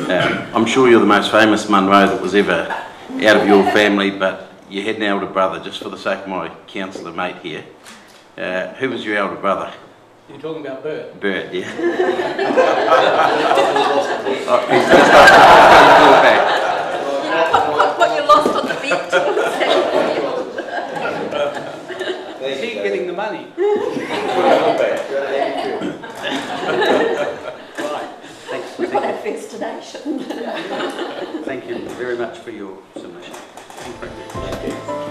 I'm sure you're the most famous Munro that was ever out of your family, but you had an elder brother, just for the sake of my councillor mate here. Who was your elder brother? You're talking about Bert? Bert, yeah. What you lost on the bench. Is he getting the money? Right. Thanks. We've got our first donation. Thank you very much for your submission. Thank you.